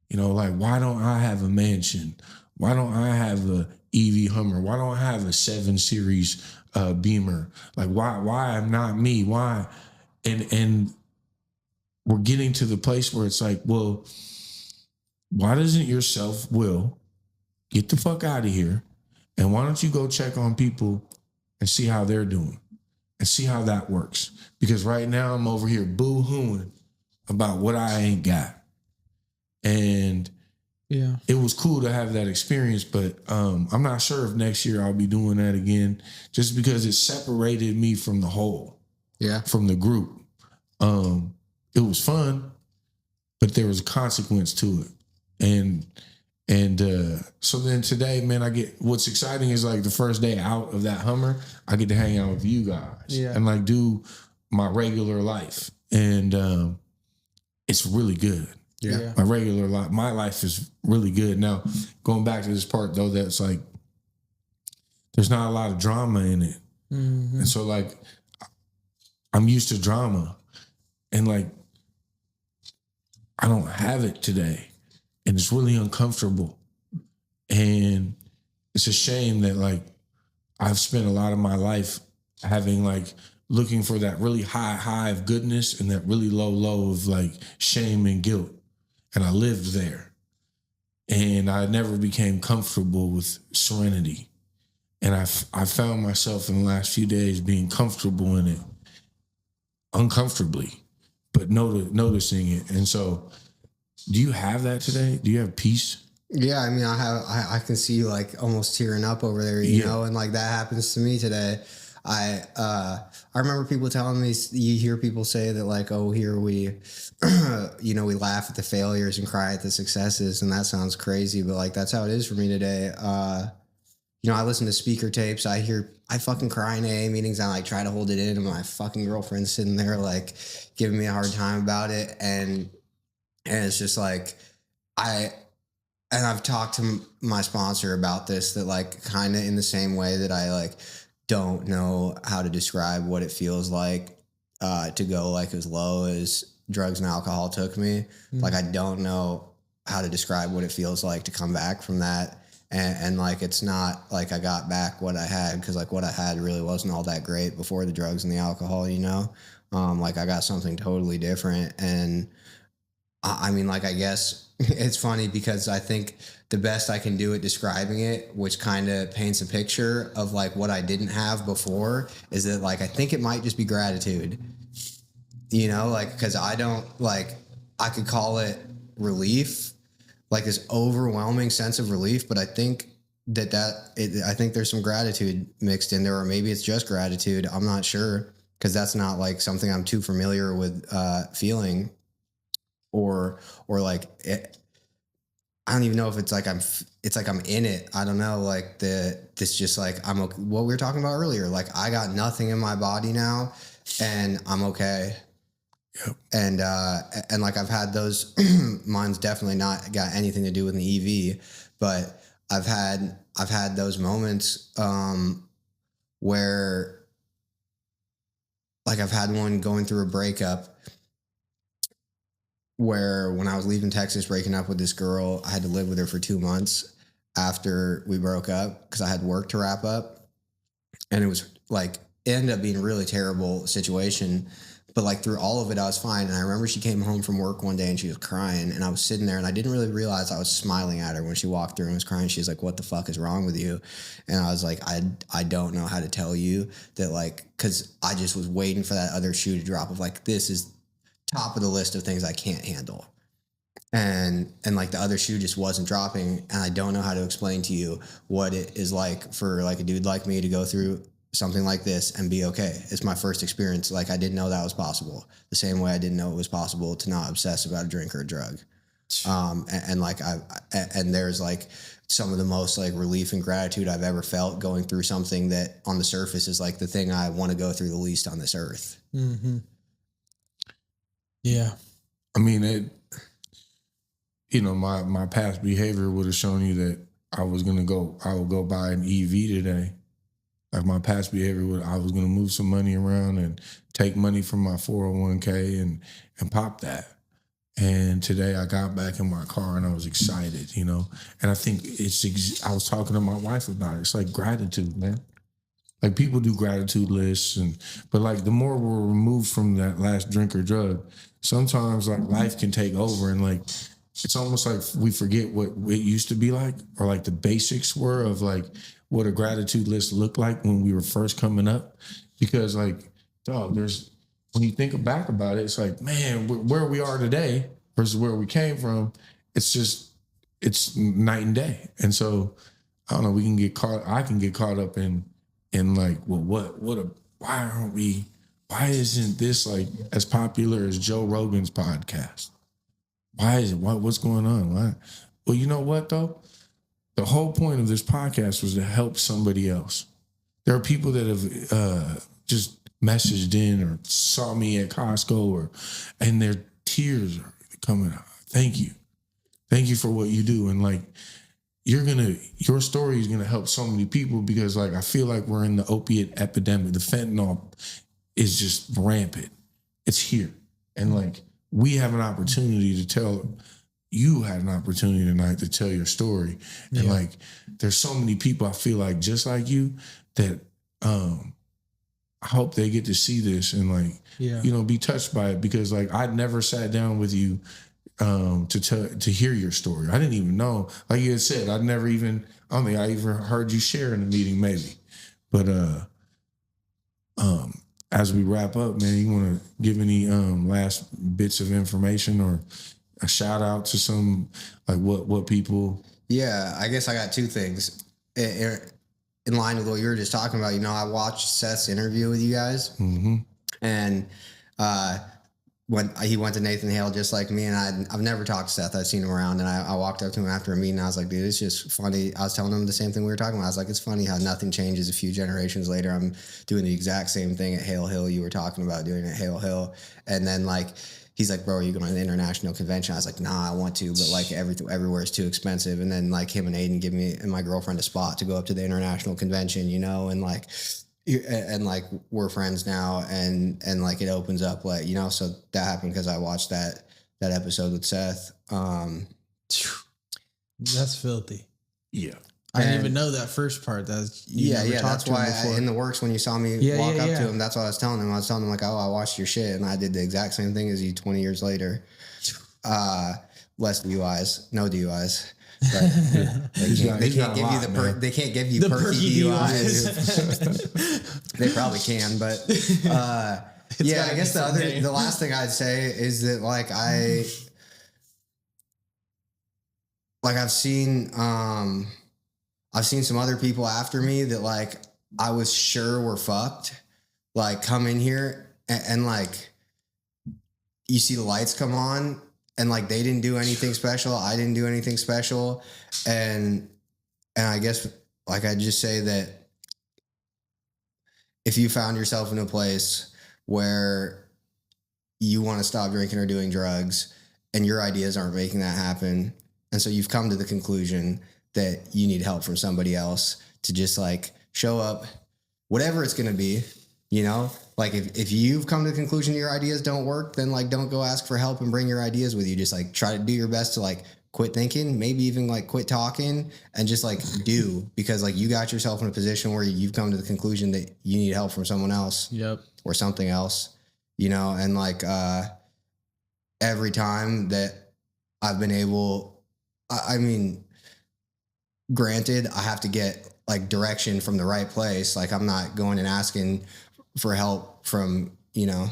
you know, like, why don't I have a mansion? Why don't I have a EV Hummer? Why don't I have a 7 Series Beamer? Like, why I'm not me? Why? And we're getting to the place where it's like, well, why doesn't your self-will get the fuck out of here? And why don't you go check on people and see how they're doing and see how that works? Because right now I'm over here boo-hooing about what I ain't got. And yeah, it was cool to have that experience, but I'm not sure if next year I'll be doing that again, just because it separated me from the whole, from the group. It was fun, but there was a consequence to it. And so then today, man, what's exciting is like the first day out of that Hummer, I get to hang out with you guys and like do my regular life. And it's really good. Yeah. My regular life, my life is really good. Now, going back to this part though, that's like, there's not a lot of drama in it. Mm-hmm. And so like, I'm used to drama and like, I don't have it today. And it's really uncomfortable. And it's a shame that like I've spent a lot of my life having like looking for that really high of goodness and that really low of like shame and guilt. And I lived there. And I never became comfortable with serenity. And I found myself in the last few days being comfortable in it, uncomfortably, but noticing it. And so, do you have that today? Do you have peace? Yeah, I mean, I can see you like almost tearing up over there, you know, and like that happens to me today. I remember people telling me, you hear people say that like, oh, here we, you know, we laugh at the failures and cry at the successes, and that sounds crazy, but like that's how it is for me today. You know, I listen to speaker tapes. I fucking cry in AA meetings. I like try to hold it in, and my fucking girlfriend's sitting there like giving me a hard time about it, and it's just like I've talked to my sponsor about this, that like kind of in the same way that I like don't know how to describe what it feels like to go like as low as drugs and alcohol took me. Mm-hmm. Like I don't know how to describe what it feels like to come back from that. And like, it's not like I got back what I had, because like what I had really wasn't all that great before the drugs and the alcohol, you know? Like I got something totally different. And I mean, like, I guess it's funny because I think the best I can do at describing it, which kind of paints a picture of like what I didn't have before, is that like I think it might just be gratitude, you know, like because I don't like I could call it relief, like this overwhelming sense of relief, but I think I think there's some gratitude mixed in there, or maybe it's just gratitude. I'm not sure because that's not like something I'm too familiar with feeling, or like it, I don't even know if it's like I'm in it. I don't know. Like this just like I'm okay. What we were talking about earlier. Like I got nothing in my body now, and I'm okay. Yep. And like I've had those. Mine's definitely not got anything to do with the EV, but I've had those moments where like I've had one going through a breakup. Where when I was leaving Texas, breaking up with this girl, I had to live with her for 2 months after we broke up because I had work to wrap up. And it was like, it ended up being a really terrible situation. But like through all of it, I was fine. And I remember she came home from work one day and she was crying. And I was sitting there and I didn't really realize I was smiling at her when she walked through and was crying. She was like, "What the fuck is wrong with you?" And I was like, I don't know how to tell you that, like, because I just was waiting for that other shoe to drop of like, this is top of the list of things I can't handle. And like the other shoe just wasn't dropping. And I don't know how to explain to you what it is like for like a dude like me to go through something like this and be okay. It's my first experience. Like I didn't know that was possible. The same way I didn't know it was possible to not obsess about a drink or a drug. And there's like some of the most like relief and gratitude I've ever felt going through something that on the surface is like the thing I want to go through the least on this earth. Mm-hmm. Yeah. I mean, my past behavior would have shown you that I would go buy an EV today. Like my past behavior I was going to move some money around and take money from my 401k and pop that. And today I got back in my car and I was excited, you know? And I think I was talking to my wife about it. It's like gratitude, man. Like people do gratitude lists but like the more we're removed from that last drink or drug, sometimes like life can take over and like, it's almost like we forget what it used to be like, or like the basics were of like what a gratitude list looked like when we were first coming up. Because like, dog, when you think back about it, it's like, man, where we are today versus where we came from, it's night and day. And so, I don't know, I can get caught up in like, well, why isn't this like as popular as Joe Rogan's podcast? Why is it? What's going on? Why? Well, you know what though? The whole point of this podcast was to help somebody else. There are people that have just messaged in or saw me at Costco and their tears are coming out. Thank you for what you do. And like, your story is gonna help so many people because like I feel like we're in the opiate epidemic. The fentanyl is just rampant. It's here, and like we have an opportunity you had an opportunity tonight to tell your story. And like, there's so many people I feel like just like you that I hope they get to see this and like, be touched by it because like I'd never sat down with you to hear your story. I didn't even know, like you had said, I don't think I even heard you share in the meeting maybe. But as we wrap up, man, you want to give any last bits of information or a shout out to some, like what people? Yeah, I guess I got two things in line with what you were just talking about. You know, I watched Seth's interview with you guys, and when he went to Nathan Hale just like me, and I've never talked to Seth. I've seen him around, and I walked up to him after a meeting. And I was like, dude, it's just funny. I was telling him the same thing we were talking about. I was like, it's funny how nothing changes a few generations later. I'm doing the exact same thing at Hale Hill you were talking about doing at Hale Hill. And then like, he's like, bro, are you going to the international convention? I was like, nah, I want to, but like everywhere is too expensive. And then like him and Aiden give me and my girlfriend a spot to go up to the international convention, you know, and like we're friends now, and like it opens up, like, you know, so that happened because I watched that episode with Seth. That's filthy. Yeah. I didn't even know that first part. That's why in the works when you saw me walk up to him, that's what I was telling him. I was telling him like, oh, I watched your shit, and I did the exact same thing as you 20 years later. less DUIs, no DUIs. But they can't give you they can't give you perky DUIs. They probably can, but yeah, I guess the last thing I'd say is that I've seen some other people after me that I was sure were fucked, come in here and you see the lights come on and they didn't do anything special. I didn't do anything special. And I guess I'd just say that if you found yourself in a place where you want to stop drinking or doing drugs and your ideas aren't making that happen, and so you've come to the conclusion that you need help from somebody else to just show up, whatever it's going to be, if you've come to the conclusion your ideas don't work, then don't go ask for help and bring your ideas with you. Just try to do your best to quit thinking, maybe even quit talking and just do, because you got yourself in a position where you've come to the conclusion that you need help from someone else. Yep. Or something else, and every time that I've been able, I mean, granted, I have to get direction from the right place. I'm not going and asking for help from, the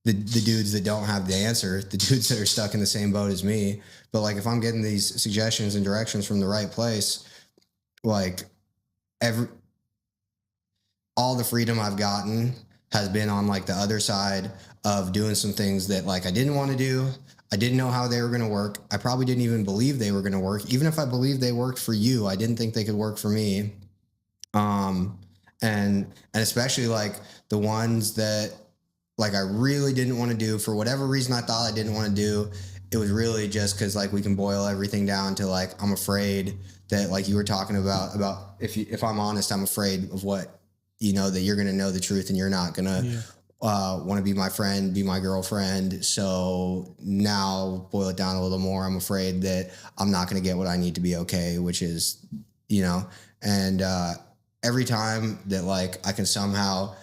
dudes that don't have the answer, the dudes that are stuck in the same boat as me. But if I'm getting these suggestions and directions from the right place, all the freedom I've gotten has been on the other side of doing some things that I didn't want to do. I didn't know how they were going to work. I probably didn't even believe they were going to work. Even if I believed they worked for you, I didn't think they could work for me. And especially the ones that I really didn't want to do for whatever reason I thought I didn't want to do. It was really just because we can boil everything down to I'm afraid that you were talking about if I'm honest, I'm afraid of what, that you're going to know the truth and you're not going to want to be my friend, be my girlfriend. So now boil it down a little more. I'm afraid that I'm not going to get what I need to be okay, which is, and every time that I can somehow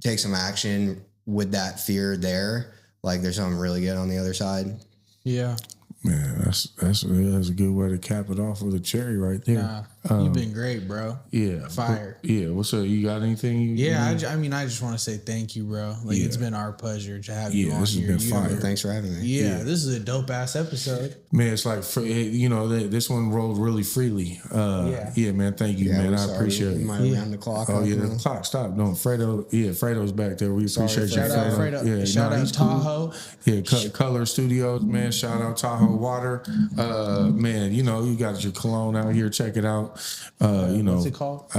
take some action with that fear there, there's something really good on the other side. Yeah. Man, that's a good way to cap it off with a cherry right there. You've been great, bro. Yeah. Fire. What's up? You got anything? I just want to say thank you, bro. It's been our pleasure to have you on this here. Has been fire. Thanks for having me. Yeah, this is a dope ass episode. Man, it's this one rolled really freely. Man, thank you, man. I appreciate it. Around the clock. Oh, yeah, the clock stopped. No, Fredo's back there. We appreciate you, Fredo. Yeah, shout out Tahoe. Yeah, Color Studios, man. Shout out Tahoe Water. Man, you got your cologne out here. Check it out. What's it called?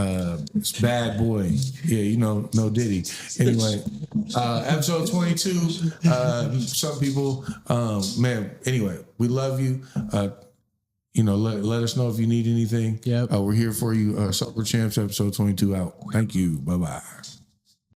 It's Bad Boy. Yeah, no Diddy. Anyway, episode 22. Some people, man. Anyway, we love you. Let us know if you need anything. Yep. We're here for you. Sober Champs, episode 22 out. Thank you. Bye-bye.